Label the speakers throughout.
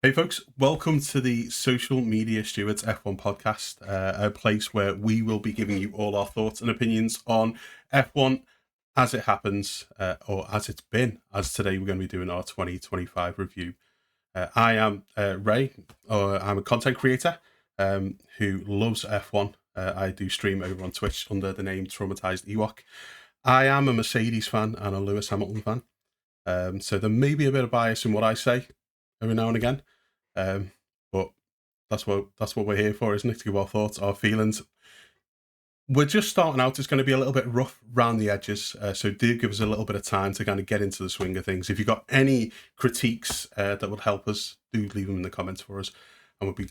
Speaker 1: Hey folks, welcome to the Social Media Stewards F1 podcast, a place where we will be giving you all our thoughts and opinions on F1 as it happens, or as it's been, as today we're going to be doing our 2025 review. I am Ray, I'm a content creator who loves F1. I do stream over on Twitch under the name Traumatized Ewok. I am a Mercedes fan and a Lewis Hamilton fan, so there may be a bit of bias in what I say every now and again. But that's what we're here for, isn't it? To give our thoughts, our feelings. We're just starting out. It's going to be a little bit rough around the edges, so do give us a little bit of time to kind of get into the swing of things. If you've got any critiques that would help us, do leave them in the comments for us, and we'll be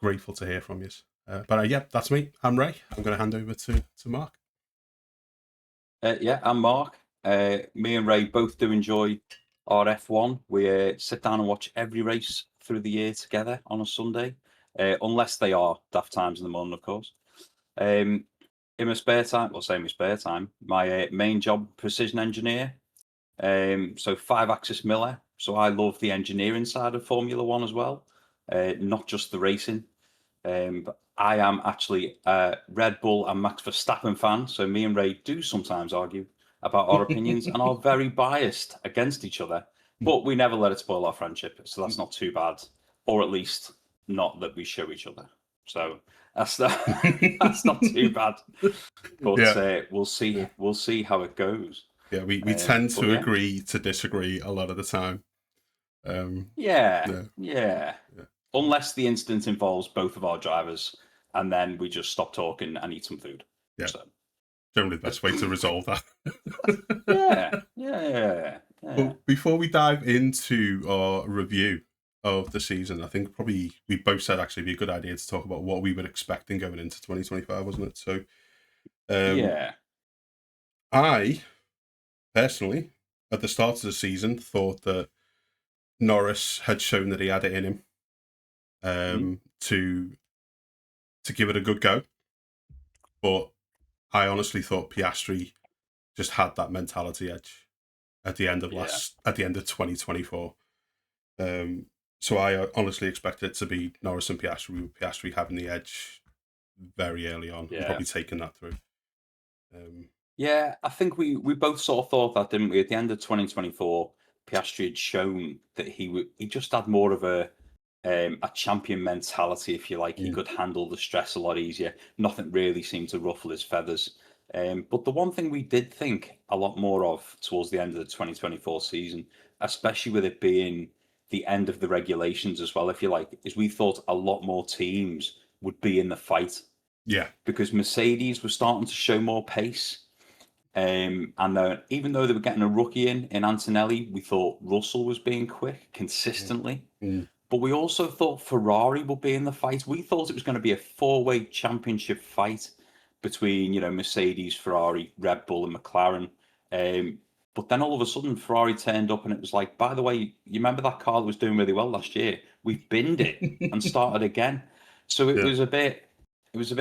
Speaker 1: grateful to hear from you. But yeah, that's me. I'm Ray. I'm going to hand over to Mark.
Speaker 2: Yeah, I'm Mark. Me and Ray both do enjoy our F1. We sit down and watch every race through the year together on a Sunday, unless they are daft times in the morning, of course. In my spare time, my main job, precision engineer. So 5-axis Miller. So I love the engineering side of Formula One as well, not just the racing. But I am actually a Red Bull and Max Verstappen fan. So me and Ray do sometimes argue about our opinions and are very biased against each other. But we never let it spoil our friendship. So that's not too bad. Or at least not that we show each other. So that's not too bad. But
Speaker 1: Yeah.
Speaker 2: we'll see how it goes.
Speaker 1: Yeah, we tend to agree to disagree a lot of the time.
Speaker 2: Yeah. Unless the incident involves both of our drivers, and then we just stop talking and eat some food.
Speaker 1: Yeah. So. Generally the best way to resolve
Speaker 2: that. Yeah.
Speaker 1: Well, before we dive into our review of the season, I think probably we both said actually it'd be a good idea to talk about what we were expecting going into 2025, wasn't it? So, I personally, at the start of the season, thought that Norris had shown that he had it in him to give it a good go, but I honestly thought Piastri just had that mentality edge at the end of 2024. So I honestly expected it to be Norris and Piastri, with Piastri having the edge very early on, and probably taking that through.
Speaker 2: I think we both sort of thought that, didn't we? At the end of 2024, Piastri had shown that he just had more of a champion mentality, if you like. He could handle the stress a lot easier. Nothing really seemed to ruffle his feathers. But the one thing we did think a lot more of towards the end of the 2024 season, especially with it being the end of the regulations as well, if you like, is we thought a lot more teams would be in the fight.
Speaker 1: Yeah.
Speaker 2: Because Mercedes was starting to show more pace. And even though they were getting a rookie in Antonelli, we thought Russell was being quick consistently. But we also thought Ferrari would be in the fight. We thought it was going to be a 4-way championship fight between, Mercedes, Ferrari, Red Bull, and McLaren. But then all of a sudden, Ferrari turned up, and it was like, by the way, you remember that car that was doing really well last year? We've binned it and started again. So it was a bit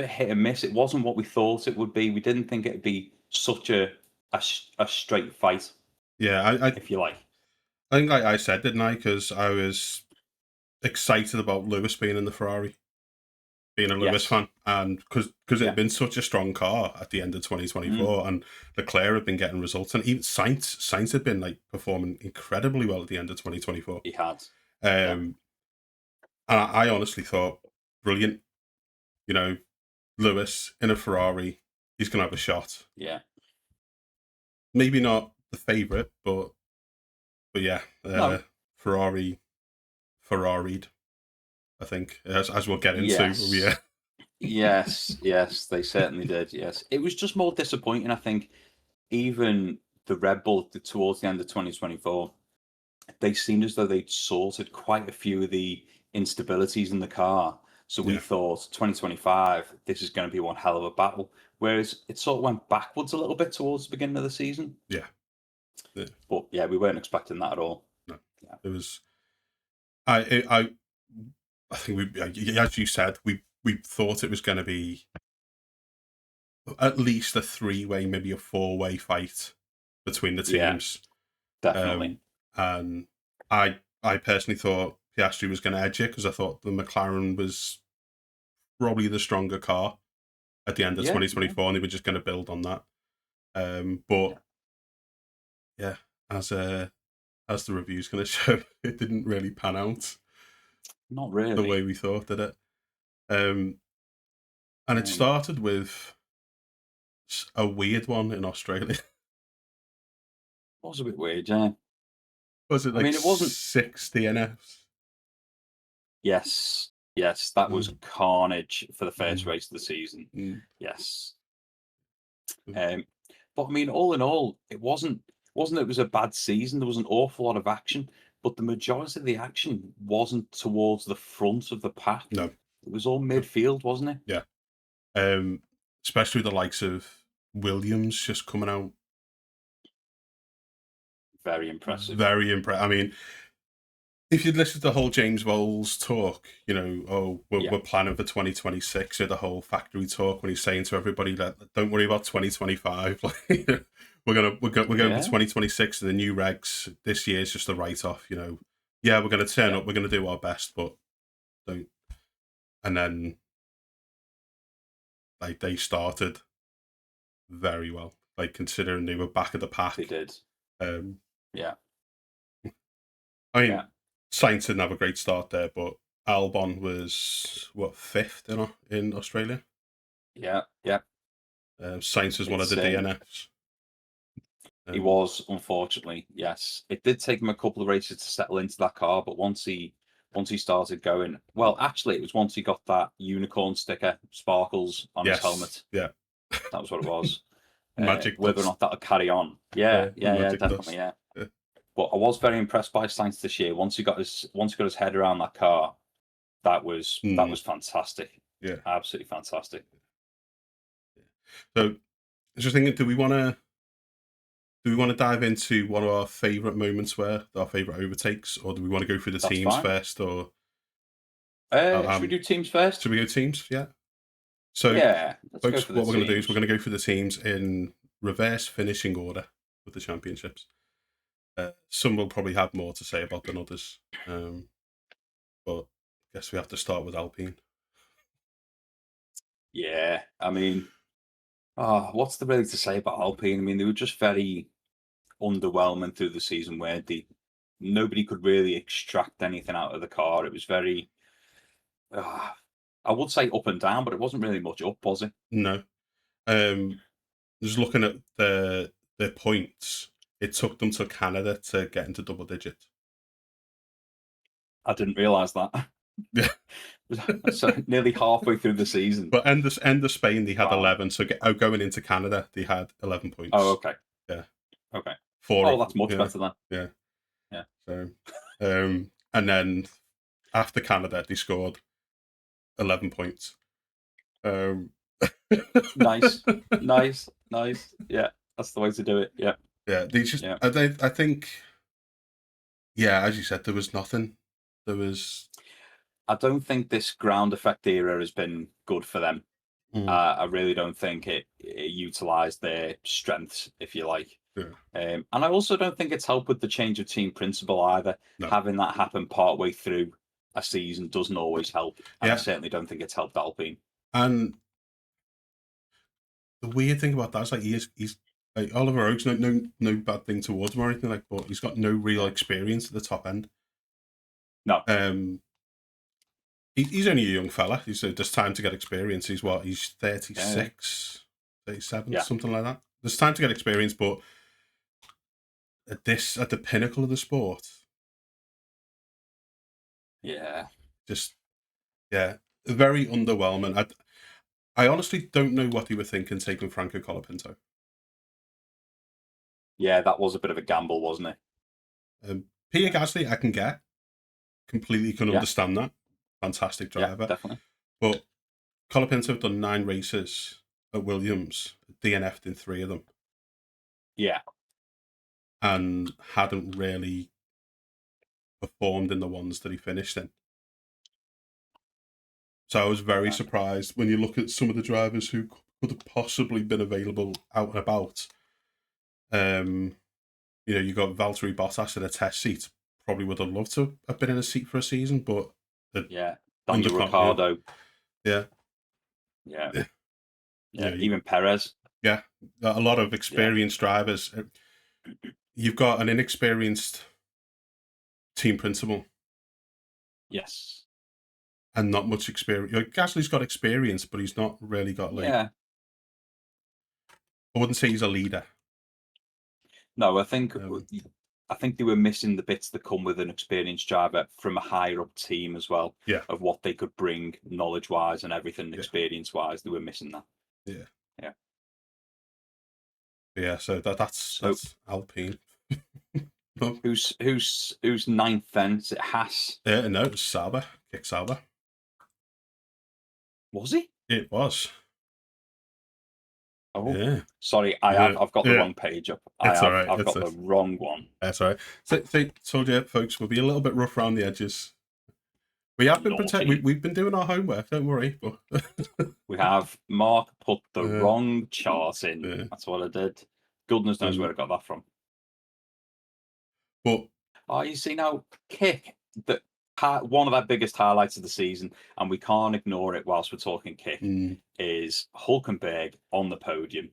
Speaker 2: hit and miss. It wasn't what we thought it would be. We didn't think it'd be such a straight fight.
Speaker 1: Yeah,
Speaker 2: if you like.
Speaker 1: I think I said, didn't I? Because I was excited about Lewis being in the Ferrari, being a Lewis fan, and because it had been such a strong car at the end of 2024, and Leclerc had been getting results, and even Sainz had been like performing incredibly well at the end of 2024.
Speaker 2: He had.
Speaker 1: And I honestly thought, brilliant. Lewis in a Ferrari, he's going to have a shot.
Speaker 2: Yeah.
Speaker 1: Maybe not the favourite, but yeah, Ferrari'd, I think, as we'll get into.
Speaker 2: Yes. Yes, they certainly did. Yes, it was just more disappointing. I think even the Red Bull towards the end of 2024, they seemed as though they'd sorted quite a few of the instabilities in the car. So we thought 2025, this is going to be one hell of a battle. Whereas it sort of went backwards a little bit towards the beginning of the season.
Speaker 1: Yeah.
Speaker 2: But we weren't expecting that at all.
Speaker 1: No. Yeah. It was. I think as you said, we thought it was going to be at least a 3-way, maybe a 4-way fight between the teams.
Speaker 2: Definitely.
Speaker 1: And I personally thought Piastri was going to edge it because I thought the McLaren was probably the stronger car at the end of 2024, and they were just going to build on that. But yeah, as the review's going to show, it didn't really pan out.
Speaker 2: Not really.
Speaker 1: The way we thought, did it? And it started with a weird one in Australia.
Speaker 2: It was a bit weird, yeah.
Speaker 1: Was it like it wasn't 6 DNFs?
Speaker 2: Yes, that was carnage for the first race of the season. Yes. But I mean, all in all, it wasn't it was a bad season. There was an awful lot of action, but the majority of the action wasn't towards the front of the pack.
Speaker 1: No.
Speaker 2: It was all midfield, wasn't it?
Speaker 1: Yeah. Especially the likes of Williams just coming out.
Speaker 2: Very impressive.
Speaker 1: Very impressive. I mean, if you'd listened to the whole James Bowles talk, we're planning for 2026, or the whole factory talk when he's saying to everybody that don't worry about 2025. Like, we're going for 2026 and the new regs. This year is just a write-off. Yeah, we're going to turn up. We're going to do our best, but don't. And then, like, they started very well. Like, considering they were back of the pack,
Speaker 2: they did. Yeah.
Speaker 1: I mean, Sainz didn't have a great start there, but Albon was 5th in Australia.
Speaker 2: Yeah.
Speaker 1: Sainz was one of the DNFs.
Speaker 2: He was, unfortunately, yes. It did take him a couple of races to settle into that car, but once he started going, well, actually, it was once he got that unicorn sticker, sparkles on his helmet.
Speaker 1: Yeah,
Speaker 2: that was what it was.
Speaker 1: Magic.
Speaker 2: Whether or not that'll carry on, yeah, definitely, yeah. But I was very impressed by Sainz this year. Once he got his head around that car, that was fantastic.
Speaker 1: Yeah,
Speaker 2: absolutely fantastic.
Speaker 1: So, just thinking, do we want to dive into one of our favourite moments, where our favourite overtakes, or do we want to go through the teams first? Or
Speaker 2: should we do teams first?
Speaker 1: Should we go teams? Yeah. So, folks, what we're going to do is we're going to go through the teams in reverse finishing order with the championships. Some will probably have more to say about than others, but I guess we have to start with Alpine.
Speaker 2: Yeah, I mean, what's there really to say about Alpine? I mean, they were just very underwhelming through the season, where nobody could really extract anything out of the car. It was very, I would say up and down, but it wasn't really much up, was it?
Speaker 1: No. Just looking at their points, it took them to Canada to get into double digits.
Speaker 2: I didn't realise that.
Speaker 1: Yeah.
Speaker 2: So nearly halfway through the season.
Speaker 1: But end of Spain, they had 11. So going into Canada, they had 11 points.
Speaker 2: Oh, okay.
Speaker 1: Yeah.
Speaker 2: Okay.
Speaker 1: 4.
Speaker 2: That's much better then.
Speaker 1: Yeah.
Speaker 2: Yeah.
Speaker 1: So, and then after Canada, they scored 11 points.
Speaker 2: Nice. Yeah, that's the way to do it. Yeah.
Speaker 1: Yeah. They just. Yeah. I think. Yeah, as you said, there was nothing.
Speaker 2: I don't think this ground effect era has been good for them. I really don't think it utilised their strengths, if you like.
Speaker 1: Yeah.
Speaker 2: And I also don't think it's helped with the change of team principle either. No. Having that happen partway through a season doesn't always help. And I certainly don't think it's helped Alpine.
Speaker 1: And the weird thing about that is, like, he's like Oliver Oakes, no bad thing towards him or anything, like, but he's got no real experience at the top end.
Speaker 2: No.
Speaker 1: He's only a young fella. He's there's time to get experience. He's 36, 37, something like that. There's time to get experience, but at the pinnacle of the sport, very underwhelming. I honestly don't know what they were thinking taking Franco Colapinto.
Speaker 2: Yeah, that was a bit of a gamble, wasn't
Speaker 1: it? Pierre Gasly, I can completely understand that. Fantastic driver.
Speaker 2: Yeah, definitely.
Speaker 1: But Colapinto have done 9 races at Williams, DNF'd in 3 of them.
Speaker 2: Yeah.
Speaker 1: And hadn't really performed in the ones that he finished in. So I was very surprised when you look at some of the drivers who could have possibly been available out and about. You got Valtteri Bottas in a test seat, probably would have loved to have been in a seat for a season, but
Speaker 2: Yeah,
Speaker 1: under
Speaker 2: Daniel Ricciardo.
Speaker 1: yeah,
Speaker 2: Yeah,
Speaker 1: yeah,
Speaker 2: yeah. Even Perez.
Speaker 1: yeah, a lot of
Speaker 2: Yeah,
Speaker 1: experienced drivers. You've got an inexperienced team principal
Speaker 2: yes.
Speaker 1: and not much experience. Gasly's got experience, but he's not really got like.
Speaker 2: Yeah.
Speaker 1: I wouldn't say he's a leader.
Speaker 2: No, I think
Speaker 1: Um,
Speaker 2: they were missing the bits that come with an experienced driver from a higher up team as well.
Speaker 1: Yeah.
Speaker 2: Of what they could bring knowledge wise and everything,
Speaker 1: Yeah.
Speaker 2: experience wise. They were missing that.
Speaker 1: Yeah.
Speaker 2: Yeah.
Speaker 1: Yeah. So that's Alpine.
Speaker 2: Who's ninth then? Is it Haas?
Speaker 1: No, it was Sauber. Kick Sauber.
Speaker 2: Was he?
Speaker 1: It was.
Speaker 2: Oh,
Speaker 1: yeah.
Speaker 2: Sorry, I've got the wrong page up. I've got the wrong one.
Speaker 1: That's all right. So told you, folks, we'll be a little bit rough around the edges. We have been we've been doing our homework. Don't worry. But
Speaker 2: we have. Mark put the wrong chart in. Yeah. That's what I did. Goodness knows where I got that from.
Speaker 1: But
Speaker 2: you see now, Kick, one of their biggest highlights of the season, and we can't ignore it whilst we're talking Kick, is Hulkenberg on the podium.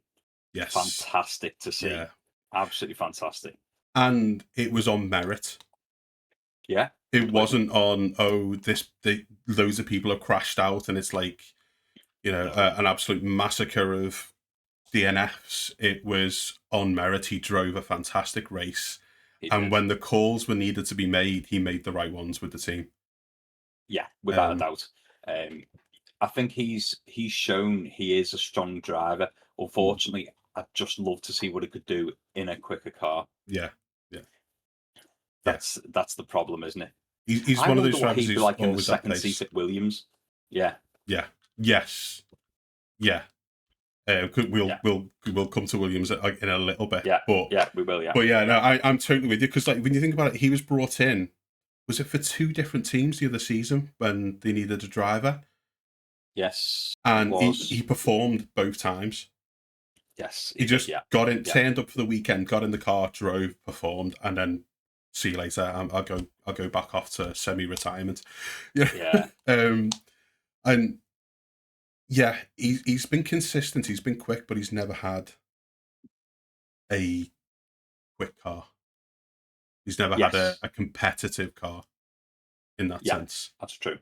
Speaker 1: Yes,
Speaker 2: fantastic to see. Yeah. Absolutely fantastic.
Speaker 1: And it was on merit.
Speaker 2: Yeah,
Speaker 1: it wasn't on loads of people have crashed out, and it's like an absolute massacre of DNFs. It was on merit. He drove a fantastic race. And when the calls were needed to be made, he made the right ones with the team.
Speaker 2: Yeah, without a doubt. I think he's shown he is a strong driver. Unfortunately, I'd just love to see what he could do in a quicker car.
Speaker 1: Yeah.
Speaker 2: That's the problem, isn't it?
Speaker 1: He's one of those drivers who's
Speaker 2: like in the
Speaker 1: always
Speaker 2: second seat at Williams. Yeah.
Speaker 1: Yes. Yeah. We'll come to Williams in a little bit.
Speaker 2: Yeah, we will. Yeah,
Speaker 1: but no, I'm totally with you, because like when you think about it, he was brought in. Was it for 2 different teams the other season when they needed a driver?
Speaker 2: Yes,
Speaker 1: and he performed both times.
Speaker 2: Yes,
Speaker 1: he just got in, turned up for the weekend, got in the car, drove, performed, and then see you later. I'll go back off to semi-retirement.
Speaker 2: Yeah.
Speaker 1: And. Yeah, he's been consistent. He's been quick, but he's never had a quick car. He's never had a competitive car in that sense.
Speaker 2: That's true.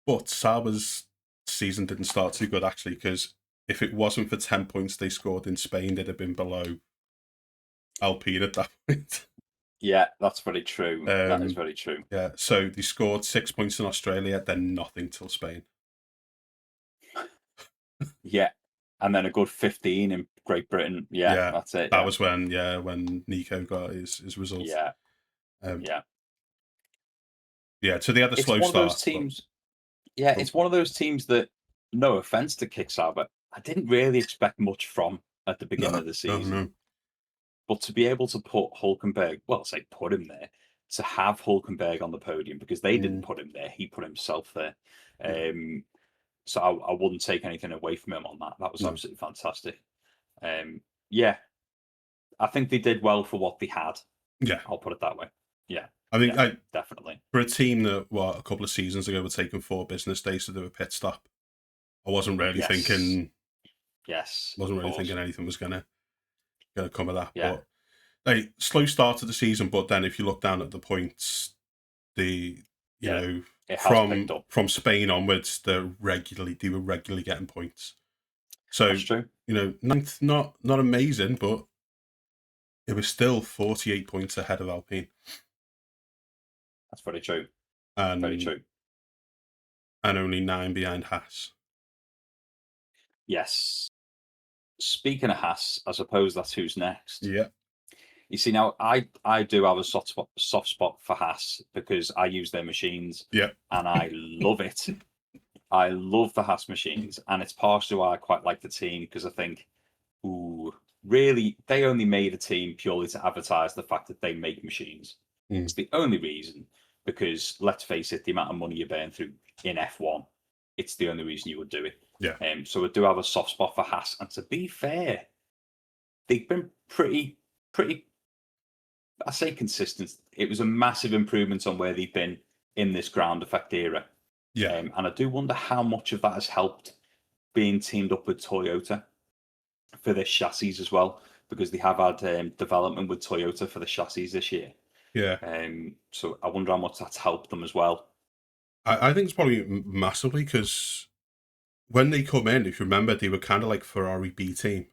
Speaker 1: But Sauber's season didn't start too good, actually, because if it wasn't for 10 points they scored in Spain, they'd have been below Alpine at that point.
Speaker 2: Yeah, that's very true. That is very true.
Speaker 1: Yeah, so they scored 6 points in Australia, then nothing till Spain.
Speaker 2: Yeah, and then a good 15 in Great Britain. Yeah, that's it.
Speaker 1: That was when Nico got his results.
Speaker 2: Yeah.
Speaker 1: Yeah, so they had a slow start.
Speaker 2: It's one of those teams. It's one of those teams that, no offense to Kick Sauber, I didn't really expect much from at the beginning of the season.
Speaker 1: No.
Speaker 2: But to be able to put Hulkenberg, put him there, to have Hulkenberg on the podium, because they didn't put him there, he put himself there. So I wouldn't take anything away from him on that. That was absolutely fantastic. I think they did well for what they had.
Speaker 1: Yeah,
Speaker 2: I'll put it that way. Yeah,
Speaker 1: I think
Speaker 2: definitely,
Speaker 1: for a team that a couple of seasons ago were taking 4 business days to do a pit stop, I wasn't really thinking.
Speaker 2: Yes,
Speaker 1: wasn't really thinking anything was gonna come of that. Yeah. But slow start to the season, but then if you look down at the points, from Spain onwards, they were regularly getting points. So
Speaker 2: that's true.
Speaker 1: Ninth, not amazing, but it was still 48 points ahead of Alpine.
Speaker 2: That's very true.
Speaker 1: Very true. And only 9 behind Haas.
Speaker 2: Yes. Speaking of Haas, I suppose that's who's next.
Speaker 1: Yeah.
Speaker 2: You see, now I do have a soft spot for Haas because I use their machines.
Speaker 1: Yeah.
Speaker 2: And I love it. I love the Haas machines, and it's partially why I quite like the team, because I think, really, they only made a team purely to advertise the fact that they make machines. It's the only reason, because let's face it, the amount of money you burn through in F1, it's the only reason you would do it.
Speaker 1: Yeah.
Speaker 2: So I do have a soft spot for Haas, and to be fair, they've been pretty pretty, I say consistent. It was a massive improvement on where they've been in this ground effect era.
Speaker 1: Yeah.
Speaker 2: And I do wonder how much of that has helped being teamed up with Toyota for their chassis as well, because they have had development with Toyota for the chassis this year.
Speaker 1: Yeah.
Speaker 2: So I wonder how much that's helped them as well.
Speaker 1: I think it's probably massively, because when they come in, if you remember, they were kind of like Ferrari B team.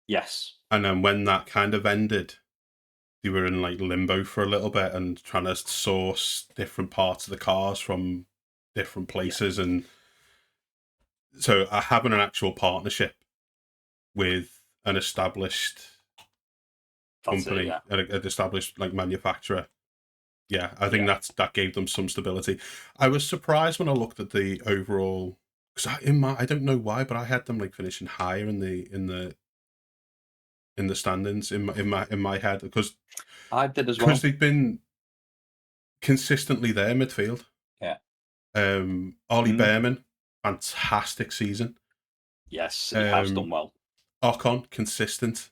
Speaker 2: Yes.
Speaker 1: And then when that kind of ended, they were in like limbo for a little bit and trying to source different parts of the cars from different places. And so having an actual partnership with an established company, an established like manufacturer, yeah, I think that gave them some stability. I was surprised when I looked at the overall, because I don't know why, but I had them like finishing higher in the standings in my head, because
Speaker 2: I did as well,
Speaker 1: because they've been consistently there midfield.
Speaker 2: Yeah.
Speaker 1: Ollie Behrman, fantastic season.
Speaker 2: Yes, he has done well.
Speaker 1: Ocon, consistent.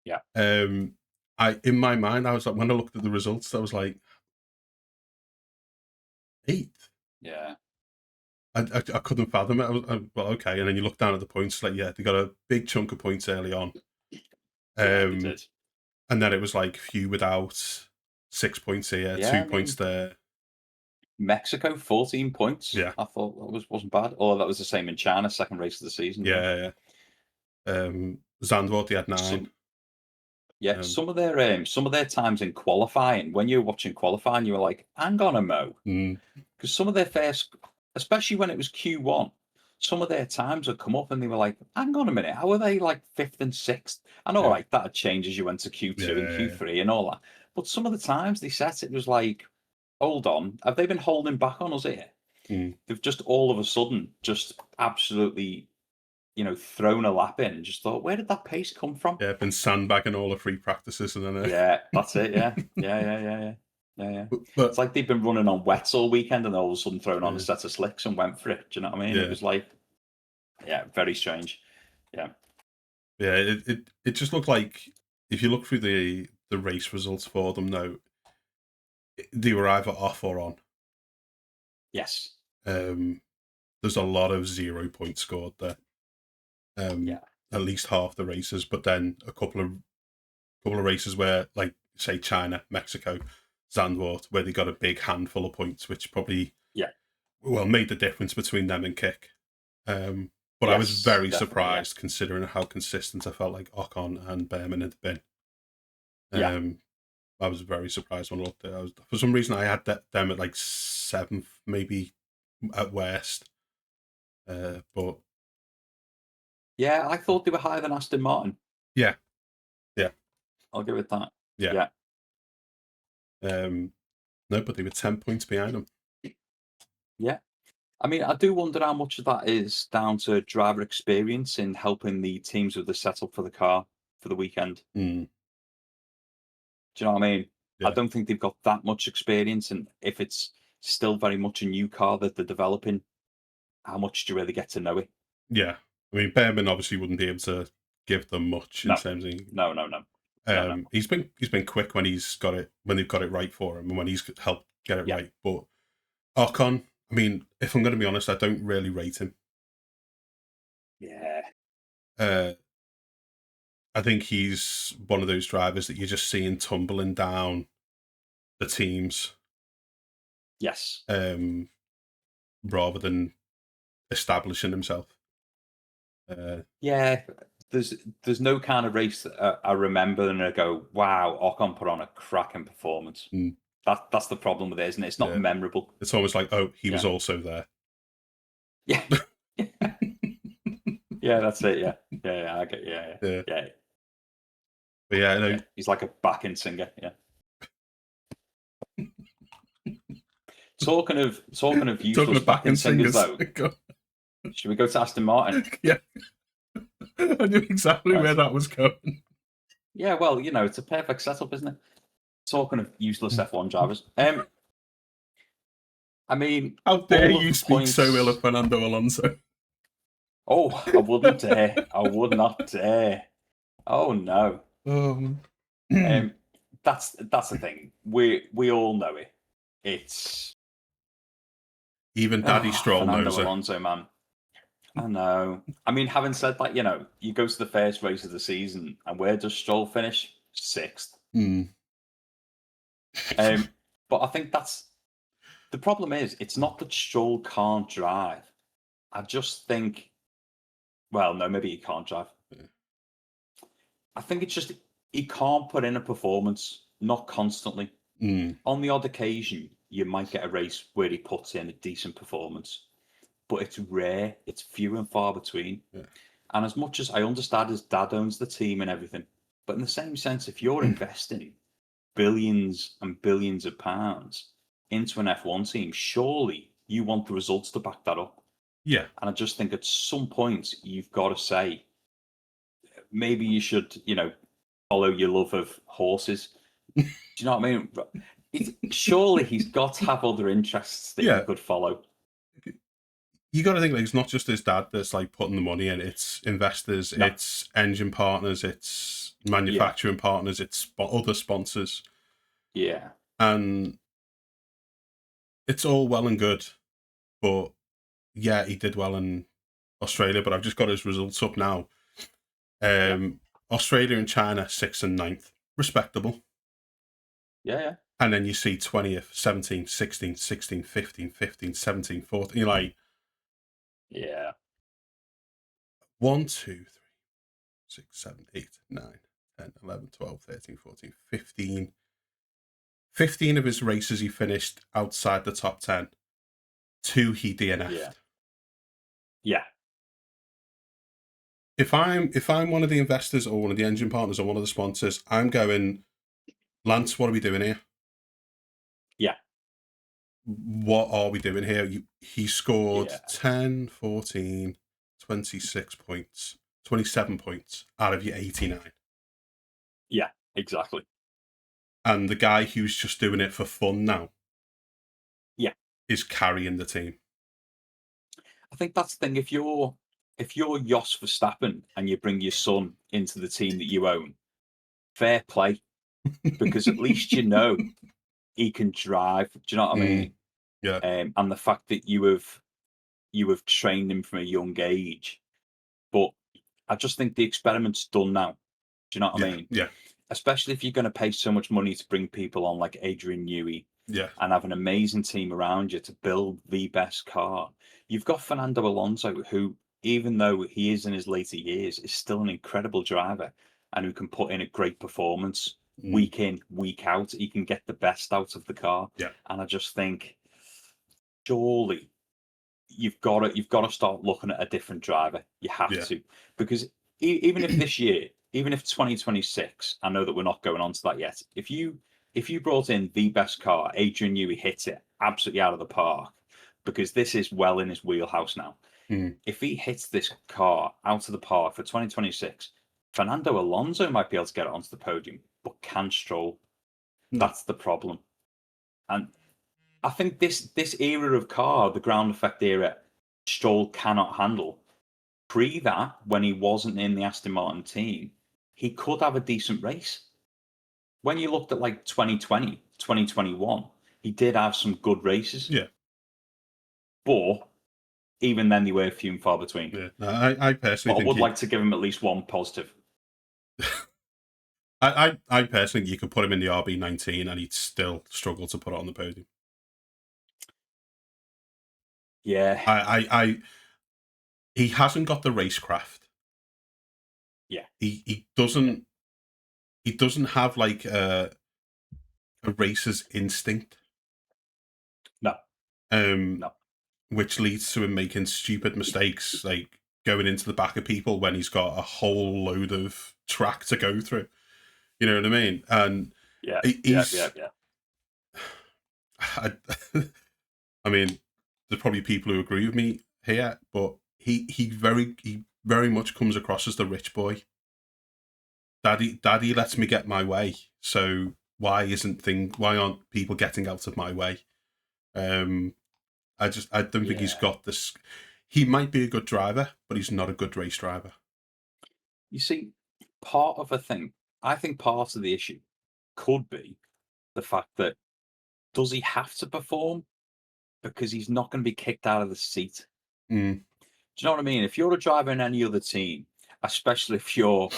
Speaker 2: Yeah.
Speaker 1: In my mind, I was like, when I looked at the results, I was like, 8th.
Speaker 2: Yeah.
Speaker 1: I couldn't fathom it. I was well, okay, and then you look down at the points, like, yeah, they got a big chunk of points early on.
Speaker 2: They did.
Speaker 1: And then it was like few without, 6 points here, 2 points there.
Speaker 2: Mexico, 14 points.
Speaker 1: Yeah.
Speaker 2: I thought that wasn't bad. Or that was the same in China, second race of the season.
Speaker 1: Yeah. Zandvoort, he had 9.
Speaker 2: Some of their times in qualifying, when you were watching qualifying, you were like, hang on a mo. Because some of their first, especially when it was Q1, some of their times would come up and they were like, hang on a minute, how are they like 5th and 6th? And all right, that had changed as you went to Q2 and Q3 and all that. But some of the times they set, it was like, hold on, have they been holding back on us here? They've just all of a sudden just absolutely, thrown a lap in and just thought, where did that pace come from?
Speaker 1: Yeah, been sandbagging all the free practices and then.
Speaker 2: Yeah, that's it. Yeah.
Speaker 1: But
Speaker 2: it's like they've been running on wets all weekend and all of a sudden thrown on a set of slicks and went for it. Do you know what I mean?
Speaker 1: Yeah.
Speaker 2: It was like, very strange. Yeah.
Speaker 1: Yeah, it just looked like, if you look through the race results for them now, they were either off or on.
Speaker 2: Yes.
Speaker 1: There's a lot of 0 points scored there. At least half the races, but then a couple of races where, like, say China, Mexico, Zandvoort, where they got a big handful of points, which probably made the difference between them and Kick. But I was very surprised, considering how consistent I felt like Ocon and Behrman had been. I was very surprised when I looked at it. For some reason, I had them at like 7th, maybe at worst. But
Speaker 2: yeah, I thought they were higher than Aston Martin.
Speaker 1: Yeah.
Speaker 2: I'll give it that.
Speaker 1: Yeah. No, but they were 10 points behind them.
Speaker 2: Yeah. I mean, I do wonder how much of that is down to driver experience in helping the teams with the setup for the car for the weekend. Do you know what I mean?
Speaker 1: Yeah.
Speaker 2: I don't think they've got that much experience, and if it's still very much a new car that they're developing, how much do you really get to know it?
Speaker 1: Yeah. I mean, Behrman obviously wouldn't be able to give them much in terms of...
Speaker 2: No.
Speaker 1: He's been quick when they've got it right for him, and when he's helped get it right. But Ocon, I mean, if I'm going to be honest, I don't really rate him.
Speaker 2: Yeah.
Speaker 1: I think he's one of those drivers that you're just seeing tumbling down the teams.
Speaker 2: Yes.
Speaker 1: Rather than establishing himself.
Speaker 2: There's no kind of race that I remember and I go, wow, Ocon put on a cracking performance. That's the problem with it, isn't it? It's not memorable.
Speaker 1: It's almost like, oh, he was also there.
Speaker 2: Yeah. Yeah, that's it. Yeah. I get. Yeah.
Speaker 1: But no.
Speaker 2: He's like a backing singer. Yeah. Talking of useless backing singers, though. Should we go to Aston Martin?
Speaker 1: Yeah. I knew exactly where that was going.
Speaker 2: Yeah, well, it's a perfect setup, isn't it? Talking of useless F1 drivers. I mean,
Speaker 1: how dare you speak so ill of Fernando Alonso?
Speaker 2: Oh, I wouldn't dare. I would not dare. Oh, no.
Speaker 1: Um,
Speaker 2: That's the thing. We all know it. It's
Speaker 1: even Daddy Stroll
Speaker 2: Fernando
Speaker 1: knows it.
Speaker 2: Alonso, man. I know. I mean, having said that, you go to the first race of the season, and where does Stroll finish? 6th.
Speaker 1: Mm.
Speaker 2: But I think that's the problem. It's not that Stroll can't drive. I just think, well, no, maybe he can't drive. I think it's just he can't put in a performance, not constantly.
Speaker 1: Mm.
Speaker 2: On the odd occasion, you might get a race where he puts in a decent performance, but it's rare. It's few and far between.
Speaker 1: Yeah.
Speaker 2: And as much as I understand his dad owns the team and everything, but in the same sense, if you're investing billions and billions of pounds into an F1 team, surely you want the results to back that up.
Speaker 1: Yeah.
Speaker 2: And I just think at some point you've got to say, maybe you should, follow your love of horses. Do you know what I mean? Surely he's got to have other interests that
Speaker 1: Yeah.
Speaker 2: he could follow.
Speaker 1: You got to think, like, it's not just his dad that's like putting the money in. It's investors,
Speaker 2: No.
Speaker 1: it's engine partners, it's manufacturing partners, it's other sponsors.
Speaker 2: Yeah.
Speaker 1: And it's all well and good, but yeah, he did well in Australia. But I've just got his results up now. Australia and China 6th and 9th, respectable.
Speaker 2: Yeah.
Speaker 1: And then you see 20th, 17th, 16th, 16th, 15th, 15th, 17th, 14th. You're like,
Speaker 2: yeah,
Speaker 1: 1, 2, 3, 6, 7, 8, 9, 10, 11, 12, 13, 14, 15. 15 of his races he finished outside the top 10. 2 he DNF'd.
Speaker 2: Yeah.
Speaker 1: If I'm one of the investors or one of the engine partners or one of the sponsors, I'm going, Lance, what are we doing here?
Speaker 2: Yeah.
Speaker 1: What are we doing here? He scored 10, 14, 26 points, 27 points out of your 89.
Speaker 2: Yeah, exactly.
Speaker 1: And the guy who's just doing it for fun now is carrying the team.
Speaker 2: I think that's the thing. If you're Jos Verstappen and you bring your son into the team that you own, fair play, because at least he can drive. Do you know what I mean?
Speaker 1: Yeah.
Speaker 2: And the fact that you have trained him from a young age, but I just think the experiment's done now. Do you know what I mean?
Speaker 1: Yeah.
Speaker 2: Especially if you're going to pay so much money to bring people on like Adrian Newey, and have an amazing team around you to build the best car. You've got Fernando Alonso, who, even though he is in his later years, is still an incredible driver and who can put in a great performance week in, week out. He can get the best out of the car.
Speaker 1: Yeah.
Speaker 2: And I just think, surely you've got to start looking at a different driver. You have to, because even if this year, even if 2026, I know that we're not going on to that yet. If you brought in the best car, Adrian Newey hits it absolutely out of the park, because this is well in his wheelhouse now. If he hits this car out of the park for 2026, Fernando Alonso might be able to get it onto the podium, but can Stroll. That's the problem. And I think this era of car, the ground effect era, Stroll cannot handle. Pre that, when he wasn't in the Aston Martin team, he could have a decent race. When you looked at like 2020, 2021, he did have some good races.
Speaker 1: Yeah.
Speaker 2: But even then, they were few and far between.
Speaker 1: Yeah. I personally think
Speaker 2: I would like to give him at least one positive.
Speaker 1: I personally think you could put him in the RB19 and he'd still struggle to put it on the podium.
Speaker 2: Yeah.
Speaker 1: He hasn't got the racecraft.
Speaker 2: Yeah.
Speaker 1: He doesn't have like a racer's instinct.
Speaker 2: No.
Speaker 1: No. Which leads to him making stupid mistakes, like going into the back of people when he's got a whole load of track to go through. You know what I mean? And
Speaker 2: yeah.
Speaker 1: I mean, there's probably people who agree with me here, but he very much comes across as the rich boy. Daddy lets me get my way, so why aren't people getting out of my way? I don't think he's got this. He might be a good driver, but he's not a good race driver.
Speaker 2: You see, part of a thing I think part of the issue could be the fact that does he have to perform because he's not going to be kicked out of the seat?
Speaker 1: Mm,
Speaker 2: Do you know what I mean? If you're a driver in any other team, especially if you're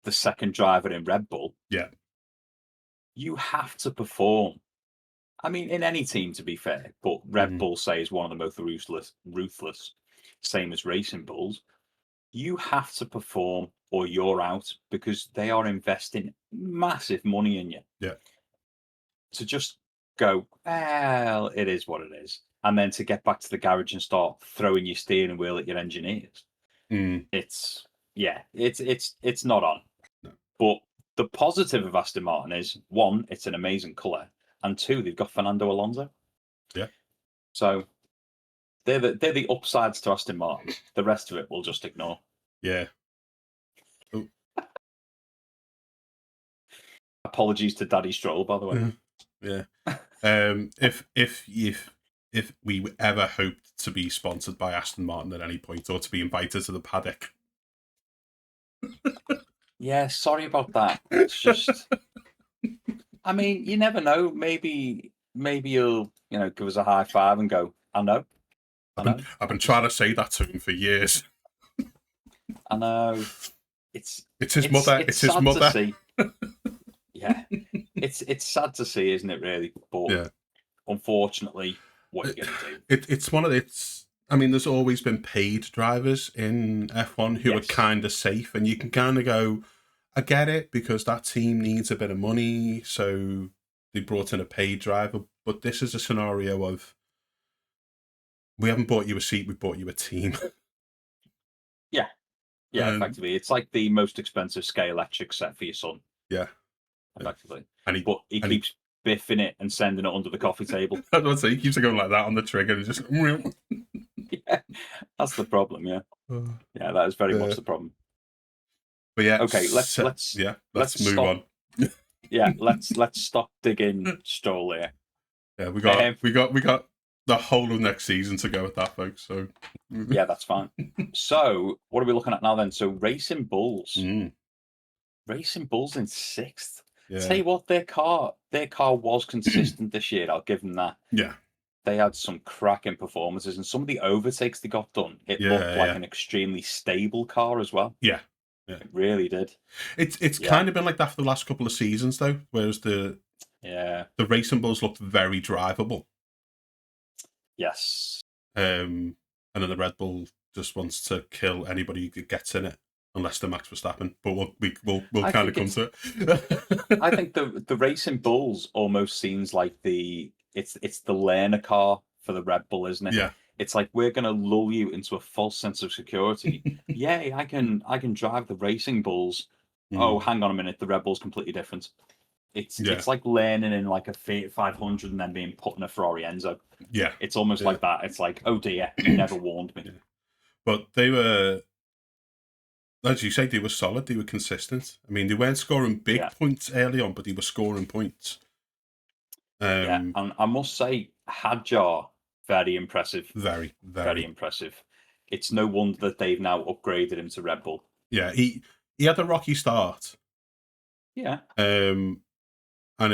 Speaker 2: the second driver in Red Bull,
Speaker 1: yeah.
Speaker 2: you have to perform. I mean, in any team, to be fair, but Red Bull, say, is one of the most ruthless, same as Racing Bulls. You have to perform or you're out because they are investing massive money in you.
Speaker 1: Yeah.
Speaker 2: To just go, well, it is what it is. And then to get back to the garage and start throwing your steering wheel at your engineers.
Speaker 1: Mm.
Speaker 2: It's not on.
Speaker 1: No.
Speaker 2: But the positive of Aston Martin is, one, it's an amazing colour, and two, they've got Fernando Alonso.
Speaker 1: Yeah.
Speaker 2: So they're the upsides to Aston Martin. The rest of it we'll just ignore.
Speaker 1: Yeah. Oh.
Speaker 2: Apologies to Daddy Stroll, by the way.
Speaker 1: Yeah. If we ever hoped to be sponsored by Aston Martin at any point or to be invited to the paddock.
Speaker 2: Yeah, sorry about that. It's just, I mean, you never know. Maybe you'll, give us a high five and go, I know.
Speaker 1: I've been trying to say that to him for years.
Speaker 2: I know. It's
Speaker 1: his mother. It's his mother.
Speaker 2: To see. Yeah, it's sad to see, isn't it? Really, but
Speaker 1: yeah.
Speaker 2: Unfortunately, what are you going to do?
Speaker 1: It's one of it's. I mean, there's always been paid drivers in F1 who are kind of safe, and you can kind of go, I get it because that team needs a bit of money, so they brought in a paid driver. But this is a scenario of we haven't bought you a seat, we bought you a team.
Speaker 2: Yeah, effectively, it's like the most expensive Scalextric set for your son.
Speaker 1: Yeah,
Speaker 2: effectively.
Speaker 1: But
Speaker 2: he keeps biffing it and sending it under the coffee table.
Speaker 1: I was going to say, he keeps going like that on the trigger and just.
Speaker 2: Yeah, that's the problem. Yeah, yeah, that is very much the problem.
Speaker 1: But yeah,
Speaker 2: okay, let's
Speaker 1: move on.
Speaker 2: Yeah, let's stop digging Stroll here.
Speaker 1: Yeah, we got the whole of next season to go with that, folks. So
Speaker 2: yeah, that's fine. So what are we looking at now then? So Racing Bulls. Racing Bulls in 6th.
Speaker 1: Yeah.
Speaker 2: Tell you what, their car was consistent this year. I'll give them that.
Speaker 1: Yeah.
Speaker 2: They had some cracking performances, and some of the overtakes they got done, it looked like an extremely stable car as well.
Speaker 1: Yeah.
Speaker 2: It really did.
Speaker 1: It's kind of been like that for the last couple of seasons, though. Whereas the Racing Bulls looked very drivable.
Speaker 2: Yes.
Speaker 1: And then the Red Bull just wants to kill anybody who gets in it, unless they're Max Verstappen. But we'll kind of come to it.
Speaker 2: I think the Racing Bulls almost seems like it's the learner car for the Red Bull, isn't it?
Speaker 1: Yeah.
Speaker 2: It's like we're going to lull you into a false sense of security. Yay, I can drive the Racing Bulls. Oh, hang on a minute, the Red Bull's completely different. It's like learning in like a Fiat 500 and then being put in a Ferrari Enzo.
Speaker 1: Yeah.
Speaker 2: It's almost like that. It's like, oh dear, you never warned me.
Speaker 1: Yeah. But they were, as you say, they were solid. They were consistent. I mean, they weren't scoring big points early on, but they were scoring points.
Speaker 2: And I must say, Hadjar, very impressive.
Speaker 1: Very,
Speaker 2: very impressive. It's no wonder that they've now upgraded him to Red Bull.
Speaker 1: Yeah, he had a rocky start.
Speaker 2: Yeah.
Speaker 1: And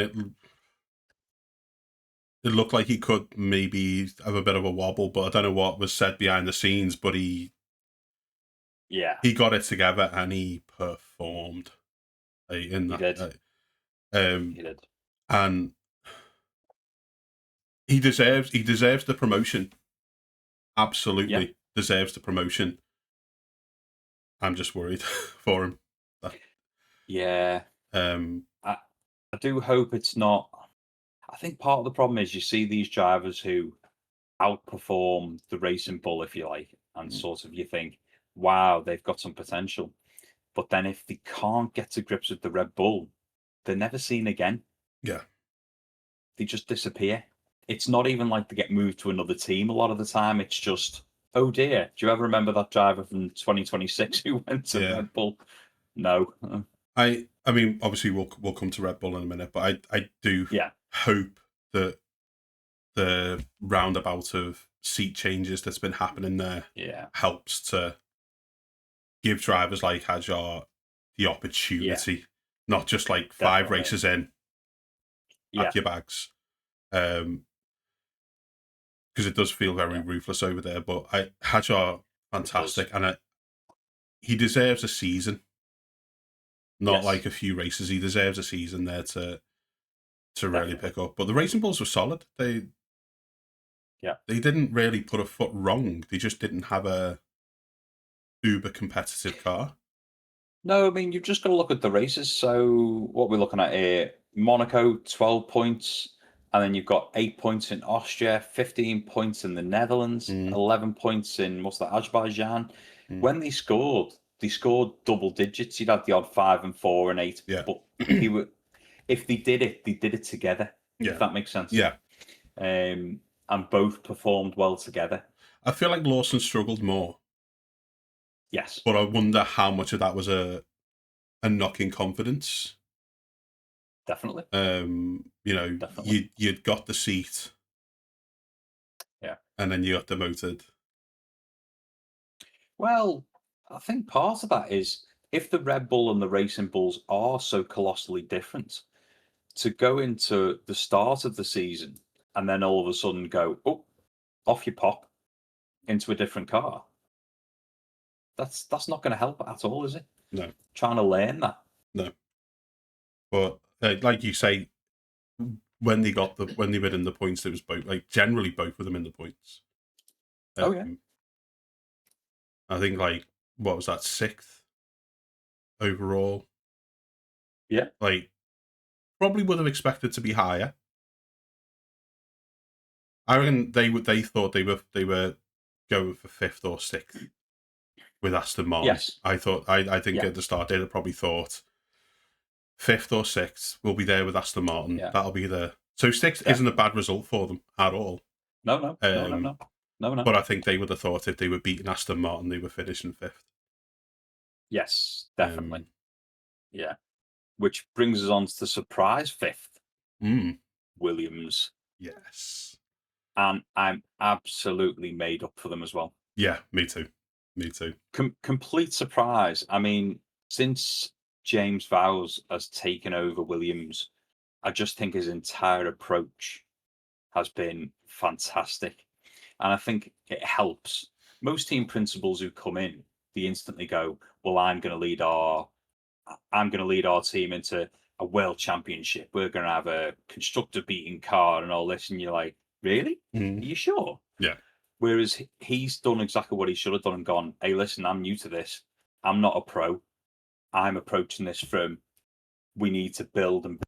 Speaker 1: it looked like he could maybe have a bit of a wobble, but I don't know what was said behind the scenes, but he got it together and he performed in that.
Speaker 2: He did.
Speaker 1: And he deserves the promotion. Absolutely deserves the promotion. I'm just worried for him.
Speaker 2: Yeah. I do hope it's not. I think part of the problem is you see these drivers who outperform the Racing Bull, if you like, and sort of you think, wow, they've got some potential. But then if they can't get to grips with the Red Bull, they're never seen again.
Speaker 1: Yeah.
Speaker 2: They just disappear. It's not even like they get moved to another team a lot of the time. It's just, oh dear, do you ever remember that driver from 2026 who went to Red Bull? No.
Speaker 1: I mean, obviously we'll come to Red Bull in a minute, but I do hope that the roundabout of seat changes that's been happening there helps to give drivers like Hadjar the opportunity not just like 5
Speaker 2: Definitely.
Speaker 1: races in,
Speaker 2: Yeah.
Speaker 1: pack your bags. Because it does feel very
Speaker 2: Yeah.
Speaker 1: ruthless over there. But Hadjar, fantastic, and he deserves a season, not
Speaker 2: Yes.
Speaker 1: like a few races. He deserves a season there to really
Speaker 2: Definitely.
Speaker 1: pick up. But the Racing Bulls were solid.
Speaker 2: Yeah.
Speaker 1: They didn't really put a foot wrong. They just didn't have a uber competitive car.
Speaker 2: No, I mean, you've just got to look at the races. So what we're looking at here, Monaco, 12 points. And then you've got 8 points in Austria, 15 points in the Netherlands,
Speaker 1: Mm,
Speaker 2: 11 points in, what's that, Azerbaijan.
Speaker 1: mm,
Speaker 2: When they scored double digits. You'd have the odd 5 and 4 and 8.
Speaker 1: yeah.
Speaker 2: But they were, if they did it together, if
Speaker 1: Yeah.
Speaker 2: that makes sense.
Speaker 1: Yeah.
Speaker 2: And both performed well together.
Speaker 1: I feel like Lawson struggled more,
Speaker 2: Yes,
Speaker 1: but I wonder how much of that was a knock in confidence.
Speaker 2: definitely. Definitely.
Speaker 1: You'd got the seat,
Speaker 2: Yeah.
Speaker 1: and then you got demoted.
Speaker 2: Well, I think part of that is if the Red Bull and the Racing Bulls are so colossally different, to go into the start of the season and then all of a sudden go, oh, off you pop into a different car. That's not going to help at all, is it?
Speaker 1: No,
Speaker 2: Trying to learn that.
Speaker 1: no. But like you say, when they were in the points, it was both, like, generally both of them in the points.
Speaker 2: Oh yeah.
Speaker 1: I think, like, what was that, 6th overall?
Speaker 2: Yeah.
Speaker 1: Like, probably would have expected to be higher. I reckon they thought they were going for 5th or 6th with Aston Martin.
Speaker 2: Yes.
Speaker 1: I think
Speaker 2: Yeah.
Speaker 1: at the start they'd have probably thought 5th or 6th will be there with Aston Martin.
Speaker 2: Yeah.
Speaker 1: That'll be so 6th isn't a bad result for them at all.
Speaker 2: No.
Speaker 1: But I think they would have thought if they were beating Aston Martin, they were finishing 5th.
Speaker 2: Yes, definitely. Yeah. Which brings us on to the surprise 5th, Williams.
Speaker 1: Yes.
Speaker 2: And I'm absolutely made up for them as well.
Speaker 1: Yeah, me too. Me too.
Speaker 2: Complete surprise. I mean, since James Vowles has taken over Williams, I just think his entire approach has been fantastic. And I think it helps. Most team principals who come in, they instantly go, well, I'm going to lead our team into a world championship. We're going to have a constructor beating car and all this. And you're like, really? Are you sure?
Speaker 1: Yeah.
Speaker 2: Whereas he's done exactly what he should have done and gone, hey, listen, I'm new to this. I'm not a pro. I'm approaching this from, we need to build and.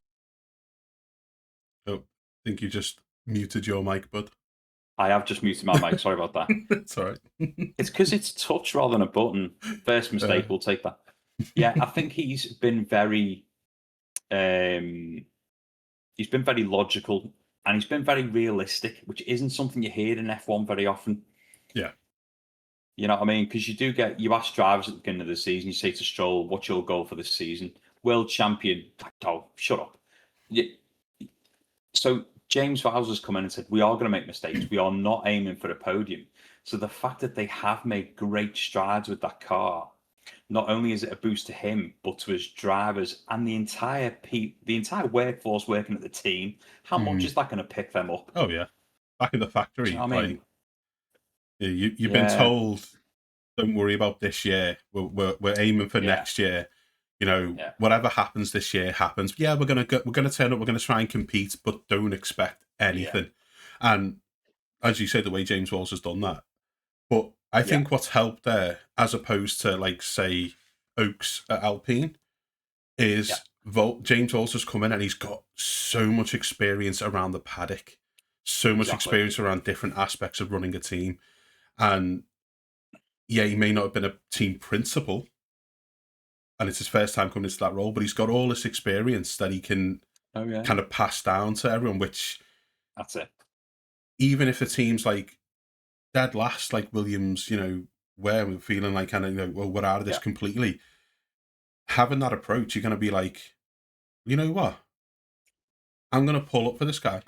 Speaker 1: Oh, I think you just muted your mic, bud.
Speaker 2: I have just muted my mic. Sorry about that.
Speaker 1: It's all right.
Speaker 2: It's because it's touch rather than a button. First mistake, we'll take that. Yeah, I think he's been very logical and he's been very realistic, which isn't something you hear in F1 very often.
Speaker 1: Yeah.
Speaker 2: You know what I mean? Because you ask drivers at the beginning of the season, you say to Stroll, what's your goal for this season? World champion. Oh, shut up. Yeah. So James Vowles has come in and said, we are going to make mistakes. We are not aiming for a podium. So the fact that they have made great strides with that car, not only is it a boost to him, but to his drivers and the entire workforce working at the team. How much is that going to pick them up?
Speaker 1: Oh yeah, back in the factory.
Speaker 2: Do you know what I mean?
Speaker 1: You've been told, don't worry about this year. We're aiming for next year. Whatever happens this year happens. Yeah, we're gonna turn up. We're gonna try and compete, but don't expect anything. And as you say, the way James Walls has done that. But I think what's helped there, as opposed to, like, say, Oaks at Alpine, is James Walls has come in and he's got so much experience around the paddock, so much experience around different aspects of running a team. And yeah, he may not have been a team principal, and it's his first time coming into that role, but he's got all this experience that he can kind of pass down to everyone, which,
Speaker 2: that's it.
Speaker 1: even if the team's like dead last, like Williams, where we're feeling like kind of, well, we're out of this completely. Having that approach, you're going to be like, you know what? I'm going to pull up for this guy.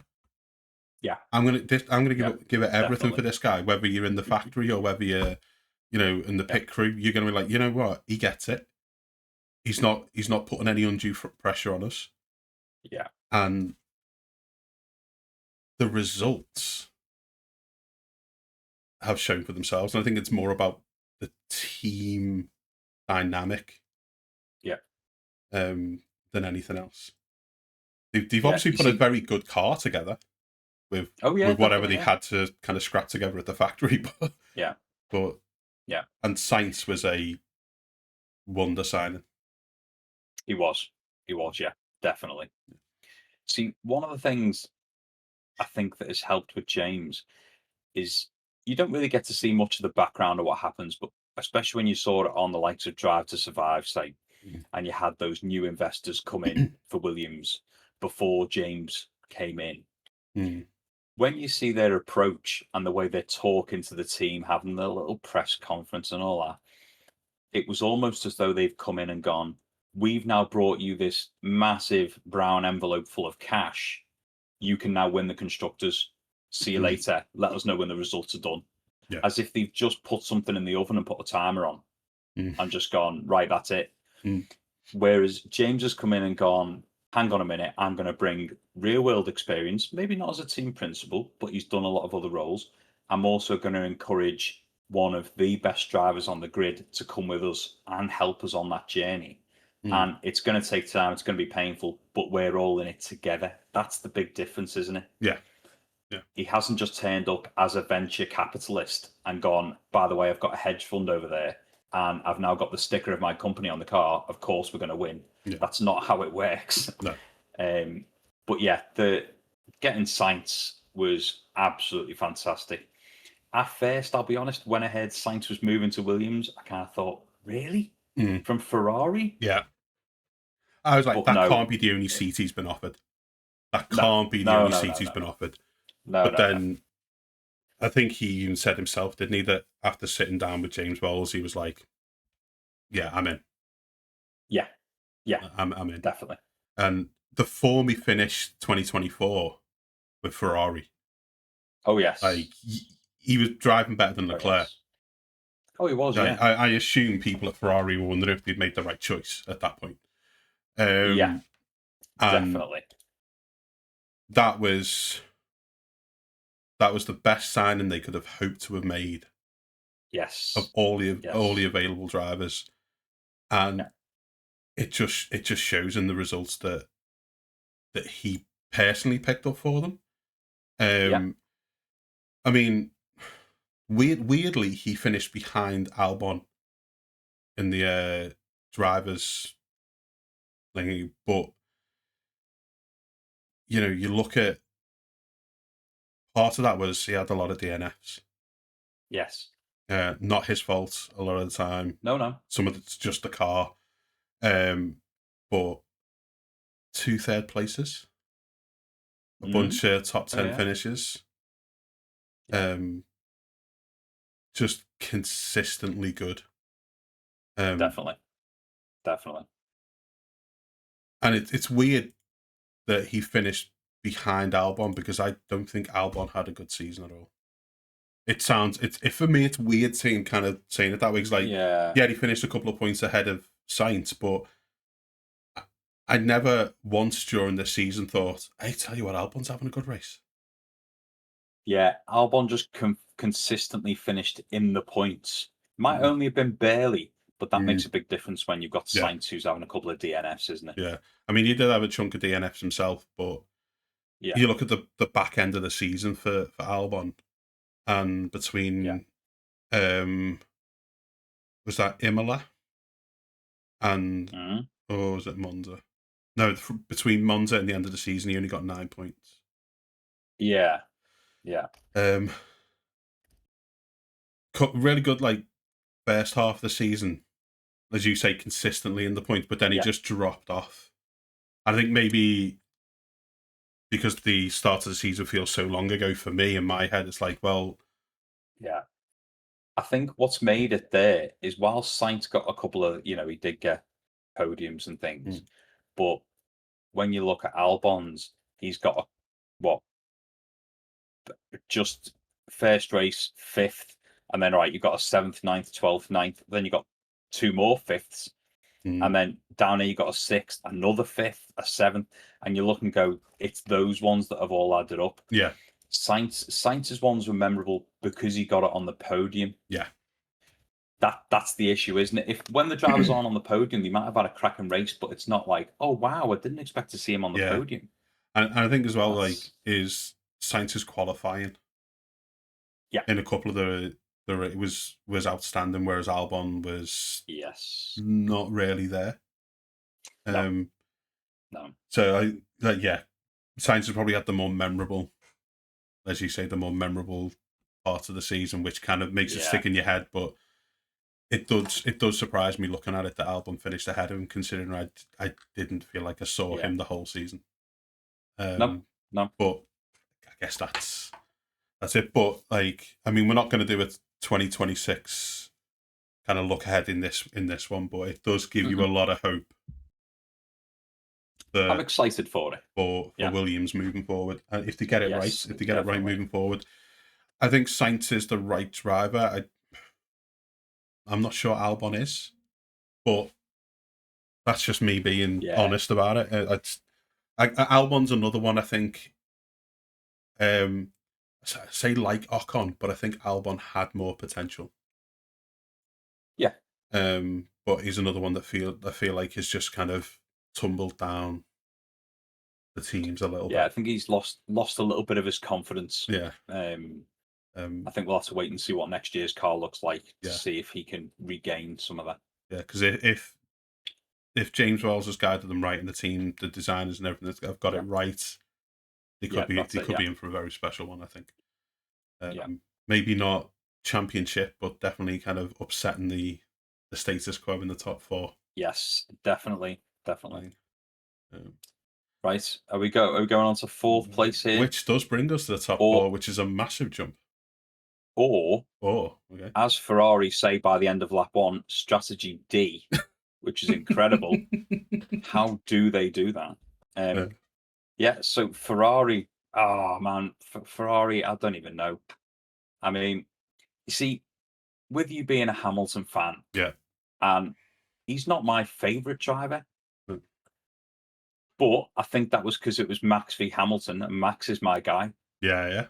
Speaker 2: Yeah.
Speaker 1: I'm going to give it everything for this guy, whether you're in the factory or whether you're, in the pit crew. You're going to be like, you know what? He gets it. he's not putting any undue pressure on us,
Speaker 2: Yeah.
Speaker 1: and the results have shown for themselves. And I think it's more about the team dynamic,
Speaker 2: Yeah.
Speaker 1: than anything else. They've
Speaker 2: Yeah.
Speaker 1: obviously
Speaker 2: You
Speaker 1: put a
Speaker 2: see,
Speaker 1: very good car together with
Speaker 2: oh yeah,
Speaker 1: whatever
Speaker 2: definitely.
Speaker 1: they
Speaker 2: Yeah.
Speaker 1: had to kind of scrap together at the factory.
Speaker 2: Yeah.
Speaker 1: But
Speaker 2: Yeah.
Speaker 1: and Sainz was a wonder signing.
Speaker 2: He was. He was. Yeah. Definitely. See, one of the things I think that has helped with James is you don't really get to see much of the background of what happens, but especially when you saw it on the likes of Drive to Survive, say,
Speaker 1: Mm.
Speaker 2: and you had those new investors come in for Williams before James came in.
Speaker 1: Mm.
Speaker 2: When you see their approach and the way they're talking to the team, having their little press conference and all that, it was almost as though they've come in and gone, we've now brought you this massive brown envelope full of cash. You can now win the constructors. See you
Speaker 1: Mm.
Speaker 2: later. Let us know when the results are done.
Speaker 1: Yeah.
Speaker 2: As if they've just put something in the oven and put a timer on
Speaker 1: Mm.
Speaker 2: and just gone, right, that's it.
Speaker 1: Mm.
Speaker 2: Whereas James has come in and gone, hang on a minute, I'm going to bring real world experience, maybe not as a team principal, but he's done a lot of other roles. I'm also going to encourage one of the best drivers on the grid to come with us and help us on that journey.
Speaker 1: Mm.
Speaker 2: And it's going to take time, it's going to be painful, but we're all in it together. That's the big difference, isn't it?
Speaker 1: Yeah. Yeah.
Speaker 2: He hasn't just turned up as a venture capitalist and gone, by the way, I've got a hedge fund over there and I've now got the sticker of my company on the car. Of course, we're going to win.
Speaker 1: Yeah.
Speaker 2: That's not how it works.
Speaker 1: No.
Speaker 2: But yeah, the getting Sainz was absolutely fantastic. At first, I'll be honest, when I heard Sainz was moving to Williams, I kind of thought, really?
Speaker 1: Mm.
Speaker 2: From Ferrari?
Speaker 1: Yeah. I was like,
Speaker 2: But
Speaker 1: that
Speaker 2: no,
Speaker 1: can't be the only seat he's been offered. That
Speaker 2: no,
Speaker 1: can't be the
Speaker 2: no,
Speaker 1: only
Speaker 2: no,
Speaker 1: seat
Speaker 2: no,
Speaker 1: he's
Speaker 2: no,
Speaker 1: been offered.
Speaker 2: no,
Speaker 1: But
Speaker 2: no, no.
Speaker 1: then I think he even said himself, didn't he, that after sitting down with James Bowles, he was like, yeah, I'm in.
Speaker 2: Yeah, yeah,
Speaker 1: I'm in.
Speaker 2: definitely.
Speaker 1: And the form he finished 2024 with Ferrari,
Speaker 2: Oh, yes.
Speaker 1: like he was driving better than
Speaker 2: Oh,
Speaker 1: Leclerc.
Speaker 2: yes. Oh, he was,
Speaker 1: I,
Speaker 2: yeah.
Speaker 1: I assume people at Ferrari were wondering if they'd made the right choice at that point.
Speaker 2: Yeah,
Speaker 1: And
Speaker 2: definitely.
Speaker 1: that was the best signing they could have hoped to have made
Speaker 2: Yes.
Speaker 1: of all the
Speaker 2: Yes.
Speaker 1: available drivers, and
Speaker 2: Yeah.
Speaker 1: it just shows in the results that he personally picked up for them.
Speaker 2: Yeah.
Speaker 1: I mean, weirdly, he finished behind Albon in the drivers thingy, but you look at part of that was he had a lot of DNFs.
Speaker 2: Yes.
Speaker 1: Not his fault a lot of the time.
Speaker 2: No, no.
Speaker 1: Some of it's just the car. But 2 third places, a bunch of top
Speaker 2: Oh,
Speaker 1: 10
Speaker 2: yeah.
Speaker 1: finishes.
Speaker 2: Yeah.
Speaker 1: Just consistently good.
Speaker 2: Definitely. Definitely.
Speaker 1: And it's weird that he finished behind Albon because I don't think Albon had a good season at all. It sounds for me it's weird saying it that way. It's like,
Speaker 2: Yeah.
Speaker 1: yeah, he finished a couple of points ahead of Sainz, but I never once during the season thought, hey, tell you what, Albon's having a good race.
Speaker 2: Yeah. Albon just consistently finished in the points. Might
Speaker 1: Mhm.
Speaker 2: only have been barely, but that makes
Speaker 1: Mm.
Speaker 2: a big difference when you've got
Speaker 1: Yeah.
Speaker 2: Sainz who's having a couple of DNFs, isn't it?
Speaker 1: Yeah. I mean, he did have a chunk of DNFs himself, but
Speaker 2: Yeah.
Speaker 1: you look at the back end of the season for Albon, and between was that Imola and or was it Monza? No, between Monza and the end of the season, he only got 9 points.
Speaker 2: Yeah. Yeah.
Speaker 1: Really good, like first half of the season, as you say, consistently in the points, but then he
Speaker 2: Yeah.
Speaker 1: just dropped off. I think maybe because the start of the season feels so long ago for me in my head, it's like, well,
Speaker 2: Yeah. I think what's made it there is while Sainz got a couple of, he did get podiums and things, but when you look at Albon's, he's got what, just first race, fifth, and then right, you've got a seventh, ninth, 12th, ninth, then you got two more fifths. And then down here you got a 6th, another 5th, a 7th, and you look and go, it's those ones that have all added up.
Speaker 1: Yeah.
Speaker 2: Sainz's ones were memorable because he got it on the podium.
Speaker 1: Yeah.
Speaker 2: That's the issue, isn't it? If when the drivers aren't on the podium, they might have had a cracking race, but it's not like, oh wow, I didn't expect to see him on the podium.
Speaker 1: And I think as well, is Sainz's qualifying.
Speaker 2: Yeah.
Speaker 1: In a couple of it was outstanding, whereas Albon was not really there.
Speaker 2: No.
Speaker 1: So Sainz has probably had the more memorable, as you say, the more memorable part of the season, which kind of makes it stick in your head. But it does surprise me looking at it that Albon finished ahead of him, considering I didn't feel like I saw him the whole season.
Speaker 2: No.
Speaker 1: But I guess that's it. But like, I mean, we're not going to do a 2026 kind of look ahead in this one, but it does give you a lot of hope.
Speaker 2: I'm excited for it.
Speaker 1: For Williams moving forward, and if they get it right, moving forward, I think Sainz is the right driver. I'm not sure Albon is, but that's just me being honest about it. Albon's another one. I think, say like Ocon, but I think Albon had more potential.
Speaker 2: Yeah.
Speaker 1: But he's another one that I feel like has just kind of tumbled down the teams a little bit.
Speaker 2: Yeah, I think he's lost a little bit of his confidence.
Speaker 1: Yeah.
Speaker 2: I think we'll have to wait and see what next year's car looks like to see if he can regain some of that.
Speaker 1: Yeah, because if James Wells has guided them right and the team, the designers and everything have got it right, they could be in for a very special one, I think. Maybe not championship, but definitely kind of upsetting the status quo in the top 4.
Speaker 2: Yes, definitely. Right, are we going on to 4th place here?
Speaker 1: Which does bring us to the top 4, which is a massive jump.
Speaker 2: Or,
Speaker 1: okay.
Speaker 2: As Ferrari say by the end of lap 1, strategy D, which is incredible. How do they do that? So Ferrari, Ferrari, I don't even know. I mean, you see, with you being a Hamilton fan, and he's not my favourite driver, but I think that was because it was Max v Hamilton, and Max is my guy.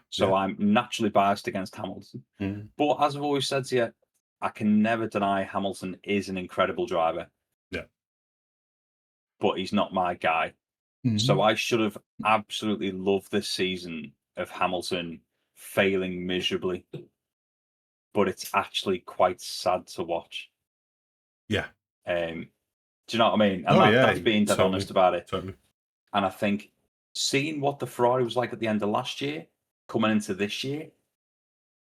Speaker 2: So I'm naturally biased against Hamilton. But as I've always said to you, I can never deny Hamilton is an incredible driver.
Speaker 1: Yeah.
Speaker 2: But he's not my guy. So I should have absolutely loved this season of Hamilton failing miserably. But it's actually quite sad to watch.
Speaker 1: Yeah.
Speaker 2: Do you know what I mean? And that's being dead honest about it.
Speaker 1: Totally.
Speaker 2: And I think seeing what the Ferrari was like at the end of last year, coming into this year,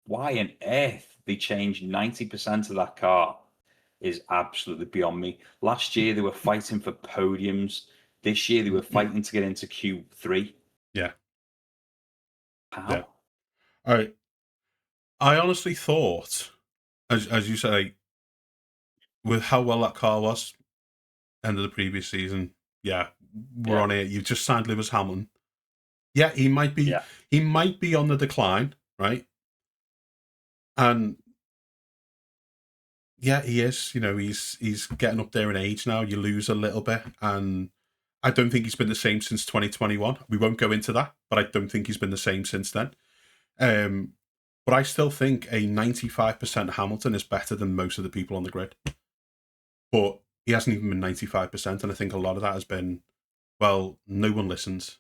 Speaker 2: why on earth they changed 90% of that car is absolutely beyond me. Last year they were fighting for podiums. This year they were fighting to get into Q3.
Speaker 1: Yeah.
Speaker 2: How?
Speaker 1: Yeah. All right. I honestly thought, as you say, with how well that car was, end of the previous season, we're on it. You've just signed Lewis Hamilton. Yeah, he might be. He might be on the decline, right? And he is. You know, he's getting up there in age now. You lose a little bit, and I don't think he's been the same since 2021. We won't go into that, but I don't think he's been the same since then. But I still think a 95% Hamilton is better than most of the people on the grid. But he hasn't even been 95%, and I think a lot of that has been, well, no one listens.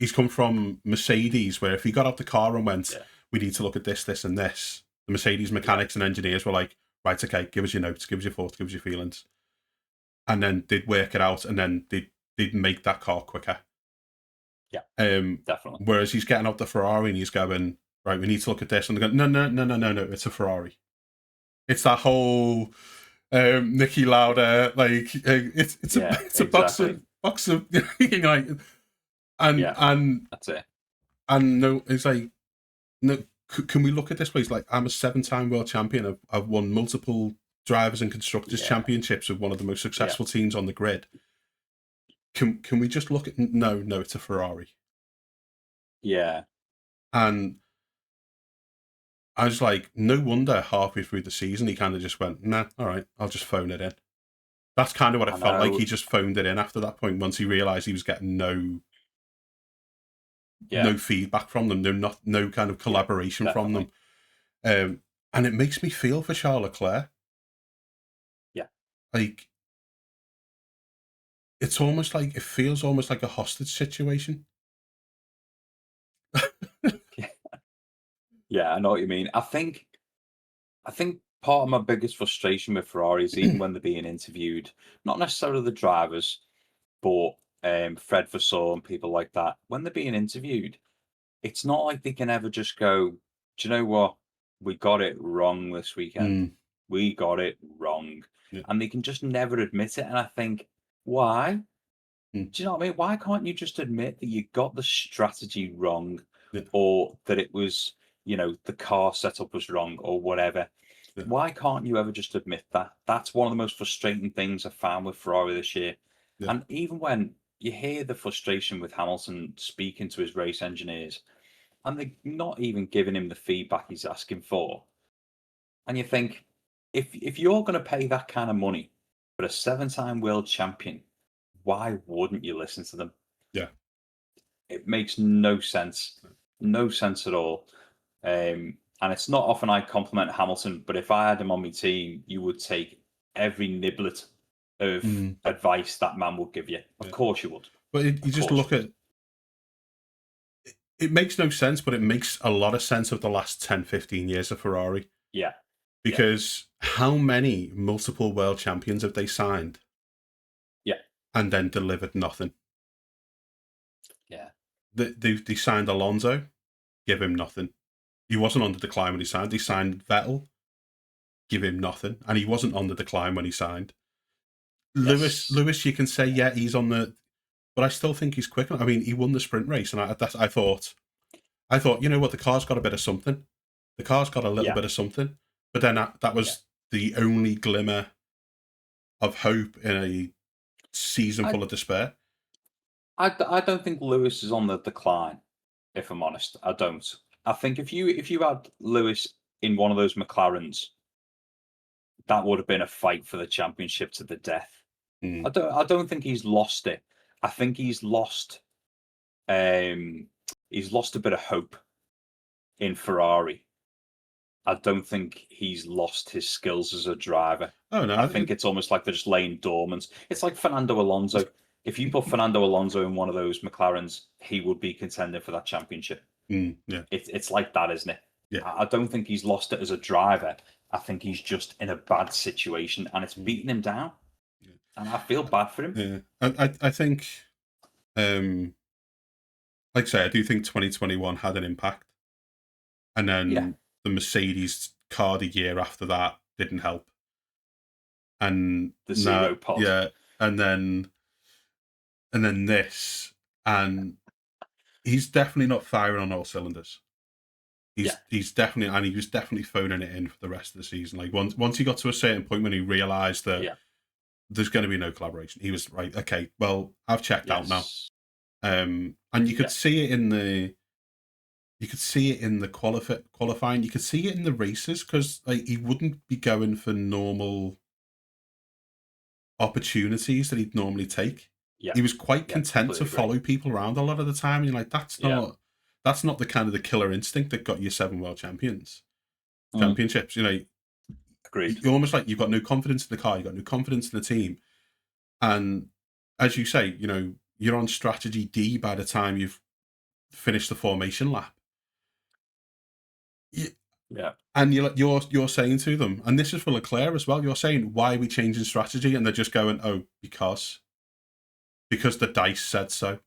Speaker 1: He's come from Mercedes, where if he got out the car and went, we need to look at this, this, and this, the Mercedes mechanics and engineers were like, right, okay, give us your notes, give us your thoughts, give us your feelings. And then they'd work it out, and then they'd make that car quicker.
Speaker 2: Yeah, definitely.
Speaker 1: Whereas he's getting out the Ferrari and he's going, right, we need to look at this. And they're going, no, it's a Ferrari. It's that whole Niki Lauda, like, it's a box of like, and
Speaker 2: that's it.
Speaker 1: And no, it's like, no, can we look at this place? Like, I'm a 7-time world champion. I've won multiple drivers and constructors championships with one of the most successful teams on the grid. Can we just look at? No, it's a Ferrari.
Speaker 2: Yeah.
Speaker 1: And I was like, no wonder halfway through the season he kind of just went, nah, all right, I'll just phone it in. That's kind of what it
Speaker 2: I
Speaker 1: felt like.
Speaker 2: know.
Speaker 1: He just phoned it in after that point once he realised he was getting no
Speaker 2: Yeah,
Speaker 1: feedback from them, no kind of
Speaker 2: yeah,
Speaker 1: collaboration from them.
Speaker 2: definitely.
Speaker 1: And it makes me feel for Charles Leclerc.
Speaker 2: Yeah.
Speaker 1: Like, it's almost like, it feels almost like a hostage situation.
Speaker 2: Yeah, I know what you mean. I think part of my biggest frustration with Ferrari is even when they're being interviewed, not necessarily the drivers, but Fred Vasseur and people like that, when they're being interviewed, it's not like they can ever just go, "Do you know what? We got it wrong this weekend.
Speaker 1: Mm,
Speaker 2: We got it wrong."
Speaker 1: yeah,
Speaker 2: And they can just never admit it. And I think, why?
Speaker 1: mm,
Speaker 2: Do you know what I mean? Why can't you just admit that you got the strategy wrong,
Speaker 1: yeah,
Speaker 2: or that it was, the car setup was wrong or whatever?
Speaker 1: yeah,
Speaker 2: Why can't you ever just admit that? That's one of the most frustrating things I found with Ferrari this year.
Speaker 1: yeah.
Speaker 2: And even when you hear the frustration with Hamilton speaking to his race engineers, and they're not even giving him the feedback he's asking for, and you think, if you're going to pay that kind of money for a seven-time world champion, why wouldn't you listen to them?
Speaker 1: Yeah.
Speaker 2: It makes no sense, no sense at all. And it's not often I compliment Hamilton, but if I had him on my team, you would take every niblet of
Speaker 1: Mm,
Speaker 2: advice that man would give you. Of
Speaker 1: yeah.
Speaker 2: course you would.
Speaker 1: But you
Speaker 2: Of
Speaker 1: just
Speaker 2: course
Speaker 1: look
Speaker 2: you would.
Speaker 1: at it, makes no sense, but it makes a lot of sense of the last 10, 15 years of Ferrari.
Speaker 2: Yeah. Yeah.
Speaker 1: Because how many multiple world champions have they signed
Speaker 2: Yeah.
Speaker 1: and then delivered nothing?
Speaker 2: Yeah.
Speaker 1: They signed Alonso, give him nothing. He wasn't on the decline when he signed. He signed Vettel, give him nothing, and he wasn't on the decline when he signed.
Speaker 2: Yes.
Speaker 1: Lewis, you can say yeah, he's on the, but I still think he's quick. I mean, he won the sprint race, and I thought, you know what, the car's got a bit of something. The car's got a little
Speaker 2: Yeah.
Speaker 1: bit of something, but then that
Speaker 2: Yeah.
Speaker 1: was the only glimmer of hope in a season
Speaker 2: I,
Speaker 1: full of despair.
Speaker 2: I don't think Lewis is on the decline, if I'm honest. I don't. I think if you had Lewis in one of those McLarens, that would have been a fight for the championship to the death.
Speaker 1: Mm.
Speaker 2: I don't think he's lost it. I think um he's lost a bit of hope in Ferrari. I don't think he's lost his skills as a driver.
Speaker 1: Oh no,
Speaker 2: I think it's almost like they're just laying dormant. It's like Fernando Alonso. If you put Fernando Alonso in one of those McLarens, he would be contending for that championship.
Speaker 1: yeah,
Speaker 2: It's like that, isn't it?
Speaker 1: yeah.
Speaker 2: I don't think he's lost it as a driver. I think he's just in a bad situation and it's
Speaker 1: Mm.
Speaker 2: beating him down.
Speaker 1: Yeah.
Speaker 2: And I feel bad for him.
Speaker 1: Yeah. I think, like I say, I do think 2021 had an impact, and
Speaker 2: Yeah.
Speaker 1: then the Mercedes car the year after that didn't help, and
Speaker 2: The
Speaker 1: now,
Speaker 2: zero pod.
Speaker 1: yeah, and then this, and he's definitely not firing on all cylinders.
Speaker 2: Yeah.
Speaker 1: He's definitely, and he was definitely phoning it in for the rest of the season. Like once he got to a certain point when he realised that
Speaker 2: Yeah.
Speaker 1: there's going to be no collaboration, he was right. Okay, well, I've checked out now.
Speaker 2: Yes.
Speaker 1: And you could
Speaker 2: Yeah.
Speaker 1: see it in the qualifying. You could see it in the races because like he wouldn't be going for normal opportunities that he'd normally take.
Speaker 2: Yeah.
Speaker 1: He was quite
Speaker 2: Yeah.
Speaker 1: content to
Speaker 2: Completely agree.
Speaker 1: follow people around a lot of the time. And you're like,
Speaker 2: Yeah.
Speaker 1: that's not the kind of the killer instinct that got you 7 world
Speaker 2: Mm.
Speaker 1: championships. You know,
Speaker 2: Agreed.
Speaker 1: you're almost like you've got no confidence in the car, you've got no confidence in the team, and as you say, you know, you're on strategy D by the time you've finished the formation lap.
Speaker 2: Yeah.
Speaker 1: And you're saying to them, and this is for Leclerc as well. You're saying, why are we changing strategy? And they're just going, oh, because the dice said so.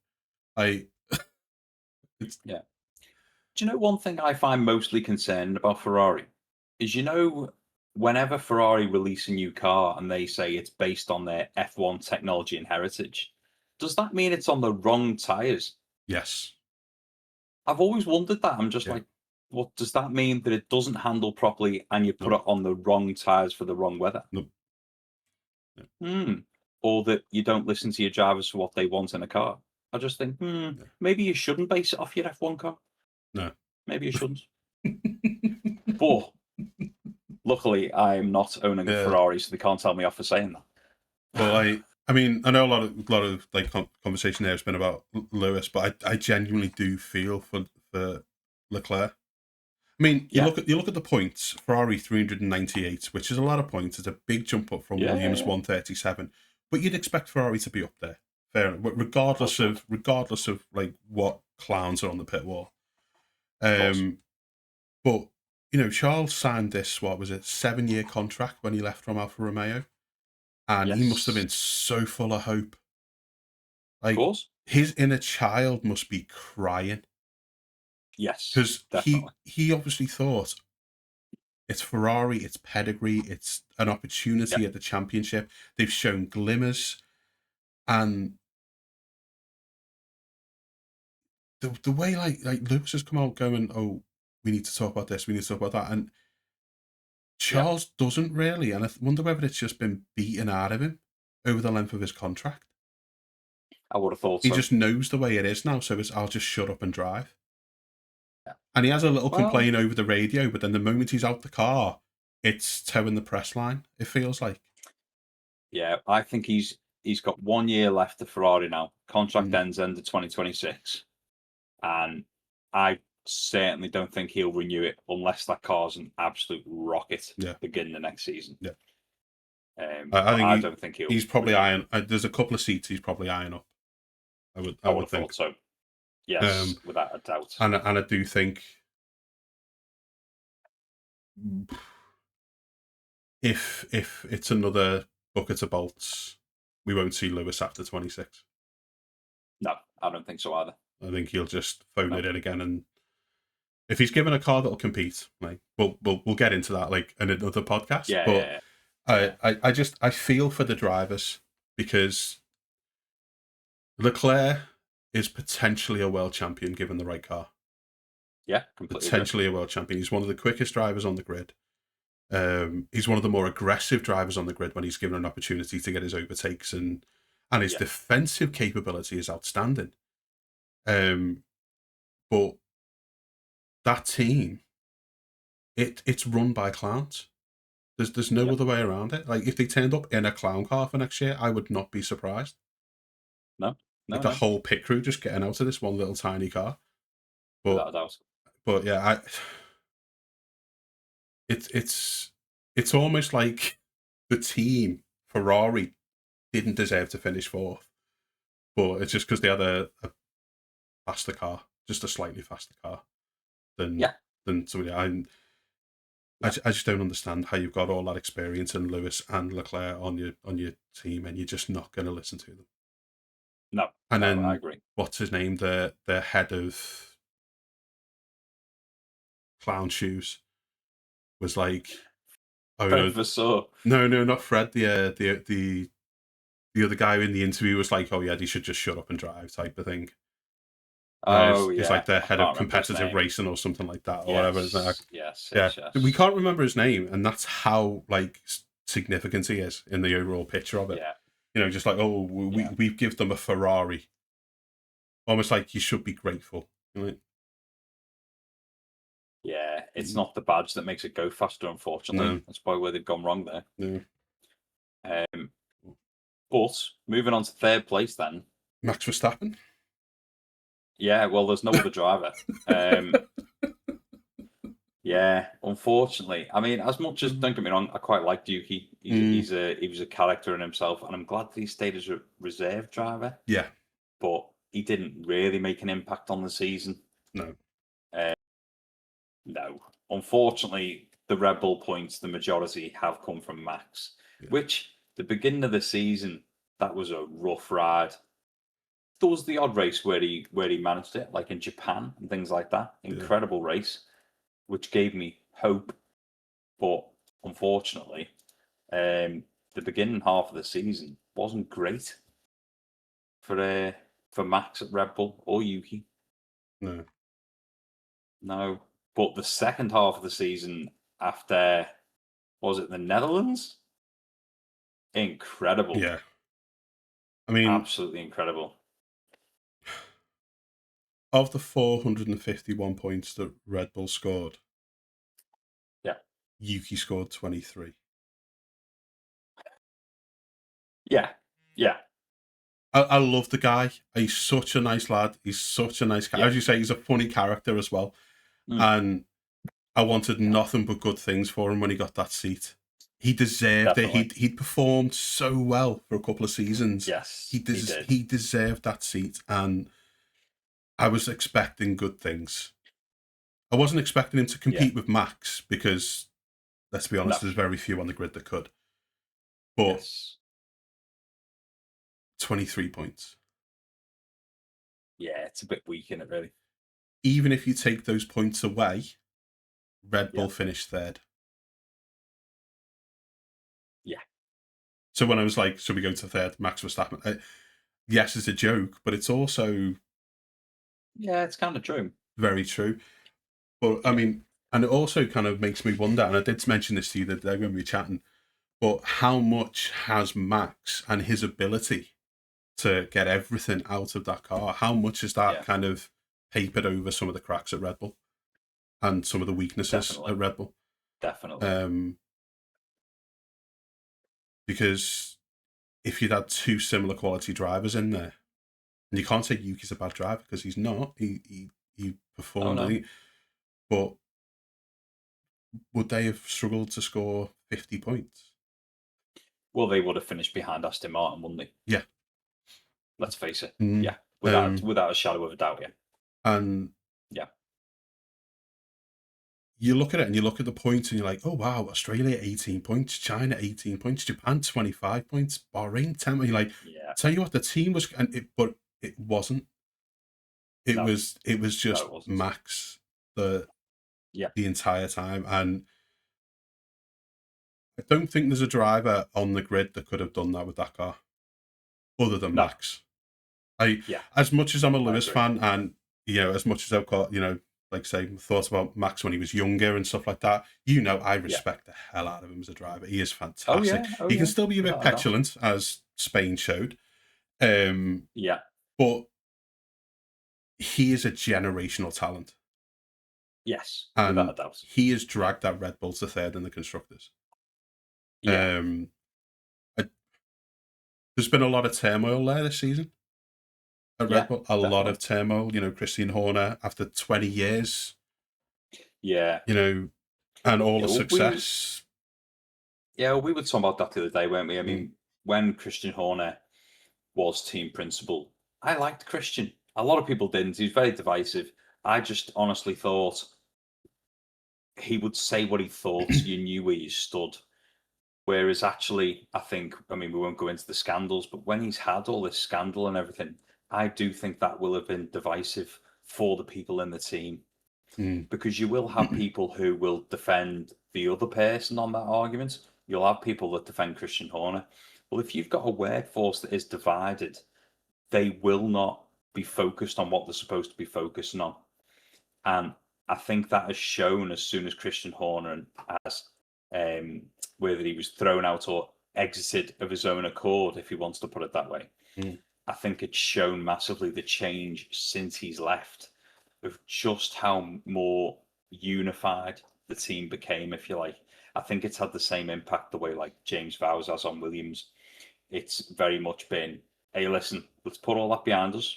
Speaker 1: It's,
Speaker 2: Yeah. Do you know one thing I find mostly concerning about Ferrari is, whenever Ferrari release a new car and they say it's based on their F1 technology and heritage, does that mean it's on the wrong tires?
Speaker 1: yes,
Speaker 2: I've always wondered that. I'm just
Speaker 1: yeah,
Speaker 2: like, what does that mean, that it doesn't handle properly and you put
Speaker 1: no,
Speaker 2: it on the wrong tires for the wrong weather?
Speaker 1: no, no,
Speaker 2: Hmm. Or that you don't listen to your drivers for what they want in a car? I just think,
Speaker 1: no,
Speaker 2: maybe you shouldn't base it off your F1 car.
Speaker 1: no.
Speaker 2: Maybe you shouldn't. But luckily, I'm not owning a
Speaker 1: Yeah,
Speaker 2: Ferrari, so they can't tell me off for saying that.
Speaker 1: But I mean, I know a lot of like conversation there has been about Lewis, but I genuinely do feel for Leclerc. I mean,
Speaker 2: Yeah,
Speaker 1: you look at the points. Ferrari 398, which is a lot of points. It's a big jump up from
Speaker 2: yeah, yeah,
Speaker 1: Williams
Speaker 2: yeah.
Speaker 1: 137. But you'd expect Ferrari to be up there, fair enough. But
Speaker 2: Of course, would.
Speaker 1: regardless of like what clowns are on the pit wall.
Speaker 2: Of course.
Speaker 1: But you know, Charles signed this, what was it, 7-year contract when he left from Alfa Romeo, and he must have
Speaker 2: Yes.
Speaker 1: been so full of hope.
Speaker 2: Of
Speaker 1: Like
Speaker 2: course.
Speaker 1: his inner child must be crying
Speaker 2: Yes.
Speaker 1: because
Speaker 2: Definitely.
Speaker 1: he obviously thought it's Ferrari, it's pedigree, it's an
Speaker 2: Yeah.
Speaker 1: opportunity at the championship. They've shown glimmers, and the way like Lewis has come out going, oh, we need to talk about this, we need to talk about that, and
Speaker 2: Yeah.
Speaker 1: Charles doesn't really, and I wonder whether it's just been beaten out of him over the length of his contract.
Speaker 2: I would have thought
Speaker 1: He
Speaker 2: so.
Speaker 1: just knows the way it is now, so it's I'll just shut up and drive.
Speaker 2: Yeah.
Speaker 1: And he has a little
Speaker 2: Well,
Speaker 1: complaint over the radio, but then the moment he's out the car, it's towing the press line. It feels like.
Speaker 2: yeah, I think he's got 1 year left at Ferrari now. Contract
Speaker 1: Mm,
Speaker 2: ends end of 2026, and I certainly don't think he'll renew it unless that car's an absolute rocket
Speaker 1: yeah,
Speaker 2: beginning the next season.
Speaker 1: yeah. I
Speaker 2: But
Speaker 1: think
Speaker 2: I don't think he'll
Speaker 1: he's probably
Speaker 2: renew it.
Speaker 1: eyeing. There's a couple of seats he's probably eyeing up.
Speaker 2: I
Speaker 1: I
Speaker 2: would
Speaker 1: would
Speaker 2: have
Speaker 1: think.
Speaker 2: thought so. Yes,
Speaker 1: Um,
Speaker 2: without a doubt.
Speaker 1: and I do think if it's another bucket of bolts, we won't see Lewis after 26.
Speaker 2: No, I don't think so either.
Speaker 1: I think he'll just phone
Speaker 2: No.
Speaker 1: it in again, and if he's given a car that'll compete, like we'll get into that like in another podcast.
Speaker 2: Yeah,
Speaker 1: But
Speaker 2: yeah, yeah.
Speaker 1: I feel for the drivers because Leclerc is potentially a world champion given the right car.
Speaker 2: Yeah, completely agree.
Speaker 1: Potentially a world champion. He's one of the quickest drivers on the grid. He's one of the more aggressive drivers on the grid when he's given an opportunity to get his overtakes, and his
Speaker 2: Yeah,
Speaker 1: defensive capability is outstanding. But that team, it's run by clowns. There's no
Speaker 2: yeah.
Speaker 1: other way around it. Like if they turned up in a clown car for next year, I would not be surprised.
Speaker 2: No,
Speaker 1: Like
Speaker 2: no,
Speaker 1: the
Speaker 2: no,
Speaker 1: whole pit crew just getting out of this one little tiny car. But
Speaker 2: without a doubt.
Speaker 1: yeah, it's it's almost like the team Ferrari didn't deserve to finish fourth, but it's just because they had a faster car, just a slightly faster car than
Speaker 2: Yeah,
Speaker 1: somebody.
Speaker 2: yeah.
Speaker 1: I just don't understand how you've got all that experience in Lewis and Leclerc on your team, and you're just not going to listen to them.
Speaker 2: No,
Speaker 1: And
Speaker 2: no, I
Speaker 1: then
Speaker 2: agree.
Speaker 1: what's his name? The head of clown shoes was like, oh
Speaker 2: Fred
Speaker 1: no,
Speaker 2: Vasseur.
Speaker 1: no, not Fred. The other guy in the interview was like, oh yeah, he should just shut up and drive type of thing.
Speaker 2: Oh
Speaker 1: He's
Speaker 2: yeah,
Speaker 1: like the
Speaker 2: I
Speaker 1: head of
Speaker 2: can't remember his
Speaker 1: competitive
Speaker 2: name.
Speaker 1: racing or something like that or whatever. It's like,
Speaker 2: Yes, yes,
Speaker 1: yeah,
Speaker 2: yes,
Speaker 1: we
Speaker 2: yes.
Speaker 1: can't remember his name, and that's how like significant he is in the overall picture of it.
Speaker 2: Yeah,
Speaker 1: You know, just like oh,
Speaker 2: yeah,
Speaker 1: we give them a Ferrari, almost like you should be grateful. You know,
Speaker 2: yeah. It's not the badge that makes it go faster, unfortunately.
Speaker 1: no,
Speaker 2: That's probably where they've gone wrong there.
Speaker 1: no.
Speaker 2: Um, but moving on to third place, then.
Speaker 1: Max Verstappen.
Speaker 2: Yeah, well, there's no other driver. Yeah, unfortunately. I mean, as much as don't get me wrong, I quite liked Yuki.
Speaker 1: Mm,
Speaker 2: He was a character in himself, and I'm glad that he stayed as a reserve driver.
Speaker 1: yeah,
Speaker 2: But he didn't really make an impact on the season.
Speaker 1: no,
Speaker 2: No, unfortunately, the Red Bull points, the majority have come from Max.
Speaker 1: yeah,
Speaker 2: Which the beginning of the season, that was a rough ride. There was the odd race where he managed it, like in Japan and things like that.
Speaker 1: yeah,
Speaker 2: Incredible race, which gave me hope. But unfortunately, the beginning half of the season wasn't great for Max at Red Bull or Yuki.
Speaker 1: no,
Speaker 2: No, but the second half of the season after was it the Netherlands? Incredible,
Speaker 1: yeah. I mean,
Speaker 2: absolutely incredible.
Speaker 1: of the 451 points that Red Bull scored,
Speaker 2: Yeah,
Speaker 1: Yuki scored 23.
Speaker 2: Yeah, yeah,
Speaker 1: I love the guy. He's such a nice lad. He's such a nice guy.
Speaker 2: yeah.
Speaker 1: As you say, he's a funny character as well.
Speaker 2: Mm,
Speaker 1: And I wanted nothing but good things for him when he got that seat. He deserved it.
Speaker 2: definitely.
Speaker 1: He'd performed so well for a couple of seasons.
Speaker 2: Yes, he did.
Speaker 1: He deserved that seat, and I was expecting good things. I wasn't expecting him to
Speaker 2: Yeah,
Speaker 1: compete with Max because, let's be
Speaker 2: no,
Speaker 1: honest, there's very few on the grid that could. But
Speaker 2: yes,
Speaker 1: 23 points.
Speaker 2: yeah. It's a bit weak, isn't it? Really?
Speaker 1: Even if you take those points away, Red
Speaker 2: Yeah,
Speaker 1: Bull finished third.
Speaker 2: yeah,
Speaker 1: So when I was like, should we go to third, Max Verstappen? Yes, it's a joke, but it's also
Speaker 2: yeah. It's kind of true.
Speaker 1: very true. But I
Speaker 2: Yeah,
Speaker 1: mean, and it also kind of makes me wonder, and I did mention this to you the other day when we were chatting, but how much has Max and his ability to get everything out of that car, how much has that
Speaker 2: yeah,
Speaker 1: kind of papered over some of the cracks at Red Bull and some of the weaknesses
Speaker 2: definitely,
Speaker 1: at Red Bull?
Speaker 2: definitely.
Speaker 1: Um, because if you'd had two similar quality drivers in there, and you can't say Yuki's a bad driver because he's not. He
Speaker 2: Oh
Speaker 1: performed,
Speaker 2: no.
Speaker 1: but would they have struggled to score 50 points?
Speaker 2: Well, they would have finished behind Aston Martin, wouldn't they?
Speaker 1: Yeah.
Speaker 2: Let's face it.
Speaker 1: Mm.
Speaker 2: Yeah, without a shadow of a doubt. Yeah,
Speaker 1: And
Speaker 2: yeah,
Speaker 1: you look at it and you look at the points and you're like, oh wow, Australia 18 points, China 18 points, Japan 25 points, Bahrain 10. And you're like,
Speaker 2: yeah.
Speaker 1: tell you what, the team was, but it wasn't.
Speaker 2: No,
Speaker 1: It was
Speaker 2: no,
Speaker 1: just
Speaker 2: it wasn't.
Speaker 1: Max the
Speaker 2: Yeah,
Speaker 1: the entire time. And I don't think there's a driver on the grid that could have done that with that car, other than
Speaker 2: no,
Speaker 1: Max. I,
Speaker 2: yeah.
Speaker 1: as much as I'm a
Speaker 2: I
Speaker 1: Lewis
Speaker 2: agree.
Speaker 1: fan, and as much as I've got, like say, thoughts about Max when he was younger and stuff like that, I
Speaker 2: Yeah.
Speaker 1: respect the hell out of him as a driver. He is
Speaker 2: Oh
Speaker 1: fantastic.
Speaker 2: yeah. Oh
Speaker 1: He can
Speaker 2: yeah.
Speaker 1: still be a bit
Speaker 2: Without a doubt.
Speaker 1: petulant, as Spain showed, um,
Speaker 2: Yeah.
Speaker 1: but he is a generational talent,
Speaker 2: Yes. Without a
Speaker 1: and
Speaker 2: doubt.
Speaker 1: he has dragged that Red Bull to third in the constructors.
Speaker 2: Yeah.
Speaker 1: Um, I, there's been a lot of turmoil there this season at Red
Speaker 2: Yeah.
Speaker 1: Bull. A lot
Speaker 2: Definitely.
Speaker 1: of turmoil. Christian Horner, after 20 years,
Speaker 2: Yeah.
Speaker 1: and all
Speaker 2: Yeah.
Speaker 1: the
Speaker 2: Well,
Speaker 1: success.
Speaker 2: we were talking about that the other day, weren't we? I
Speaker 1: Mm,
Speaker 2: mean, when Christian Horner was team principal, I liked Christian. A lot of people didn't. He was very divisive. I just honestly thought he would say what he thought. You knew where you stood. Whereas actually, I mean, we won't go into the scandals, but when he's had all this scandal and everything, I do think that will have been divisive for the people in the team
Speaker 1: mm,
Speaker 2: because you will have people who will defend the other person on that argument. You'll have people that defend Christian Horner. Well, if you've got a workforce that is divided, they will not be focused on what they're supposed to be focusing on. And I think that has shown as soon as Christian Horner has, um, whether he was thrown out or exited of his own accord, if he wants to put it that way.
Speaker 1: mm.
Speaker 2: I think it's shown massively the change since he's left of just how more unified the team became, if you like. I think it's had the same impact the way like James Vowes has on Williams. It's very much been, hey, listen, let's put all that behind us.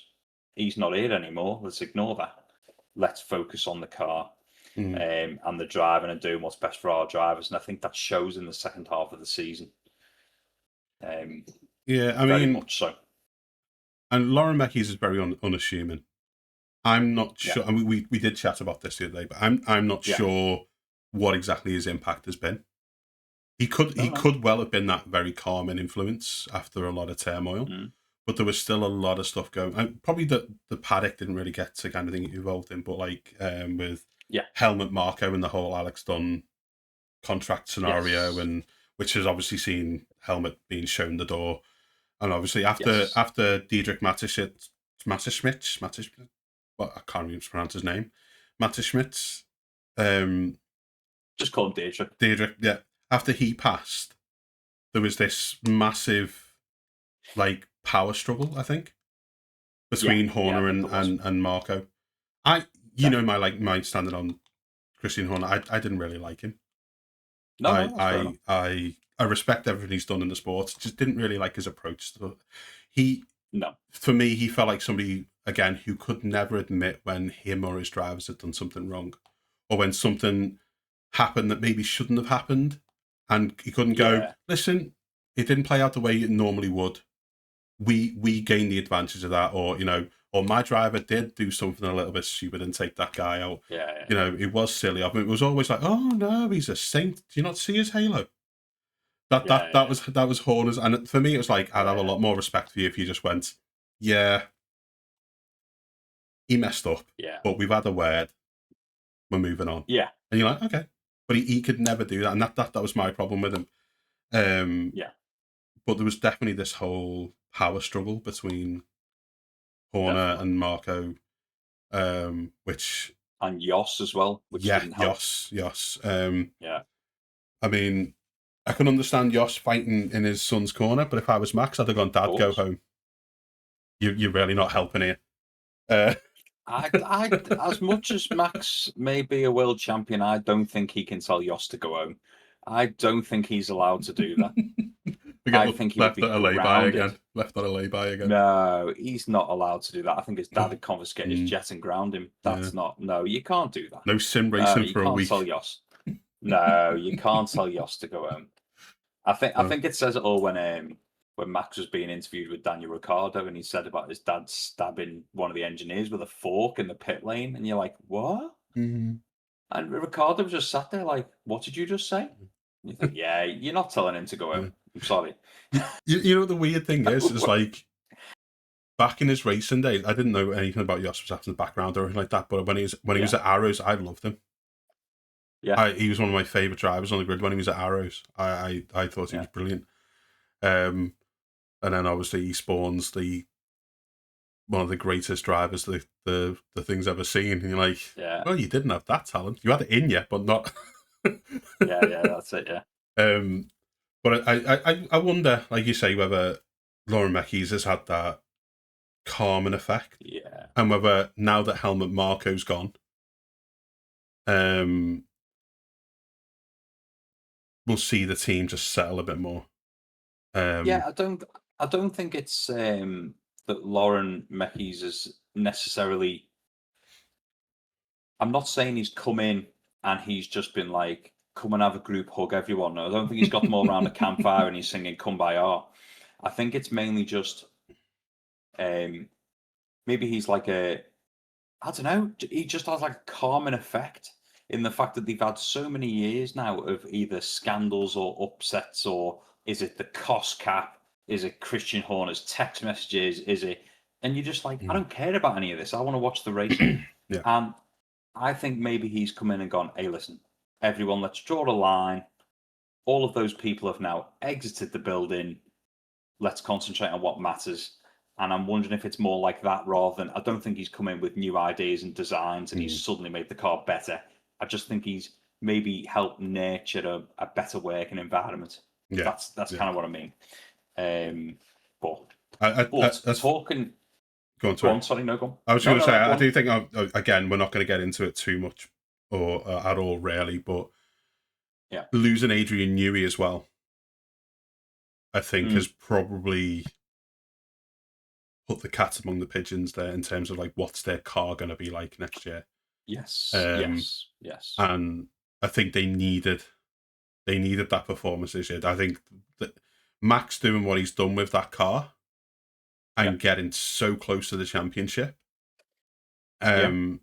Speaker 2: He's not here anymore. Let's ignore that. Let's focus on the car
Speaker 1: Mm.
Speaker 2: and the driving and doing what's best for our drivers. And I think that shows in the second half of the season. Um,
Speaker 1: Yeah, I
Speaker 2: very
Speaker 1: mean,
Speaker 2: much so.
Speaker 1: and Lauren Mackey's is very unassuming. I'm not
Speaker 2: Yeah.
Speaker 1: sure. I mean, we did chat about this the other day, but I'm not
Speaker 2: Yeah.
Speaker 1: sure what exactly his impact has been. He
Speaker 2: No, no.
Speaker 1: could well have been that very calming influence after a lot of turmoil,
Speaker 2: Mm.
Speaker 1: but there was still a lot of stuff going. And probably the paddock didn't really get to kind of thing involved in, but like with
Speaker 2: Yeah.
Speaker 1: Helmut Marko and the whole Alex Dunn contract scenario,
Speaker 2: Yes.
Speaker 1: and which has obviously seen Helmut being shown the door. And obviously
Speaker 2: Yes.
Speaker 1: after Diedrich Matterschmidt, well, I can't even pronounce his name, Matterschmidt,
Speaker 2: Just call him Deirdre.
Speaker 1: Diedrich, yeah. After he passed, there was this massive like power struggle, I think,
Speaker 2: Yeah.
Speaker 1: between
Speaker 2: Yeah, I
Speaker 1: Horner
Speaker 2: think there was.
Speaker 1: and Marco.
Speaker 2: Definitely.
Speaker 1: My standing on Christian Horner. I didn't really like him.
Speaker 2: No, no, that's fair enough.
Speaker 1: I respect everything he's done in the sport. Just didn't really like his approach.
Speaker 2: No.
Speaker 1: For me, he felt like somebody again who could never admit when him or his drivers had done something wrong, or when something happened that maybe shouldn't have happened, and he couldn't go, listen, it didn't play out the way it normally would. We gained the advantage of that, or or my driver did do something a little bit stupid and take that guy out. It was silly. I mean, it was always like, oh no, he's a saint. Do you not see his halo? That was Horner's, and for me, it was like I'd have a lot more respect for you if you just went, yeah, he messed up, but we've had a word, we're moving on, and you're like, okay, but he could never do that, and that was my problem with him. But there was definitely this whole power struggle between Horner and Marco, which
Speaker 2: and Jos as well, which didn't help.
Speaker 1: Jos. I mean, I can understand Jos fighting in his son's corner, but if I was Max, I'd have gone, Dad, go home. You're really not helping here.
Speaker 2: I as much as Max may be a world champion, I don't think he can tell Jos to go home. I don't think he's allowed to do that. I think he would be grounded.
Speaker 1: Left on a lay-by again.
Speaker 2: No, he's not allowed to do that. I think his dad would confiscate his jet and ground him. That's not. No, you can't do that.
Speaker 1: No sim racing for a week.
Speaker 2: You can't tell Jos. No, you can't tell Jos to go home. I think it says it all when Max was being interviewed with Daniel Ricciardo and he said about his dad stabbing one of the engineers with a fork in the pit lane, and you're like, what?
Speaker 1: Mm-hmm.
Speaker 2: And Ricciardo just sat there like, what did you just say? And you think, yeah, you're not telling him to go home. I'm sorry.
Speaker 1: You know the weird thing is like back in his racing days, I didn't know anything about Jos was after the background or anything like that. But when he was at Arrows, I loved him.
Speaker 2: Yeah,
Speaker 1: he was one of my favorite drivers on the grid when he was at Arrows. I thought he was brilliant. And then obviously he spawns one of the greatest drivers the thing's ever seen. And you're like, well, you didn't have that talent. You had it in you, but not.
Speaker 2: That's it. Yeah.
Speaker 1: But I wonder, like you say, whether Lauren Mekies has had that calming effect.
Speaker 2: Yeah.
Speaker 1: And whether now that Helmut Marko's gone, we'll see the team just settle a bit more.
Speaker 2: I don't think it's that Lauren Mekies is necessarily. I'm not saying he's come in and he's just been like, come and have a group hug, everyone. No, I don't think he's got them all around a campfire and he's singing Kumbaya. I think it's mainly just maybe he's like I don't know, he just has like a calming effect in the fact that they've had so many years now of either scandals or upsets, or is it the cost cap? Is it Christian Horner's text messages? Is it? And you're just like, I don't care about any of this. I want to watch the race. And I think maybe he's come in and gone, hey, listen, everyone, let's draw a line. All of those people have now exited the building. Let's concentrate on what matters. And I'm wondering if it's more like that rather than, I don't think he's come in with new ideas and designs and he's suddenly made the car better. I just think he's maybe helped nurture a better working environment. Yeah, that's kind of what I mean. Talking.
Speaker 1: Go on, sorry,
Speaker 2: no, go on.
Speaker 1: I was going to say, I do think, again, we're not going to get into it too much or at all, really, but losing Adrian Newey as well, I think, has probably put the cat among the pigeons there in terms of like what's their car going to be like next year.
Speaker 2: Yes. Yes.
Speaker 1: And I think they needed that performance this year. I think that Max doing what he's done with that car and getting so close to the championship has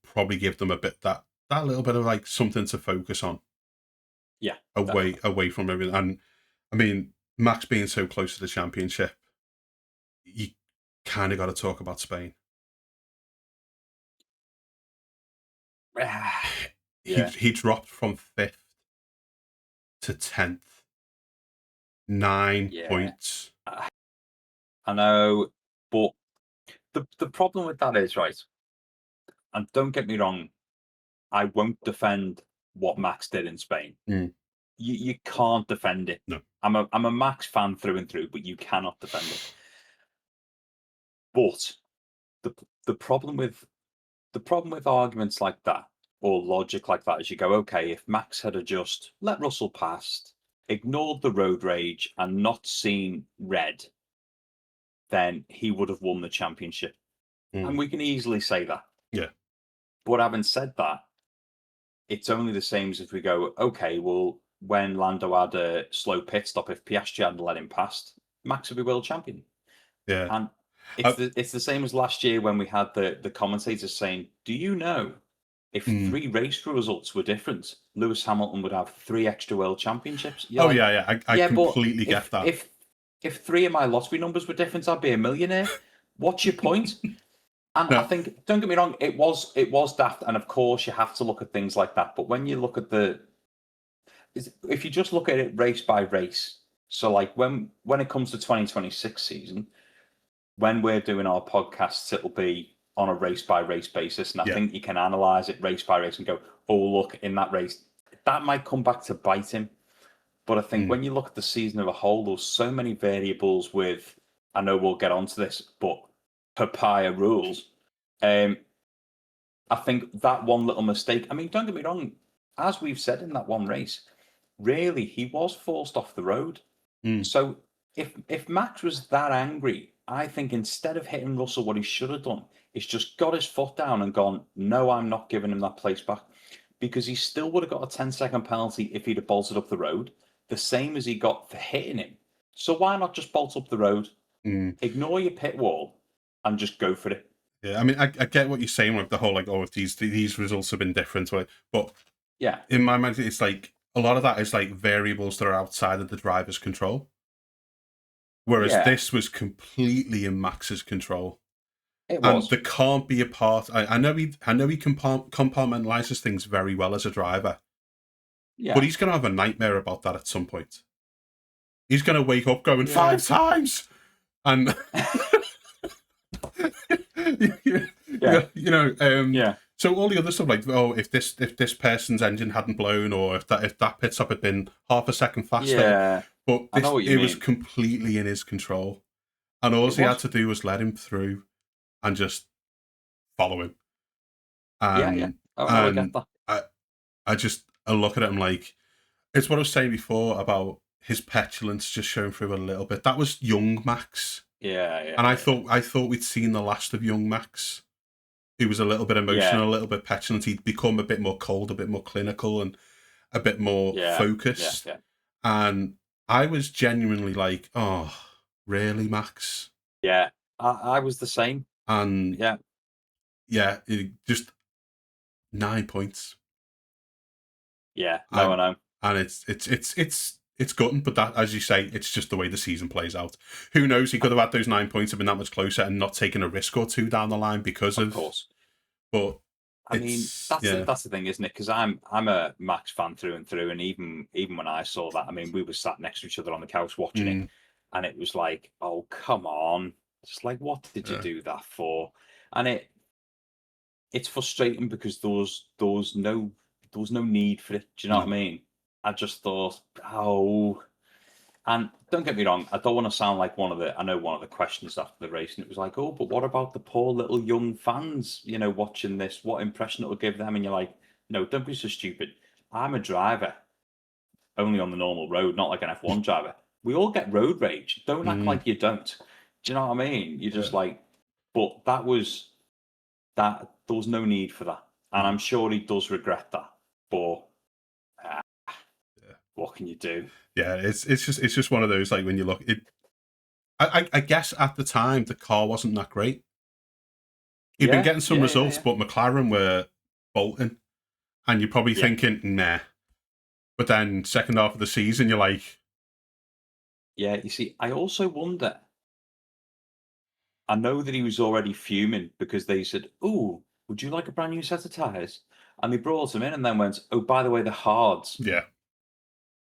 Speaker 1: probably given them a bit that little bit of like something to focus on.
Speaker 2: Yeah.
Speaker 1: Away from everything. And I mean, Max being so close to the championship, you kind of got to talk about Spain. He dropped from 5th to 10th. 9 points.
Speaker 2: I know, but the problem with that is, right, and don't get me wrong, I won't defend what Max did in Spain. You can't defend it.
Speaker 1: No.
Speaker 2: I'm a Max fan through and through, but you cannot defend it. But the problem with arguments like that or logic like that is you go, okay, if Max had just let Russell past, ignored the road rage, and not seen red, then he would have won the championship. And we can easily say that.
Speaker 1: Yeah.
Speaker 2: But having said that, it's only the same as if we go, okay, well, when Lando had a slow pit stop, if Piastri hadn't let him past, Max would be world champion.
Speaker 1: Yeah.
Speaker 2: And
Speaker 1: Uh,
Speaker 2: it's the same as last year when we had the commentators saying, do you know if 3 race results were different, Lewis Hamilton would have 3 extra world championships? You're like,
Speaker 1: yeah. I
Speaker 2: yeah, but
Speaker 1: completely get that.
Speaker 2: if 3 of my lottery numbers were different, I'd be a millionaire. What's your point? And
Speaker 1: No.
Speaker 2: I think, don't get me wrong, it was daft, and of course you have to look at things like that. But when you look at if you just look at it race by race, so like when it comes to 2026 season, when we're doing our podcasts, it'll be on a race by race basis, and I think you can analyze it race by race and go, oh look, in that race, that might come back to bite him. But I think when you look at the season as a whole, there's so many variables with. I know we'll get onto this, but papaya rules. I think that one little mistake. I mean, don't get me wrong. As we've said in that one race, really he was forced off the road. So if Max was that angry, I think instead of hitting Russell, what he should have done is just got his foot down and gone, no, I'm not giving him that place back, because he still would have got a 10-second penalty if he'd have bolted up the road, the same as he got for hitting him. So why not just bolt up the road, ignore your pit wall, and just go for it?
Speaker 1: Yeah, I mean, I get what you're saying with the whole like, oh, if these results have been different, but
Speaker 2: yeah,
Speaker 1: in my mind, it's like a lot of that is like variables that are outside of the driver's control. Whereas this was completely in Max's control.
Speaker 2: It was.
Speaker 1: And there can't be a part. I know he compartmentalizes things very well as a driver.
Speaker 2: Yeah.
Speaker 1: But he's going to have a nightmare about that at some point. He's going to wake up going 5 times, and So all the other stuff like, oh, if this person's engine hadn't blown, or if that pit stop had been half a second faster, but it was completely in his control, and all he had to do was let him through and just follow him. And,
Speaker 2: I get that.
Speaker 1: I look at it, I'm like, it's what I was saying before about his petulance just showing through a little bit. That was young Max. And I thought we'd seen the last of young Max. He was a little bit emotional, a little bit petulant. He'd become a bit more cold, a bit more clinical, and a bit more focused. And I was genuinely like, oh, really, Max?
Speaker 2: Yeah, I was the same.
Speaker 1: And just 9 points.
Speaker 2: Yeah, I know.
Speaker 1: And it's gutting, but that, as you say, it's just the way the season plays out. Who knows? He could have had those 9 points, have been that much closer, and not taken a risk or two down the line because of
Speaker 2: course.
Speaker 1: But
Speaker 2: I mean, that's the thing, isn't it? Because I'm a Max fan through and through, and even when I saw that, I mean, we were sat next to each other on the couch watching it, and it was like, oh, come on, just like, what did you do that for? And it's frustrating because there was no need for it. Do you know what I mean? I just thought, oh. And don't get me wrong, I don't want to sound like one of the questions after the race, and it was like, oh, but what about the poor little young fans, watching this? What impression it will give them? And you're like, no, don't be so stupid. I'm a driver, only on the normal road, not like an F1 driver. We all get road rage. Don't act like you don't. Do you know what I mean? You're just like, but there was no need for that. And I'm sure he does regret that. But what can you do?
Speaker 1: Yeah, it's just one of those, like, when you look it. I guess at the time the car wasn't that great. He'd been getting some results, but McLaren were bolting, and you're probably thinking, nah. But then second half of the season, you're like,
Speaker 2: yeah. You see, I also wonder. I know that he was already fuming because they said, "Oh, would you like a brand new set of tires?" And they brought him in, and then went, "Oh, by the way, the hards."
Speaker 1: Yeah.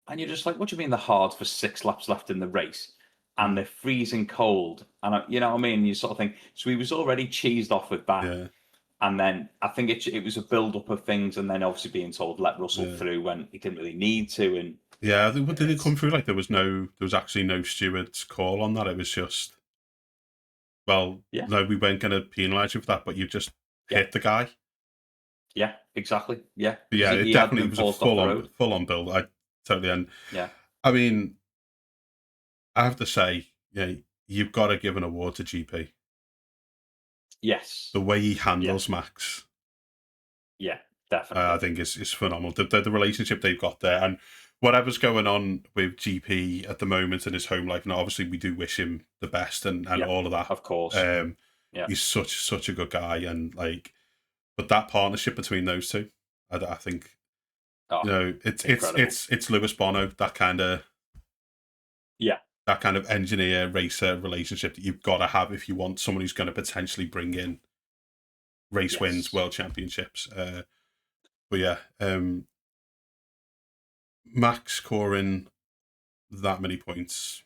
Speaker 2: And you're just like, what do you mean the hards for 6 laps left in the race? And they're freezing cold. And you know what I mean? You sort of think, so he was already cheesed off with that.
Speaker 1: Yeah.
Speaker 2: And then I think it was a build-up of things, and then obviously being told, let Russell through when he didn't really need to. And
Speaker 1: yeah, did it come through like there was actually no steward's call on that? It was just, well, no, we weren't going to penalise you for that, but you just hit the guy.
Speaker 2: Yeah, exactly. Yeah,
Speaker 1: But
Speaker 2: because
Speaker 1: yeah,
Speaker 2: he
Speaker 1: it
Speaker 2: had
Speaker 1: definitely
Speaker 2: been
Speaker 1: was a
Speaker 2: forced off the road.
Speaker 1: full on build. I totally, and
Speaker 2: Yeah.
Speaker 1: I mean, I have to say, yeah, you've got to give an award to GP.
Speaker 2: Yes.
Speaker 1: The way he
Speaker 2: Yeah.
Speaker 1: handles Max,
Speaker 2: Yeah.
Speaker 1: I
Speaker 2: Definitely.
Speaker 1: think is phenomenal. The relationship they've got there, and whatever's going on with GP at the moment in his home life. Now, obviously, we do wish him the best and
Speaker 2: Yeah.
Speaker 1: all of that.
Speaker 2: Of course. Yeah.
Speaker 1: He's such a good guy, and like, but that partnership between those two, I think,
Speaker 2: Oh, incredible.
Speaker 1: it's Lewis Bono,
Speaker 2: Yeah.
Speaker 1: that kind of engineer racer relationship that you've got to have if you want someone who's going to potentially bring in race wins,
Speaker 2: Yes.
Speaker 1: world championships. But yeah, Max scoring that many points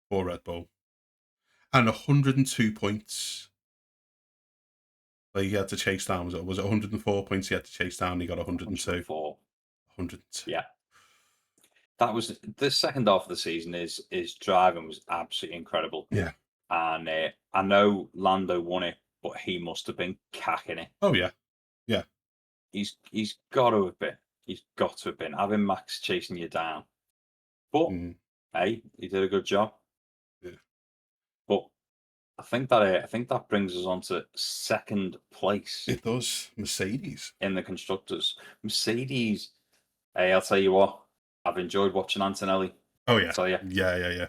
Speaker 1: for Red Bull and 102 points. Like he had to chase down. Was it 104 points he had to chase down? He got 102.
Speaker 2: 104.
Speaker 1: 102.
Speaker 2: Yeah. That was the second half of the season. His driving was absolutely incredible,
Speaker 1: Yeah.
Speaker 2: and I know Lando won it, but he must have been cacking it.
Speaker 1: Oh yeah. Yeah.
Speaker 2: He's got to have been. He's got to have been having Max chasing you down. But
Speaker 1: Mm,
Speaker 2: hey, he did a good job.
Speaker 1: yeah.
Speaker 2: But I think that brings us on to second place
Speaker 1: It does. Mercedes.
Speaker 2: in the constructors. Mercedes. Hey, I'll tell you what. I've enjoyed watching Antonelli.
Speaker 1: Oh yeah.
Speaker 2: Tell you.
Speaker 1: Yeah.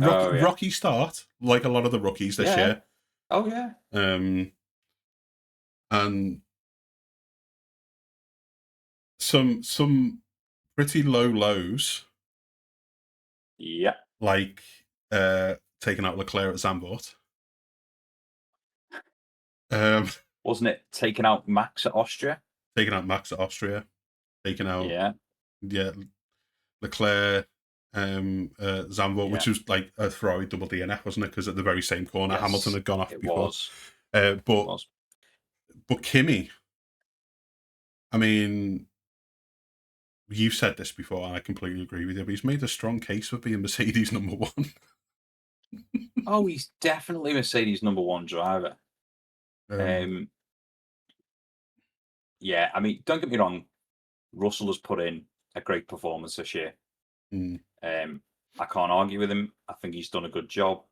Speaker 2: Oh yeah.
Speaker 1: Rocky start, like a lot of the rookies this
Speaker 2: Yeah.
Speaker 1: year.
Speaker 2: Oh yeah.
Speaker 1: And some pretty low lows,
Speaker 2: Yeah.
Speaker 1: like taking out Leclerc at Zandvoort.
Speaker 2: Wasn't it taking out Max at Austria?
Speaker 1: Taking out Max at Austria, taking out
Speaker 2: Yeah.
Speaker 1: Leclerc, Zandvoort,
Speaker 2: Yeah.
Speaker 1: which was like a Ferrari double DNF, wasn't it? Because at the very same corner, Hamilton
Speaker 2: Yes.
Speaker 1: had gone off
Speaker 2: It
Speaker 1: before.
Speaker 2: was.
Speaker 1: But
Speaker 2: It was.
Speaker 1: Kimi, I mean, you've said this before, and I completely agree with you. But he's made a strong case for being Mercedes number one.
Speaker 2: Oh, he's definitely Mercedes number one driver.
Speaker 1: Um,
Speaker 2: Yeah, I mean, don't get me wrong, Russell has put in a great performance this year.
Speaker 1: mm,
Speaker 2: I can't argue with him. I think he's done a good job.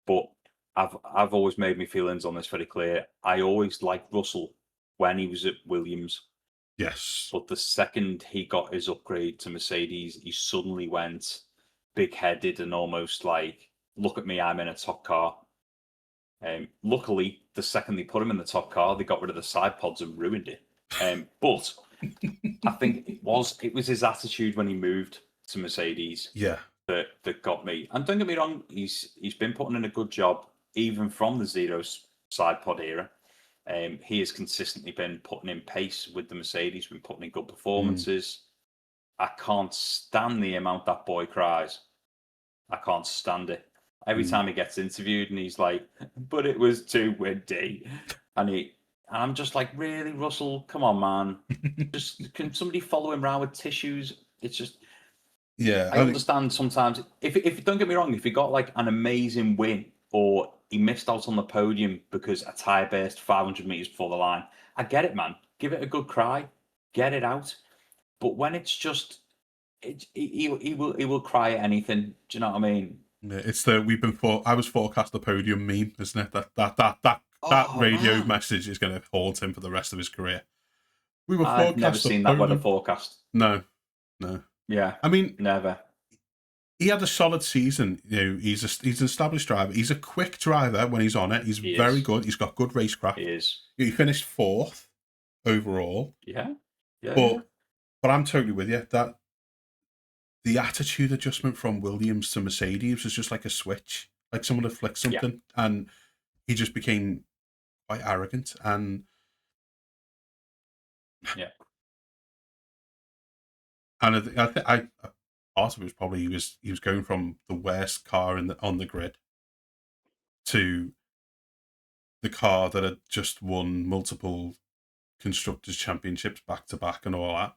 Speaker 2: But I've always made my feelings on this very clear. I always liked Russell when he was at Williams,
Speaker 1: yes.
Speaker 2: but the second he got his upgrade to Mercedes, he suddenly went big-headed and almost like, "Look at me, I'm in a top car." Luckily, the second they put him in the top car, they got rid of the side pods and ruined it. But I think it was his attitude when he moved to Mercedes
Speaker 1: Yeah.
Speaker 2: that got me. And don't get me wrong, he's been putting in a good job even from the zero side pod era. He has consistently been putting in pace with the Mercedes, been putting in good performances. I can't stand the amount that boy cries. I can't stand it. Every time he gets interviewed and he's like, "But it was too windy," and I'm just like, "Really, Russell? Come on, man! Just can somebody follow him around with tissues?" It's just
Speaker 1: Yeah.
Speaker 2: I understand sometimes if don't get me wrong, if he got like an amazing win or he missed out on the podium because a tire burst 500 meters before the line, I get it, man. Give it a good cry, get it out. But when it's just, he will cry at anything. Do you know what I mean?
Speaker 1: Yeah, it's the I was forecast the podium meme, isn't it? That
Speaker 2: Oh
Speaker 1: radio
Speaker 2: man,
Speaker 1: message is going to haunt him for the rest of his career. We were
Speaker 2: I've never
Speaker 1: forecast the
Speaker 2: seen that weather
Speaker 1: podium.
Speaker 2: forecast.
Speaker 1: No.
Speaker 2: Yeah,
Speaker 1: I mean,
Speaker 2: never.
Speaker 1: he had a solid season. You know, he's an established driver. He's a quick driver when he's on it. He's
Speaker 2: He
Speaker 1: very
Speaker 2: is.
Speaker 1: good. He's got good racecraft.
Speaker 2: He is.
Speaker 1: He finished fourth overall.
Speaker 2: Yeah, yeah, yeah.
Speaker 1: But I'm totally with you that the attitude adjustment from Williams to Mercedes was just like a switch. Like someone had flicked something, and he just became quite arrogant. And
Speaker 2: Yeah.
Speaker 1: and I part of it was probably he was going from the worst car on the grid to the car that had just won multiple constructors championships back to back and all that,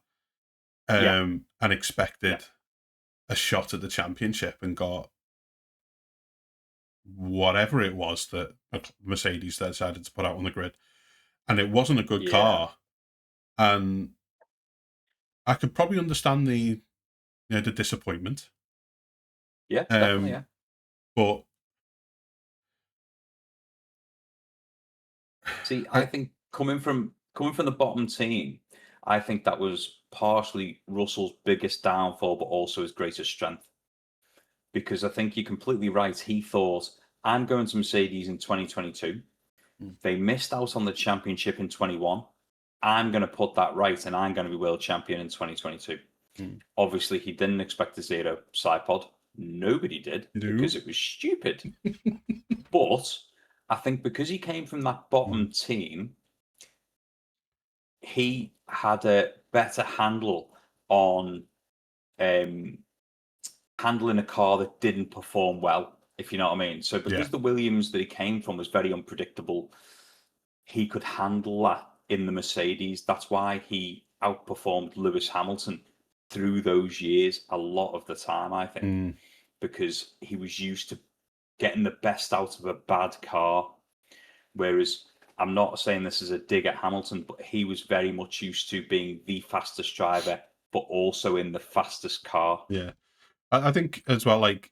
Speaker 1: and expected a shot at the championship and got whatever it was that Mercedes decided to put out on the grid. and it wasn't a good car. And I could probably understand the disappointment.
Speaker 2: Yeah, definitely. Yeah.
Speaker 1: But
Speaker 2: See, I think coming from the bottom team, I think that was partially Russell's biggest downfall, but also his greatest strength. Because I think you're completely right. He thought, I'm going to Mercedes in 2022. They missed out on the championship in 21. I'm going to put that right, and I'm going to be world champion in 2022. Obviously, he didn't expect a zero side pod. Nobody did, because it was stupid. But I think because he came from that bottom team, he had a better handle on handling a car that didn't perform well, if you know what I mean. So because the Williams that he came from was very unpredictable, he could handle that in the Mercedes. That's why he outperformed Lewis Hamilton through those years a lot of the time, I think, because he was used to getting the best out of a bad car. Whereas I'm not saying this is a dig at Hamilton, but he was very much used to being the fastest driver, but also in the fastest car.
Speaker 1: Yeah. I think as well, like,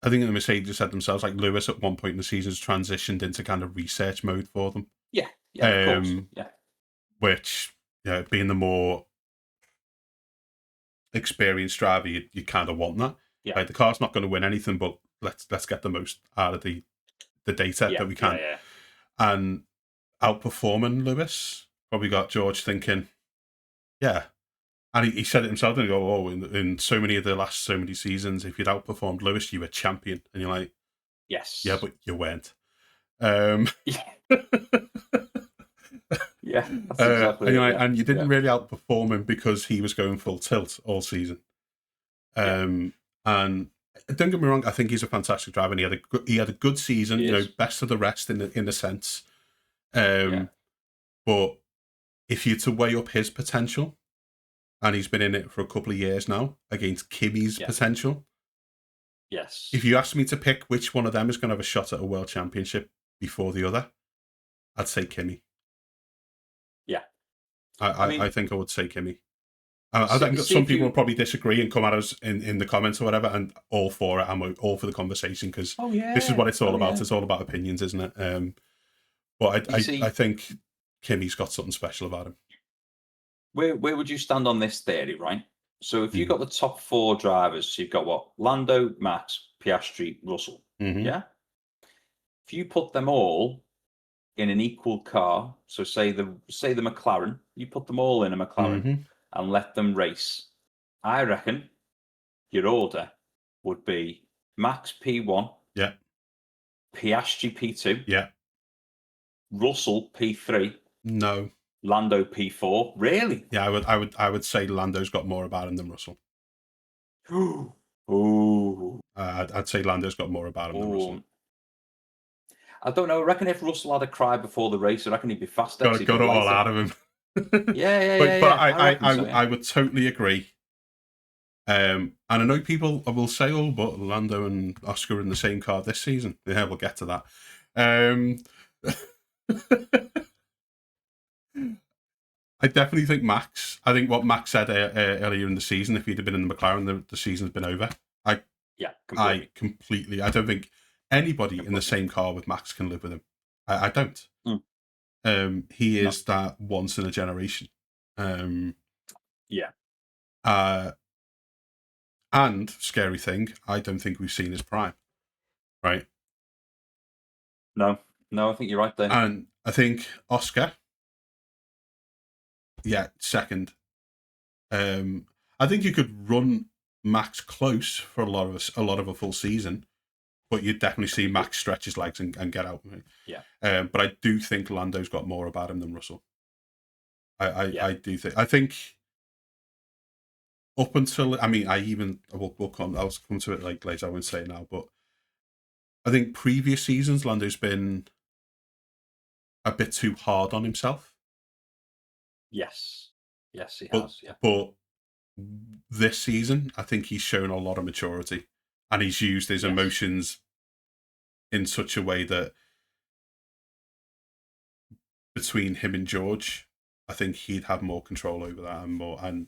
Speaker 1: I think the Mercedes said themselves, like, Lewis at one point in the season has transitioned into kind of research mode for them.
Speaker 2: Yeah, of course. Yeah.
Speaker 1: Which, being the more experienced driver, you kind of want that.
Speaker 2: Yeah.
Speaker 1: Like, the car's not going to win anything, but let's get the most out of the data that we can.
Speaker 2: Yeah.
Speaker 1: And outperforming Lewis probably got George thinking, yeah. And he said it himself, and he go, oh, in so many of the last so many seasons, if you'd outperformed Lewis, you were champion. And you're like,
Speaker 2: yes.
Speaker 1: Yeah, but you weren't.
Speaker 2: Yeah. Yeah, that's exactly it.
Speaker 1: And you didn't really outperform him because he was going full tilt all season. And don't get me wrong, I think he's a fantastic driver, and he had a good season. Best of the rest in a sense. But if you're to weigh up his potential, and he's been in it for a couple of years now against Kimi's potential.
Speaker 2: Yes.
Speaker 1: If you ask me to pick which one of them is going to have a shot at a world championship before the other, I'd say Kimi.
Speaker 2: Yeah.
Speaker 1: I think I would say Kimi. I think some people will probably disagree and come at us in the comments or whatever, and all for it. I'm all for the conversation, because this is what it's all about. Yeah. It's all about opinions, isn't it? But I think Kimi's got something special about him.
Speaker 2: Where would you stand on this theory, right? So if you've got the top four drivers, so you've got what? Lando, Max, Piastri, Russell. Yeah? If you put them all in an equal car, so say the McLaren, you put them all in a McLaren and let them race, I reckon your order would be Max P1.
Speaker 1: Yeah.
Speaker 2: Piastri P2.
Speaker 1: Yeah.
Speaker 2: Russell P3.
Speaker 1: No.
Speaker 2: Lando P4. Really?
Speaker 1: Yeah, I would say Lando's got more about him than Russell.
Speaker 2: Ooh.
Speaker 1: I'd say Lando's got more about him than Russell.
Speaker 2: I don't know. I reckon if Russell had a cry before the race, I reckon he'd be faster.
Speaker 1: Got it all out of him.
Speaker 2: Yeah.
Speaker 1: I would totally agree. And I know people will say, "Oh, but Lando and Oscar are in the same car this season." Yeah, we'll get to that. I definitely think Max. I think what Max said earlier in the season, if he'd have been in the McLaren, the season's been over. Completely. I don't think anybody in the same car with Max can live with him. I don't. He is that once in a generation. And scary thing, I don't think we've seen his prime. Right?
Speaker 2: No, I think you're right there.
Speaker 1: And I think Oscar. Yeah, second. I think you could run Max close for a lot of a full season, but you'd definitely see Max stretch his legs and get out.
Speaker 2: Yeah.
Speaker 1: But I do think Lando's got more about him than Russell. I do think. I think up until we'll come. I'll come to it like later. I won't say it now, but I think previous seasons Lando's been a bit too hard on himself.
Speaker 2: Yes, he has. Yeah.
Speaker 1: But this season, I think he's shown a lot of maturity, and he's used his emotions in such a way that between him and George, I think he'd have more control over that and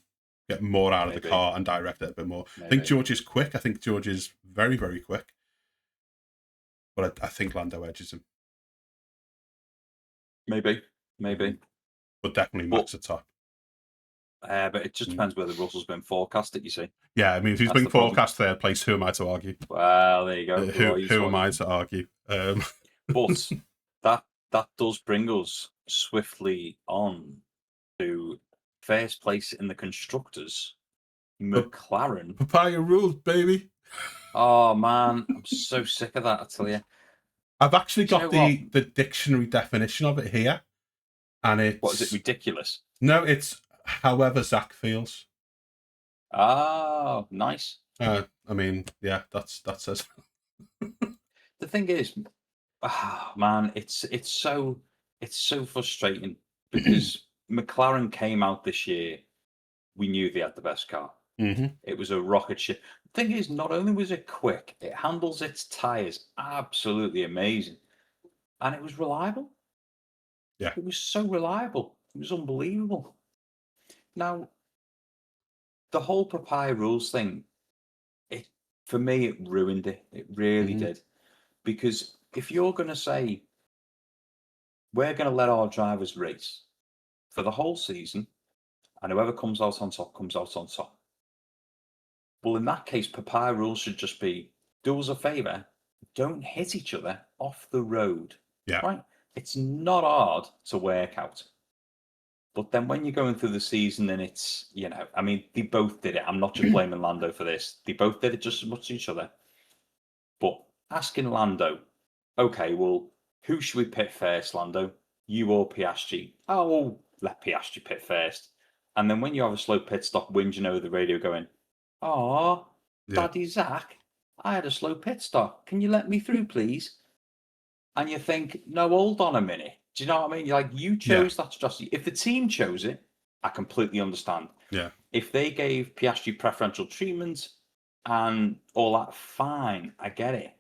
Speaker 1: get more out of the car and direct it a bit more. I think George is quick. I think George is very, very quick. But I think Lando edges him.
Speaker 2: Maybe.
Speaker 1: But definitely Max at top.
Speaker 2: But it just depends whether Russell's been forecasted, you see.
Speaker 1: Yeah, I mean, if he's been forecast third place, who am I to argue?
Speaker 2: Well, there you go.
Speaker 1: Who am I to argue?
Speaker 2: But that does bring us swiftly on to first place in the constructors, McLaren.
Speaker 1: Papaya rules, baby.
Speaker 2: Oh man, I'm so sick of that, I tell you.
Speaker 1: I've actually got the dictionary definition of it here. And it's...
Speaker 2: What is it, ridiculous?
Speaker 1: No, it's however Zach feels.
Speaker 2: Oh, nice.
Speaker 1: I mean, yeah, that's it.
Speaker 2: The thing is, man, it's so frustrating because McLaren came out this year. We knew they had the best car.
Speaker 1: Mm-hmm.
Speaker 2: It was a rocket ship. The thing is, not only was it quick, it handles its tires absolutely amazing, and it was reliable.
Speaker 1: Yeah,
Speaker 2: it was so reliable. It was unbelievable. Now, the whole Papaya rules thing, for me, it ruined it. It really did. Because if you're going to say, we're going to let our drivers race for the whole season, and whoever comes out on top comes out on top. Well, in that case, Papaya rules should just be, do us a favour, don't hit each other off the road.
Speaker 1: Yeah.
Speaker 2: Right? It's not hard to work out. But then when you're going through the season and it's, I mean, they both did it. I'm not just blaming Lando for this. They both did it just as much to each other. But asking Lando, okay, well, who should we pit first, Lando? You or Piastri? Oh, let Piastri pit first. And then when you have a slow pit stop, whinging over the radio going, oh, Daddy Zach, I had a slow pit stop. Can you let me through, please? And you think, no, hold on a minute. Do you know what I mean? You're like, you chose that strategy. If the team chose it, I completely understand.
Speaker 1: Yeah.
Speaker 2: If they gave Piastri preferential treatment and all that, fine, I get it.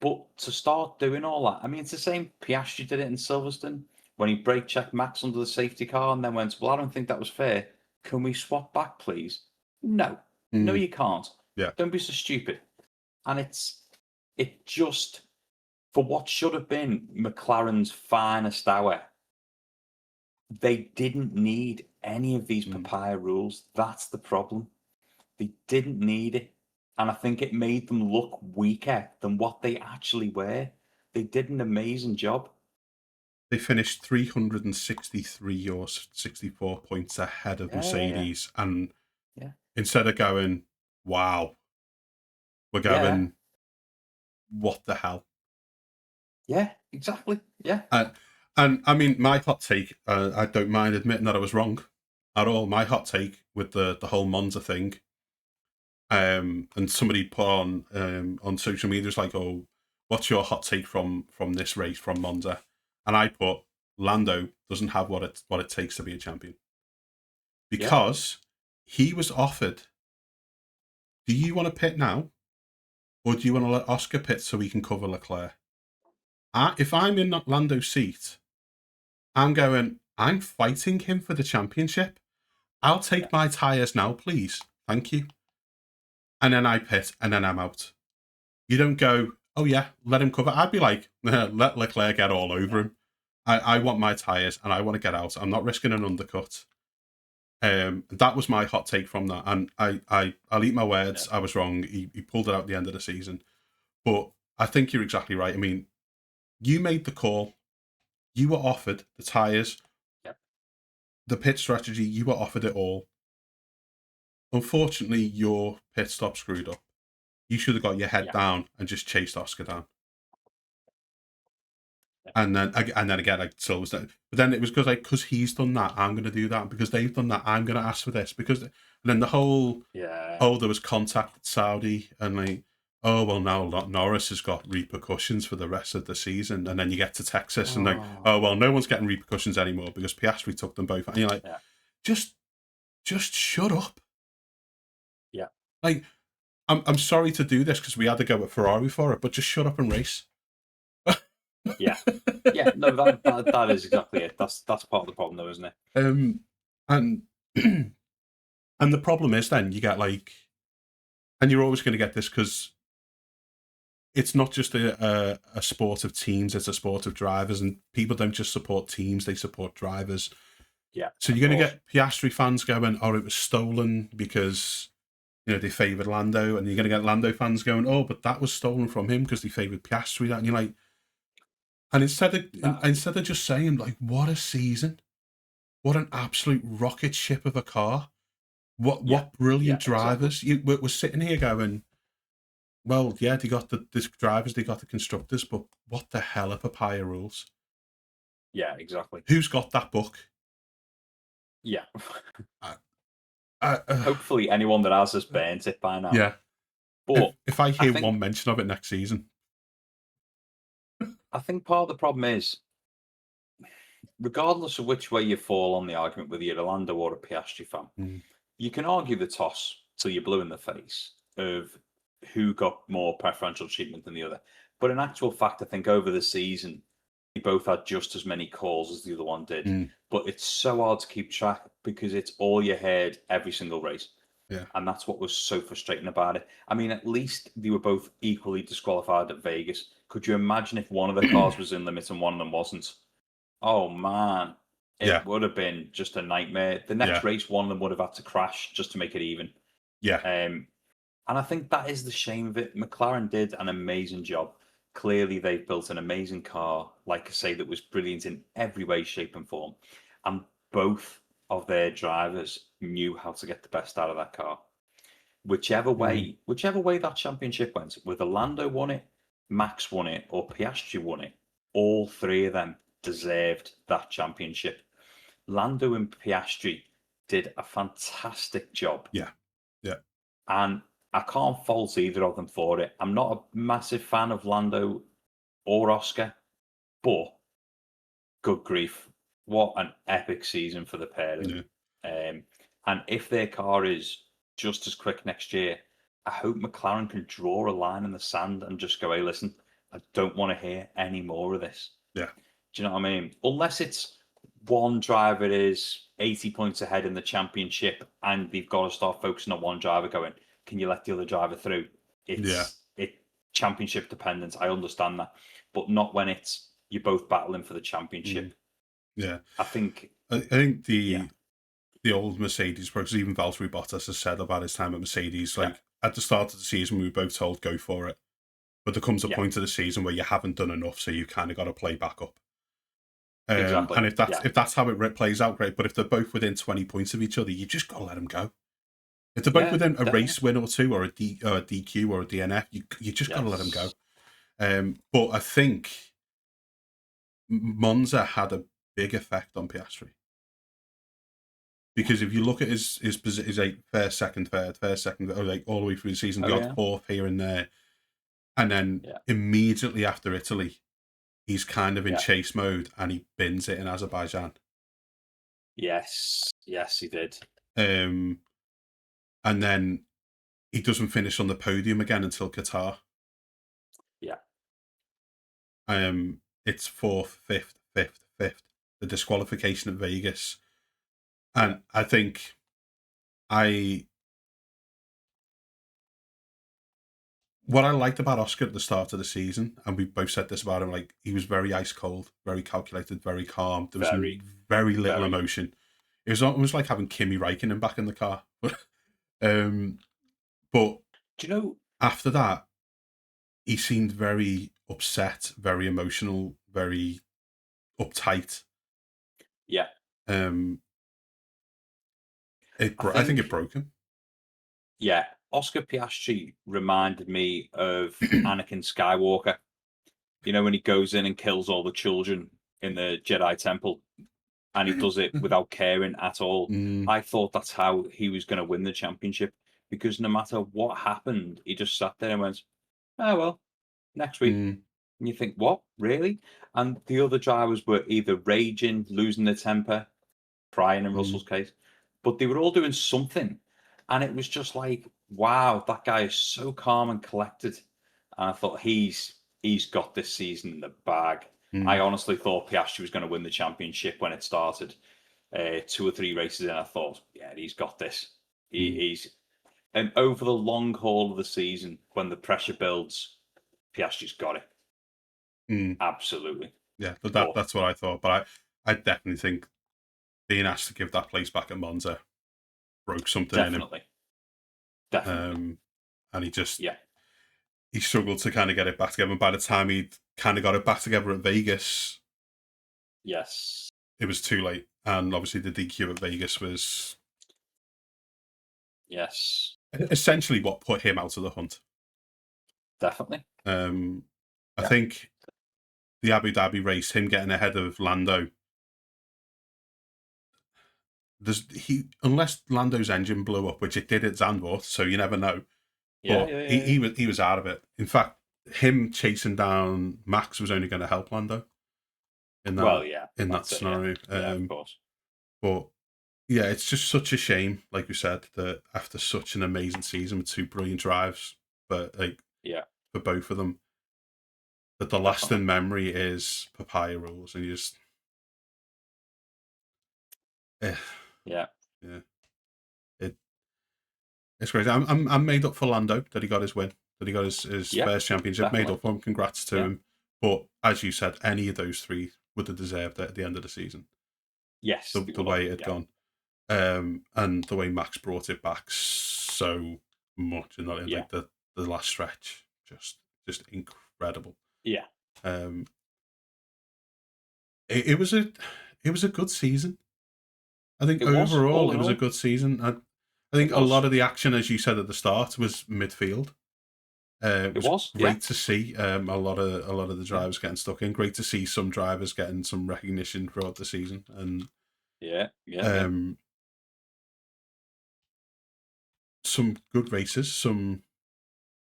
Speaker 2: But to start doing all that, I mean, it's the same. Piastri did it in Silverstone when he brake checked Max under the safety car and then went, well, I don't think that was fair. Can we swap back, please? No. No, you can't.
Speaker 1: Yeah.
Speaker 2: Don't be so stupid. And it just... for what should have been McLaren's finest hour, they didn't need any of these Papaya rules. That's the problem. They didn't need it. And I think it made them look weaker than what they actually were. They did an amazing job.
Speaker 1: They finished 363 or 64 points ahead of Mercedes. And instead of going, wow, we're going, what the hell?
Speaker 2: Yeah, exactly. Yeah.
Speaker 1: And I mean, my hot take, I don't mind admitting that I was wrong at all. My hot take with the whole Monza thing, and somebody put on social media, was like, oh, what's your hot take from this race, from Monza? And I put, Lando doesn't have what it takes to be a champion. Because he was offered, do you want to pit now? Or do you want to let Oscar pit so we can cover Leclerc? If I'm in Lando's seat, I'm fighting him for the championship. I'll take my tyres now, please. Thank you. And then I pit, and then I'm out. You don't go, oh yeah, let him cover. I'd be like, let Leclerc get all over him. I want my tyres, and I want to get out. I'm not risking an undercut. That was my hot take from that. And I'll eat my words. I was wrong. He pulled it out at the end of the season. But I think you're exactly right. I mean, you made the call. You were offered the tyres, the pit strategy. You were offered it all. Unfortunately, your pit stop screwed up. You should have got your head down and just chased Oscar down. And then again, like Silverstone. But then it was because he's done that, I'm going to do that. Because they've done that, I'm going to ask for this. And then the whole, there was contact at Saudi, and like, oh, well, now Norris has got repercussions for the rest of the season. And then you get to Texas and like, oh, well, no one's getting repercussions anymore because Piastri took them both. And you're like, just shut up.
Speaker 2: Yeah.
Speaker 1: Like, I'm sorry to do this because we had to go at Ferrari for it, but just shut up and race.
Speaker 2: Yeah. Yeah, no, that is exactly it. That's part of the problem, though, isn't it?
Speaker 1: And and the problem is then you get like, and you're always going to get this because it's not just a sport of teams; it's a sport of drivers, and people don't just support teams; they support drivers.
Speaker 2: Yeah,
Speaker 1: So
Speaker 2: of
Speaker 1: you're going to
Speaker 2: course.
Speaker 1: get Piastri fans going, "Oh, it was stolen because they favoured Lando," and you're going to get Lando fans going, "Oh, but that was stolen from him because they favoured Piastri." And you're like, and
Speaker 2: No,
Speaker 1: instead of just saying like, "What a season! What an absolute rocket ship of a car!
Speaker 2: yeah,
Speaker 1: What brilliant
Speaker 2: yeah, exactly.
Speaker 1: drivers!" We're sitting here going, "Well, yeah, they got the drivers, they got the constructors, but what the hell are papaya rules?
Speaker 2: Yeah, exactly.
Speaker 1: Who's got that book?"
Speaker 2: Yeah.
Speaker 1: Uh, uh, uh,
Speaker 2: Hopefully, anyone that has burnt it by now.
Speaker 1: yeah,
Speaker 2: But
Speaker 1: if I
Speaker 2: I
Speaker 1: hear
Speaker 2: think
Speaker 1: one mention of it next season,
Speaker 2: I think part of the problem is, regardless of which way you fall on the argument, whether you're a Lando or a Piastri fan,
Speaker 1: mm,
Speaker 2: you can argue the toss till you're blue in the face of who got more preferential treatment than the other. But in actual fact, I think over the season, they both had just as many calls as the other one did.
Speaker 1: mm,
Speaker 2: But it's so hard to keep track because it's all you heard every single race.
Speaker 1: yeah,
Speaker 2: And that's what was so frustrating about it. I mean, at least they were both equally disqualified at Vegas. Could you imagine if one of the cars was in limits and one of them wasn't? Oh man,
Speaker 1: yeah,
Speaker 2: it would have been just a nightmare. The next
Speaker 1: yeah,
Speaker 2: race, one of them would have had to crash just to make it even.
Speaker 1: yeah,
Speaker 2: And I think that is the shame of it. McLaren did an amazing job. Clearly, they've built an amazing car, like I say, that was brilliant in every way, shape, and form. And both of their drivers knew how to get the best out of that car.
Speaker 1: mm,
Speaker 2: Whichever way that championship went, whether Lando won it, Max won it, or Piastri won it, all three of them deserved that championship. Lando and Piastri did a fantastic job,
Speaker 1: yeah, yeah,
Speaker 2: and I can't fault either of them for it. I'm not a massive fan of Lando or Oscar, but good grief, what an epic season for the pair of them.
Speaker 1: yeah,
Speaker 2: And if their car is just as quick next year, I hope McLaren can draw a line in the sand and just go, hey, listen, I don't want to hear any more of this.
Speaker 1: yeah,
Speaker 2: Do you know what I mean? Unless it's one driver is 80 points ahead in the championship and they've got to start focusing on one driver going, can you let the other driver through?
Speaker 1: yeah,
Speaker 2: It championship dependent. I understand that. But not when it's you're both battling for the
Speaker 1: mm,
Speaker 2: championship.
Speaker 1: yeah.
Speaker 2: I think,
Speaker 1: I think
Speaker 2: yeah,
Speaker 1: the old Mercedes, because even Valtteri Bottas has said about his time at Mercedes,
Speaker 2: yeah,
Speaker 1: like at the start of the season, we were both told go for it, but there comes a
Speaker 2: yeah,
Speaker 1: point of the season where you haven't done enough, so you kind of got to play back up.
Speaker 2: exactly.
Speaker 1: And if
Speaker 2: Yeah,
Speaker 1: that's how it plays out, great. But if they're both within 20 points of each other, you just got to let them go. If they're both
Speaker 2: yeah,
Speaker 1: within a
Speaker 2: definitely.
Speaker 1: race win or two, or a DQ or a DNF, you just got to let them go.
Speaker 2: Yes.
Speaker 1: But I think Monza had a big effect on Piastri because if you look at his like first, second, or like all the way through the season,
Speaker 2: Oh,
Speaker 1: the odd
Speaker 2: yeah.
Speaker 1: fourth here and there, and then
Speaker 2: Yeah.
Speaker 1: immediately after Italy, he's kind of in
Speaker 2: Yeah.
Speaker 1: chase mode and he bins it in Azerbaijan.
Speaker 2: Yes. Yes, he did.
Speaker 1: Um, and then he doesn't finish on the podium again until Qatar.
Speaker 2: Yeah.
Speaker 1: It's fourth, fifth. The disqualification at Vegas,
Speaker 2: Yeah.
Speaker 1: and I think I what I liked about Oscar at the start of the season, and we both said this about him, like he was very ice cold, very calculated, very calm. There was
Speaker 2: Very,
Speaker 1: very little
Speaker 2: very.
Speaker 1: emotion. It was almost like having Kimi Räikkönen back in the car. um, but
Speaker 2: Do you know?
Speaker 1: after that, he seemed very upset, very emotional, very uptight.
Speaker 2: Yeah.
Speaker 1: Um,
Speaker 2: I
Speaker 1: I think it
Speaker 2: think,
Speaker 1: broke him.
Speaker 2: yeah, Oscar Piastri reminded me of Anakin Skywalker. You know, when he goes in and kills all the children in the Jedi Temple and he does it without caring at all.
Speaker 1: Mm,
Speaker 2: I thought that's how he was going to win the championship because no matter what happened, he just sat there and went, oh, well, next week.
Speaker 1: mm,
Speaker 2: And you think, what? Really? And the other drivers were either raging, losing their temper, crying in
Speaker 1: mm,
Speaker 2: Russell's case, but they were all doing something. And it was just like, wow, that guy is so calm and collected. And I thought he's got this season in the bag. I honestly thought Piastri was going to win the championship when it started. 2 or 3 races in, I thought, yeah, he's got this. He's and over the long haul of the season, when the pressure builds, Piastri's got it. Absolutely.
Speaker 1: Yeah, but that's what I thought. But I definitely think being asked to give that place back at Monza broke something in him.
Speaker 2: Definitely.
Speaker 1: And he struggled to kind of get it back together. And by the time he'd kind of got it back together at Vegas,
Speaker 2: yes,
Speaker 1: it was too late. And obviously the DQ at Vegas was essentially what put him out of the hunt.
Speaker 2: Definitely.
Speaker 1: I think the Abu Dhabi race, him getting ahead of Lando, unless Lando's engine blew up, which it did at Zandvoort, so you never know. He was out of it. In fact, him chasing down Max was only going to help Lando in that scenario.
Speaker 2: Of course.
Speaker 1: But yeah, it's just such a shame, like you said, that after such an amazing season with 2 brilliant drives, but for both of them, that the lasting memory is papaya rules, and you just it's crazy. I'm made up for Lando that he got his win, that he got his first championship. Definitely. Made up for him. Congrats to him. But as you said, any of those 3 would have deserved it at the end of the season.
Speaker 2: Yes,
Speaker 1: the way it had gone, and the way Max brought it back so much, and like the last stretch, just incredible.
Speaker 2: Yeah.
Speaker 1: It was a good season. I think overall it was a good season. I think a lot of the action, as you said at the start, was midfield. It was great to see a lot of the drivers getting stuck in. Great to see some drivers getting some recognition throughout the season, and some good races, some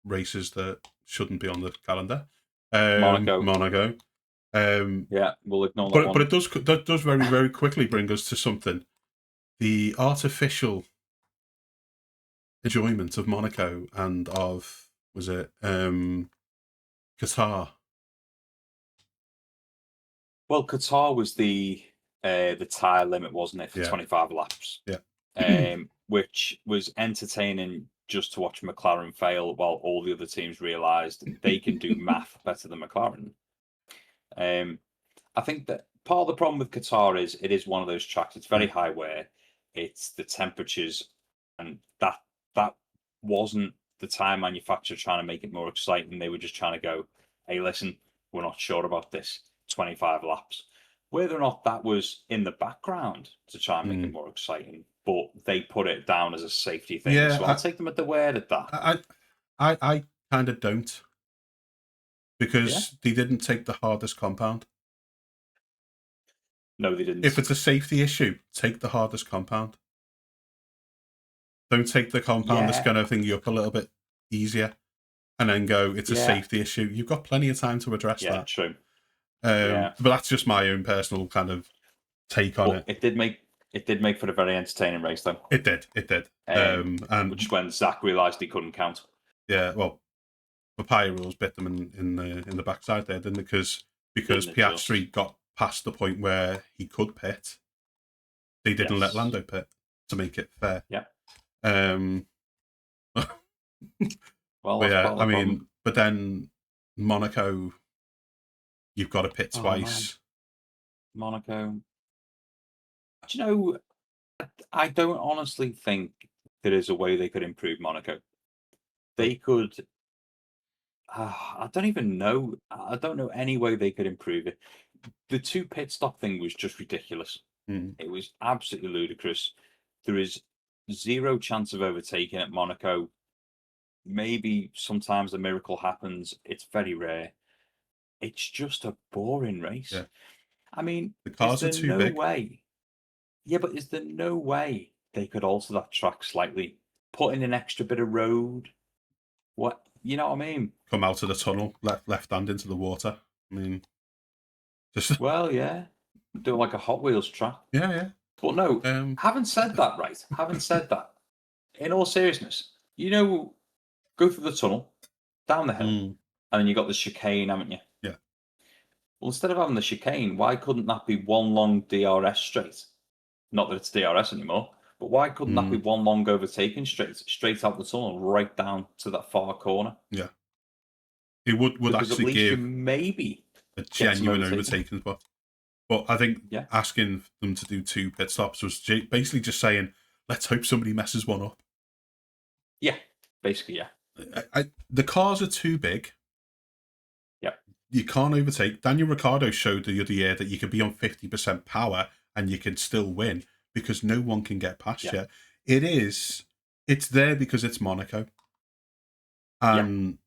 Speaker 1: races that shouldn't be on the calendar. Monaco.
Speaker 2: We'll ignore that one.
Speaker 1: But that does very, very quickly bring us to something. The artificial enjoyment of Monaco and of, was it Qatar?
Speaker 2: Well, Qatar was the tyre limit, wasn't it, for 25 laps?
Speaker 1: Yeah.
Speaker 2: Which was entertaining just to watch McLaren fail while all the other teams realised they can do math better than McLaren. I think that part of the problem with Qatar is it is one of those tracks. It's very high wear. It's the temperatures, and that wasn't the tyre manufacturer trying to make it more exciting. They were just trying to go, hey, listen, we're not sure about this. 25 laps. Whether or not that was in the background to try and make it more exciting, but they put it down as a safety thing. Yeah, so I'll take them at the word at that.
Speaker 1: I kind of don't, because they didn't take the hardest compound.
Speaker 2: No, they didn't.
Speaker 1: If it's a safety issue, take the hardest compound. Don't take the compound that's going to thing you up a little bit easier, and then go, it's a safety issue. You've got plenty of time to address that.
Speaker 2: True.
Speaker 1: But that's just my own personal kind of take on it.
Speaker 2: It did make for a very entertaining race, though.
Speaker 1: It did. And
Speaker 2: which when Zach realised he couldn't count.
Speaker 1: Yeah, well, papaya rules bit them in the backside there, didn't it? Because Piastri got past the point where he could pit. They didn't let Lando pit to make it fair.
Speaker 2: Yeah.
Speaker 1: I mean, but then Monaco, you've got to pit twice.
Speaker 2: Monaco. Do you know, I don't honestly think there is a way they could improve Monaco. They could. I don't even know. I don't know any way they could improve it. The 2 pit stop thing was just ridiculous. It was absolutely ludicrous. There is 0 chance of overtaking at Monaco. Maybe sometimes a miracle happens. It's very rare. It's just a boring race.
Speaker 1: Yeah.
Speaker 2: I mean,
Speaker 1: the cars are too big.
Speaker 2: Way? Yeah, but is there no way they could alter that track slightly? Put in an extra bit of road? What? You know what I mean?
Speaker 1: Come out of the tunnel, left hand into the water. I mean, just...
Speaker 2: Well, yeah. Do like a Hot Wheels track.
Speaker 1: Yeah.
Speaker 2: But no, haven't said that, right? Haven't said that. In all seriousness, go through the tunnel, down the hill, and then you got the chicane, haven't you?
Speaker 1: Yeah.
Speaker 2: Well, instead of having the chicane, why couldn't that be one long DRS straight? Not that it's DRS anymore, but why couldn't that be
Speaker 1: Mm,
Speaker 2: one long overtaking straight out the tunnel, right down to that far corner?
Speaker 1: yeah, it would
Speaker 2: Because at
Speaker 1: actually
Speaker 2: least you
Speaker 1: give
Speaker 2: maybe
Speaker 1: a
Speaker 2: get some
Speaker 1: genuine
Speaker 2: overtaking.
Speaker 1: overtaking spot. But I think
Speaker 2: Yeah,
Speaker 1: asking them to do 2 pit stops was basically just saying, let's hope somebody messes one up.
Speaker 2: yeah, basically, yeah,
Speaker 1: The cars are too big.
Speaker 2: yeah,
Speaker 1: You can't overtake. Daniel Ricciardo showed the other year that you can be on 50% power and you can still win because no one can get past
Speaker 2: yeah,
Speaker 1: you. It's there because it's Monaco.
Speaker 2: yeah,
Speaker 1: And,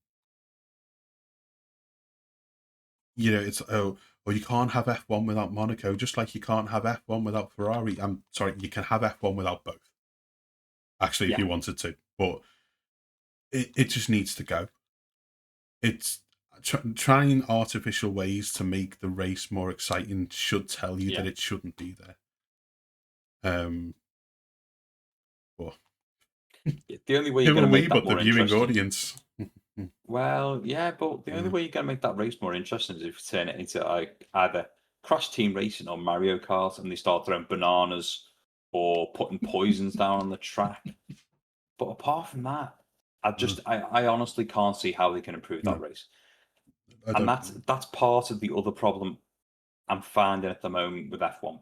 Speaker 1: it's, well, you can't have F1 without Monaco, just like you can't have F1 without Ferrari. I'm sorry, you can have F1 without both, actually, if
Speaker 2: yeah,
Speaker 1: you wanted to. But it just needs to go. It's trying artificial ways to make the race more exciting should tell you
Speaker 2: yeah.
Speaker 1: that it shouldn't be there. Um, but
Speaker 2: The only way you're
Speaker 1: who
Speaker 2: going
Speaker 1: are
Speaker 2: to
Speaker 1: we
Speaker 2: make that
Speaker 1: but the
Speaker 2: more
Speaker 1: viewing
Speaker 2: interesting.
Speaker 1: audience?
Speaker 2: Well, yeah, but the only way you're going to make that race more interesting is if you turn it into like either Crash Team Racing or Mario Kart, and they start throwing bananas or putting poisons down on the track. But apart from that, I honestly can't see how they can improve that
Speaker 1: No,
Speaker 2: race.
Speaker 1: I
Speaker 2: And
Speaker 1: don't.
Speaker 2: that's part of the other problem I'm finding at the moment with F1.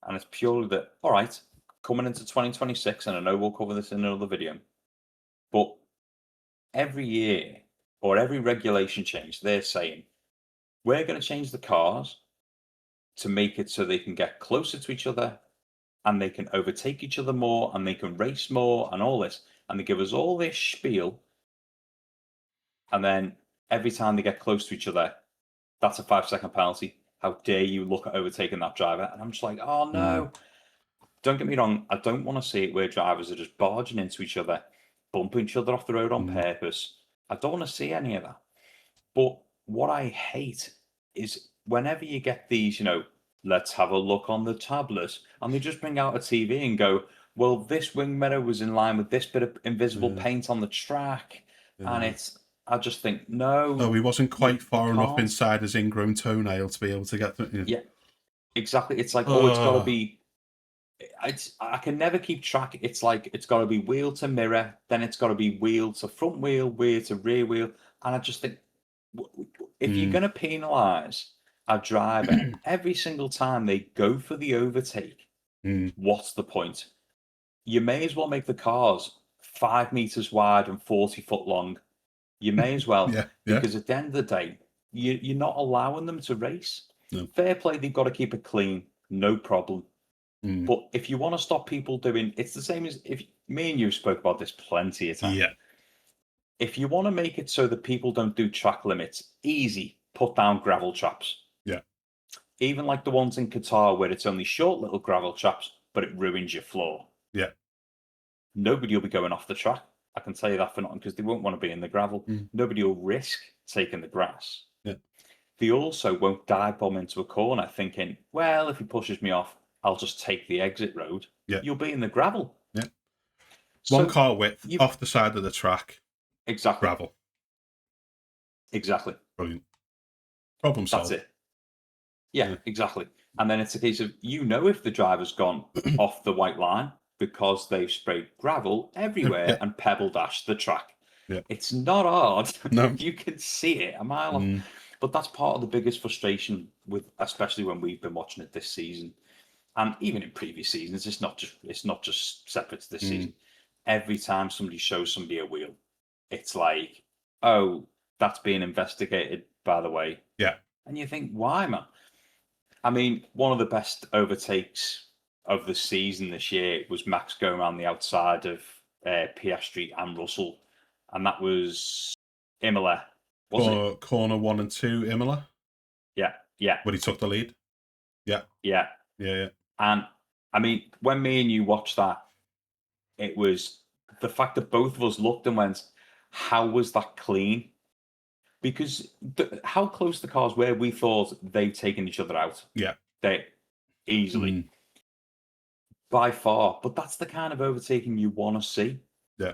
Speaker 2: And it's purely that, all right, coming into 2026, and I know we'll cover this in another video, but every year or every regulation change, they're saying, we're going to change the cars to make it so they can get closer to each other and they can overtake each other more and they can race more and all this. And they give us all this spiel. And then every time they get close to each other, that's a 5-second penalty. How dare you look at overtaking that driver? And I'm just like, oh
Speaker 1: Mm,
Speaker 2: no. Don't get me wrong. I don't want to see it where drivers are just barging into each other, bumping each other off the road on
Speaker 1: mm,
Speaker 2: purpose. I don't want to see any of that. But what I hate is whenever you get these, let's have a look on the tablet, and they just bring out a TV and go, well, this wing mirror was in line with this bit of invisible
Speaker 1: yeah,
Speaker 2: paint on the track. And
Speaker 1: yeah.
Speaker 2: I just think,
Speaker 1: Oh,
Speaker 2: no,
Speaker 1: he wasn't quite
Speaker 2: you
Speaker 1: far enough
Speaker 2: can't.
Speaker 1: inside his ingrown toenail to be able to get through.
Speaker 2: Yeah, exactly. It's like, oh, it's got to
Speaker 1: Oh,
Speaker 2: be. I can never keep track. It's like it's got to be wheel to mirror, then it's got to be wheel to front wheel to rear wheel, and I just think if you're
Speaker 1: mm,
Speaker 2: going to penalise a driver every single time they go for the overtake,
Speaker 1: mm,
Speaker 2: what's the point? You may as well make the cars 5 meters wide and 40 foot long. You may as well,
Speaker 1: yeah, yeah.
Speaker 2: because at the end of the day, you're not allowing them to race.
Speaker 1: No,
Speaker 2: Fair play, they've got to keep it clean, no problem.
Speaker 1: mm,
Speaker 2: But if you want to stop people doing, it's the same as if me and you spoke about this plenty of times.
Speaker 1: yeah,
Speaker 2: If you want to make it so that people don't do track limits, easy, put down gravel traps.
Speaker 1: yeah,
Speaker 2: Even like the ones in Qatar where it's only short little gravel traps, but it ruins your floor.
Speaker 1: yeah.
Speaker 2: Nobody will be going off the track. I can tell you that for nothing because they won't want to be in the gravel.
Speaker 1: Mm,
Speaker 2: Nobody will risk taking the grass.
Speaker 1: yeah.
Speaker 2: They also won't dive bomb into a corner thinking, well, if he pushes me off, I'll just take the exit road.
Speaker 1: Yeah.
Speaker 2: You'll be in the gravel.
Speaker 1: Yeah. One
Speaker 2: So
Speaker 1: car width
Speaker 2: you've
Speaker 1: off the side of the track,
Speaker 2: exactly,
Speaker 1: gravel.
Speaker 2: exactly.
Speaker 1: Brilliant. Problem
Speaker 2: That's
Speaker 1: solved.
Speaker 2: it. Yeah,
Speaker 1: Yeah.
Speaker 2: exactly. And then it's a case of if the driver's gone off the white line because they've sprayed gravel everywhere
Speaker 1: Yeah.
Speaker 2: and pebble dashed the track.
Speaker 1: Yeah.
Speaker 2: It's not hard.
Speaker 1: No.
Speaker 2: You can see it a mile off.
Speaker 1: Mm,
Speaker 2: But that's part of the biggest frustration with, especially when we've been watching it this season, and even in previous seasons. It's not just separate to this
Speaker 1: mm,
Speaker 2: season. Every time somebody shows somebody a wheel, it's like, oh, that's being investigated, by the way.
Speaker 1: yeah.
Speaker 2: And you think, why, man? I mean, one of the best overtakes of the season this year was Max going around the outside of Piastri and Russell, and that was Imola, was it?
Speaker 1: For corner 1 and 2, Imola,
Speaker 2: Yeah, yeah,
Speaker 1: when he took the lead. Yeah.
Speaker 2: yeah.
Speaker 1: Yeah. Yeah.
Speaker 2: And I mean, when me and you watched that, it was the fact that both of us looked and went, "How was that clean?" Because how close the cars were, we thought they'd taken each other out.
Speaker 1: Yeah.
Speaker 2: They easily.
Speaker 1: Mm,
Speaker 2: By far, but that's the kind of overtaking you want to see.
Speaker 1: yeah.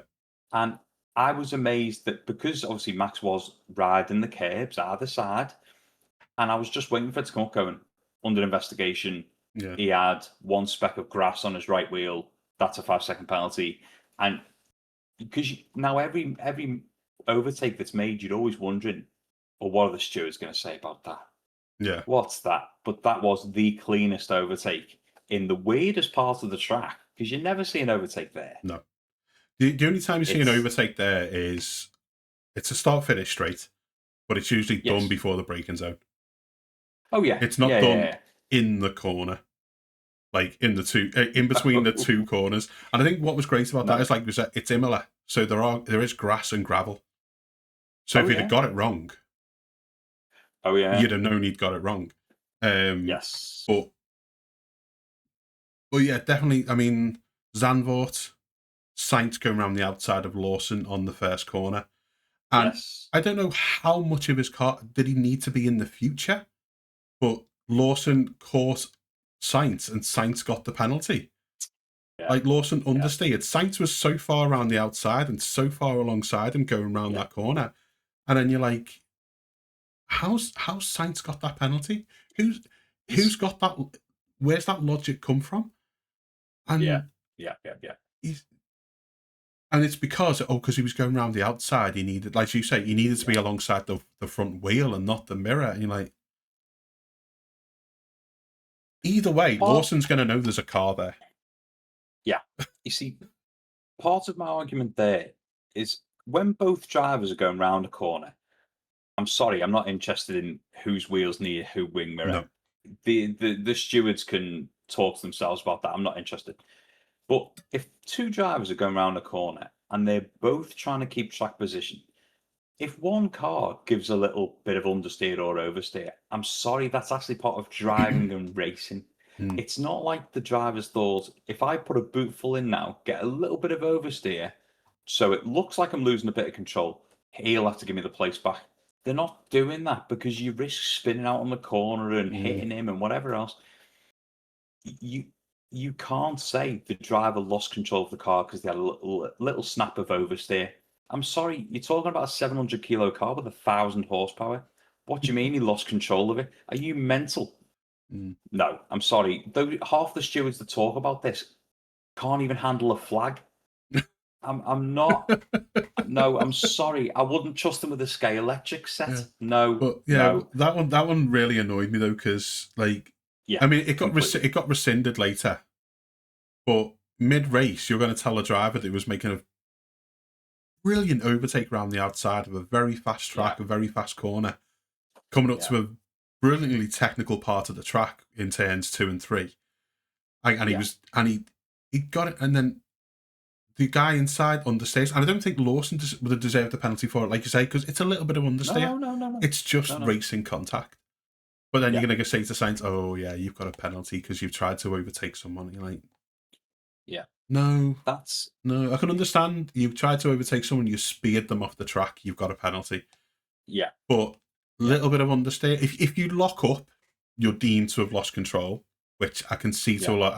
Speaker 2: And I was amazed that because obviously Max was riding the curbs either side, And I was just waiting for it to come up going, under investigation.
Speaker 1: Yeah.
Speaker 2: He had one speck of grass on his right wheel. That's a 5-second penalty. And because now every overtake that's made, you're always wondering, well, what are the stewards going to say about that?
Speaker 1: Yeah.
Speaker 2: What's that? But that was the cleanest overtake in the weirdest part of the track, because you never see an overtake there.
Speaker 1: No. The only time you see an
Speaker 2: It's
Speaker 1: overtake there is it's a start finish straight, but it's usually done
Speaker 2: yes.
Speaker 1: before the braking zone.
Speaker 2: Oh yeah.
Speaker 1: It's not
Speaker 2: Yeah,
Speaker 1: done
Speaker 2: yeah,
Speaker 1: in the corner, like in between the two
Speaker 2: yeah.
Speaker 1: corners. And I think what was great about that
Speaker 2: No.
Speaker 1: is like was that it's Imola, so there is grass and gravel. So
Speaker 2: Oh
Speaker 1: if you'd
Speaker 2: yeah.
Speaker 1: have got it wrong,
Speaker 2: Oh yeah.
Speaker 1: you'd have known he'd got it wrong.
Speaker 2: Yes.
Speaker 1: But yeah, definitely. I mean, Zandvoort, Sainz going around the outside of Lawson on the first corner. And
Speaker 2: Yes.
Speaker 1: I don't know how much of his car did he need to be in the future, but Lawson caught Sainz and Sainz got the penalty.
Speaker 2: Yeah.
Speaker 1: Like Lawson
Speaker 2: Yeah.
Speaker 1: understeered. Sainz was so far around the outside and so far alongside him going around
Speaker 2: Yeah.
Speaker 1: that corner. And then you're like, how's Sainz got that penalty? Who's got that? Where's that logic come from? And
Speaker 2: Yeah.
Speaker 1: he's, and it's because he was going around the outside. He needed, like you say, he needed to be alongside the front wheel and not the mirror. And you're like, either way, Lawson's going to know there's a car there.
Speaker 2: Yeah. You see, part of my argument there is when both drivers are going round a corner, I'm sorry, I'm not interested in whose wheels need who wing mirror.
Speaker 1: No.
Speaker 2: The stewards can talk to themselves about that. I'm not interested. But if two drivers are going around a corner and they're both trying to keep track position, if one car gives a little bit of understeer or oversteer, I'm sorry, that's actually part of driving and racing.
Speaker 1: Mm.
Speaker 2: It's not like the drivers thought, if I put a boot full in now, get a little bit of oversteer, so it looks like I'm losing a bit of control, he'll have to give me the place back. They're not doing that because you risk spinning out on the corner and hitting him and whatever else. You can't say the driver lost control of the car because they had a little snap of oversteer. I'm sorry, you're talking about a 700-kilo car with 1,000 horsepower. What do you mean he lost control of it? Are you mental?
Speaker 1: Mm.
Speaker 2: No, I'm sorry. Though half the stewards that talk about this can't even handle a flag. I'm not. No, I'm sorry. I wouldn't trust them with a Scalextric set.
Speaker 1: Yeah.
Speaker 2: No,
Speaker 1: But yeah,
Speaker 2: no.
Speaker 1: that one really annoyed me though, because like,
Speaker 2: Yeah,
Speaker 1: I mean, it
Speaker 2: completely.
Speaker 1: got rescinded later, but mid race, you're going to tell a driver that he was making a brilliant overtake around the outside of a very fast track, a very fast corner, coming up to a brilliantly technical part of the track in turns 2 and 3, he got it, and then the guy inside understeers, and I don't think Lawson would have deserved the penalty for it, like you say, because it's a little bit of understeer.
Speaker 2: No.
Speaker 1: It's just
Speaker 2: No.
Speaker 1: racing contact. But then
Speaker 2: Yeah.
Speaker 1: you're going to say to Sainz, "Oh yeah, you've got a penalty because you've tried to overtake someone." You're like,
Speaker 2: Yeah.
Speaker 1: no,
Speaker 2: That's
Speaker 1: I can understand you've tried to overtake someone, you speared them off the track, you've got a penalty.
Speaker 2: yeah.
Speaker 1: But a little bit of understeer. If you lock up, you're deemed to have lost control, which I can see to a lot.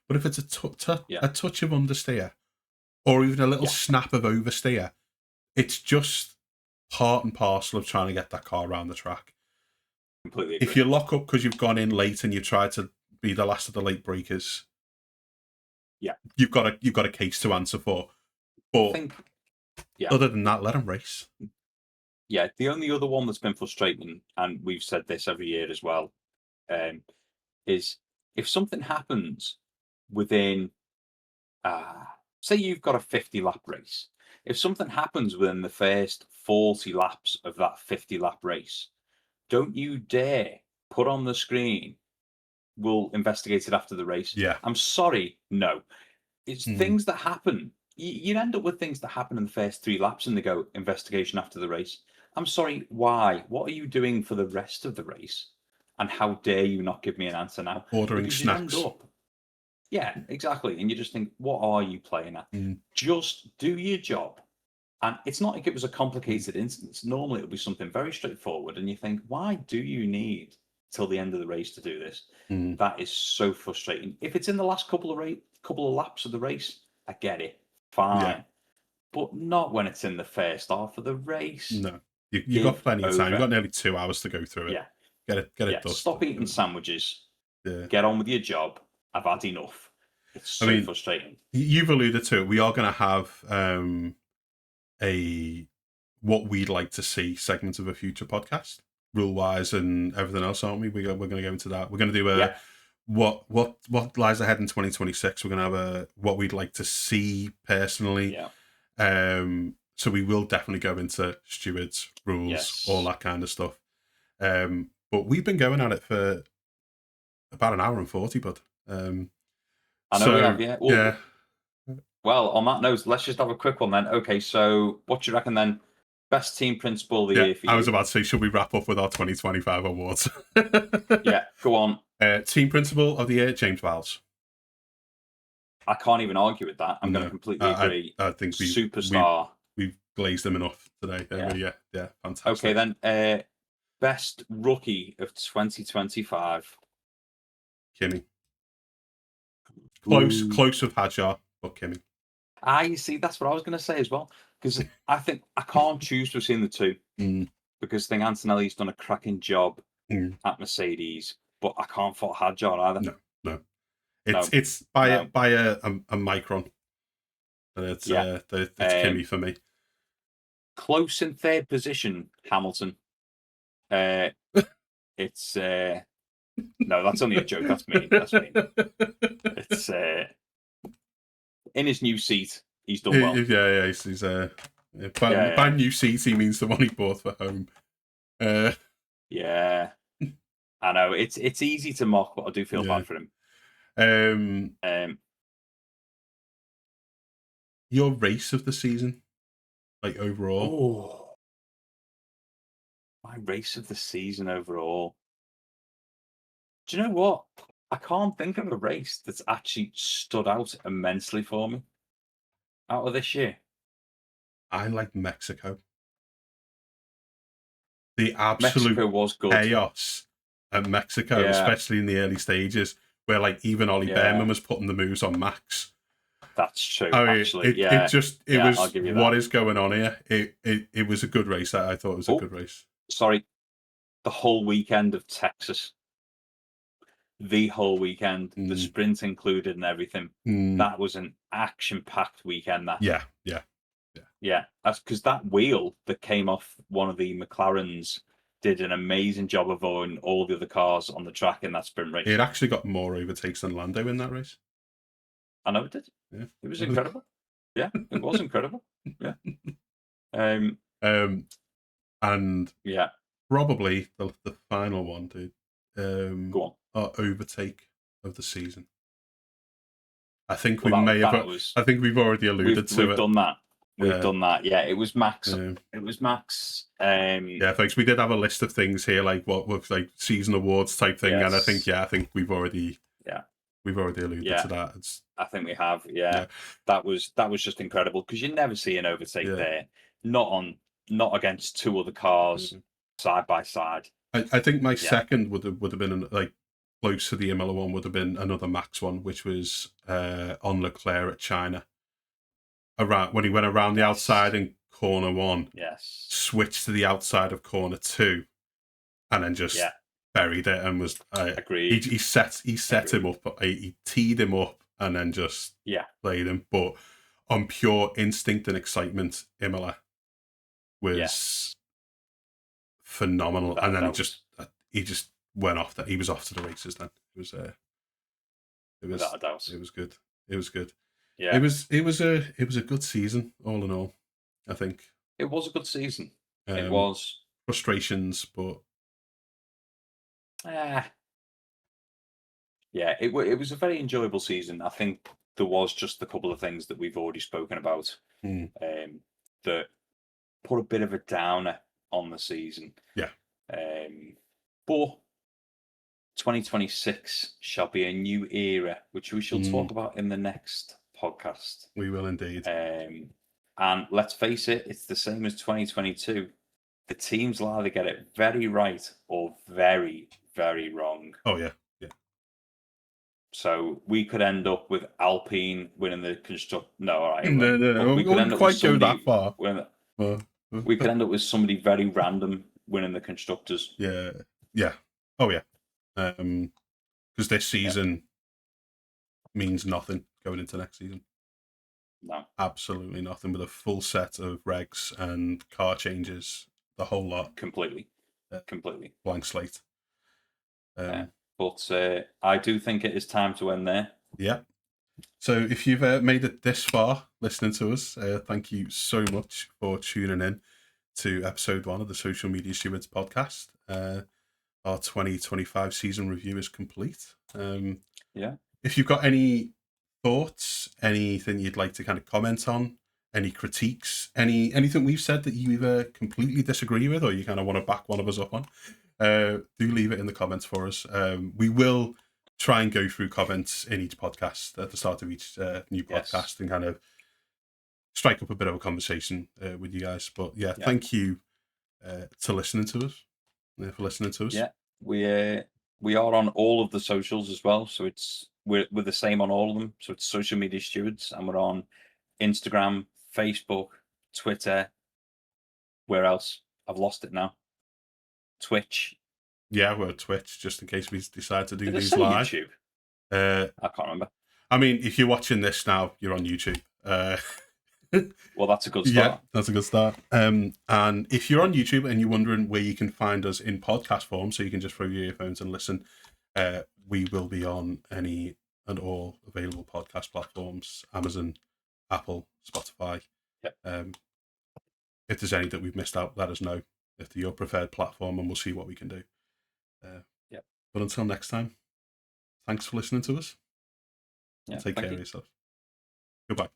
Speaker 1: But if it's a touch of understeer, or even a little snap of oversteer, it's just part and parcel of trying to get that car around the track.
Speaker 2: Completely agree.
Speaker 1: If you lock up because you've gone in late and you tried to be the last of the late breakers, you've got a case to answer for. But other than that, let them race.
Speaker 2: Yeah, the only other one that's been frustrating, and we've said this every year as well, is if something happens within, say you've got a 50-lap race. If something happens within the first 40 laps of that 50-lap race, don't you dare put on the screen, we'll investigate it after the race.
Speaker 1: Yeah.
Speaker 2: I'm sorry, no. It's things that happen. You end up with things that happen in the first 3 laps and they go, investigation after the race. I'm sorry, why? What are you doing for the rest of the race? And how dare you not give me an answer now?
Speaker 1: Ordering
Speaker 2: Because
Speaker 1: snacks.
Speaker 2: you end up. Yeah, exactly. And you just think, what are you playing at?
Speaker 1: Mm.
Speaker 2: Just do your job. And it's not like it was a complicated instance. Normally, it'll be something very straightforward. And you think, why do you need till the end of the race to do this?
Speaker 1: Mm.
Speaker 2: That is so frustrating. If it's in the last couple of laps of the race, I get it. Fine.
Speaker 1: Yeah.
Speaker 2: But not when it's in the first half of the race.
Speaker 1: No. You got plenty of time. You've got nearly 2 hours to go through it.
Speaker 2: Yeah.
Speaker 1: Get it dusted.
Speaker 2: Stop eating sandwiches.
Speaker 1: Yeah.
Speaker 2: Get on with your job. I've had enough. It's so frustrating.
Speaker 1: You've alluded to it. We are going to have a what we'd like to see segment of a future podcast, rule wise and everything else, aren't we? We're going to go into that. We're going to do what lies ahead in 2026. We're going to have a what we'd like to see personally. So we will definitely go into stewards, rules, all that kind of stuff. But we've been going at it for about an hour and 40, bud.
Speaker 2: I know we have, yeah. Well, on that note, let's just have a quick one then. Okay, so what do you reckon then? Best team principal of the year for you?
Speaker 1: I was about to say, should we wrap up with our 2025 awards?
Speaker 2: Yeah, go on.
Speaker 1: Team principal of the year, James Vowles.
Speaker 2: I can't even argue with that. I'm going to completely agree.
Speaker 1: I think
Speaker 2: superstar.
Speaker 1: We've glazed him enough today. Yeah, fantastic.
Speaker 2: Okay, then best rookie of 2025.
Speaker 1: Kimmy. Close with Hadjar, but Kimmy.
Speaker 2: You see, that's what I was going to say as well. Because I think I can't choose between the two. Because I think Antonelli's done a cracking job at Mercedes, but I can't fault Hadjar either.
Speaker 1: No. It's by a micron. And it's Kimmy for me.
Speaker 2: Close in third position, Hamilton. It's no, that's only a joke. That's me. It's in his new seat. He's done well.
Speaker 1: Yeah. He's by new seat, he means the one he bought for home.
Speaker 2: Yeah, I know. It's easy to mock, but I do feel bad for him.
Speaker 1: Your race of the season, like overall.
Speaker 2: My race of the season overall. Do you know what? I can't think of a race that's actually stood out immensely for me out of this year.
Speaker 1: I like Mexico. The absolute
Speaker 2: Mexico was good.
Speaker 1: Chaos at Mexico, especially in the early stages, where like even Ollie Behrman was putting the moves on Max.
Speaker 2: That's true.
Speaker 1: Actually, it was what is going on here. It was a good race. I thought it was a good race.
Speaker 2: Sorry, the whole weekend of Texas. The whole weekend, the sprint included and everything. That was an action-packed weekend. That yeah. That's because that wheel that came off one of the McLarens did an amazing job of avoiding all the other cars on the track in that sprint race.
Speaker 1: It actually got more overtakes than Lando in that race.
Speaker 2: I know it did.
Speaker 1: Yeah,
Speaker 2: it was incredible. Yeah, it was incredible. Yeah.
Speaker 1: And probably the final one, dude.
Speaker 2: Go on.
Speaker 1: Our overtake of the season. I think we may have. I think we've already alluded to it.
Speaker 2: We've done that. We've done that. Yeah, it was Max. It was Max.
Speaker 1: Yeah, folks, we did have a list of things here, like what was like season awards type thing, and I think we've already. We've already alluded to that.
Speaker 2: I think we have. Yeah. That was just incredible because you never see an overtake there. Not against two other cars side by side.
Speaker 1: I think my second would have been like close to the Imola one would have been another Max one, which was on Leclerc at China. Around when he went around the outside in corner 1, switched to the outside of corner 2, and then just buried it and was
Speaker 2: agreed.
Speaker 1: He set him up, he teed him up, and then just played him. But on pure instinct and excitement, Imola was phenomenal, and then he just went off. That he was off to the races. Then it was
Speaker 2: without a doubt.
Speaker 1: It was good. It was good.
Speaker 2: Yeah,
Speaker 1: it was a good season all in all. I think
Speaker 2: it was a good season. It was
Speaker 1: frustrations, but
Speaker 2: it was a very enjoyable season. I think there was just a couple of things that we've already spoken about that put a bit of a downer on the season.
Speaker 1: Yeah.
Speaker 2: But 2026 shall be a new era, which we shall talk about in the next podcast.
Speaker 1: We will indeed.
Speaker 2: And let's face it, it's the same as 2022. The teams will either get it very right or very, very wrong.
Speaker 1: Oh, yeah.
Speaker 2: So we could end up with Alpine winning the No, all right.
Speaker 1: No. We couldn't quite go that far.
Speaker 2: We could end up with somebody very random winning the constructors.
Speaker 1: Yeah. Oh yeah, because this season means nothing going into next season.
Speaker 2: No,
Speaker 1: Absolutely nothing, with a full set of regs and car changes, the whole lot,
Speaker 2: completely,
Speaker 1: Yeah.
Speaker 2: completely.
Speaker 1: blank slate.
Speaker 2: But I do think it is time to end there.
Speaker 1: Yeah. So if you've made it this far listening to us, thank you so much for tuning in to episode 1 of the Social Media Stewards podcast. Our 2025 season review is complete.
Speaker 2: Yeah.
Speaker 1: If you've got any thoughts, anything you'd like to kind of comment on, any critiques, anything we've said that you either completely disagree with or you kind of want to back one of us up on, do leave it in the comments for us. We will try and go through comments in each podcast at the start of each new podcast and kind of strike up a bit of a conversation with you guys. But thank you for listening to us.
Speaker 2: Yeah, we are on all of the socials as well, so we're the same on all of them. So it's Social Media Stewards, and we're on Instagram, Facebook, Twitter. Where else? I've lost it now. Twitch.
Speaker 1: Yeah, we're Twitch, just in case we decide to do
Speaker 2: Did
Speaker 1: these
Speaker 2: I say
Speaker 1: live.
Speaker 2: YouTube?
Speaker 1: I
Speaker 2: can't remember.
Speaker 1: I mean, if you're watching this now, you're on YouTube.
Speaker 2: Well, that's a good start.
Speaker 1: Yeah, that's a good start. And if you're on YouTube and you're wondering where you can find us in podcast form, so you can just throw your earphones and listen, we will be on any and all available podcast platforms: Amazon, Apple, Spotify.
Speaker 2: Yep.
Speaker 1: If there's any that we've missed out, let us know if they're your preferred platform, and we'll see what we can do. But until next time, thanks for listening to us. Take care of yourself. Goodbye.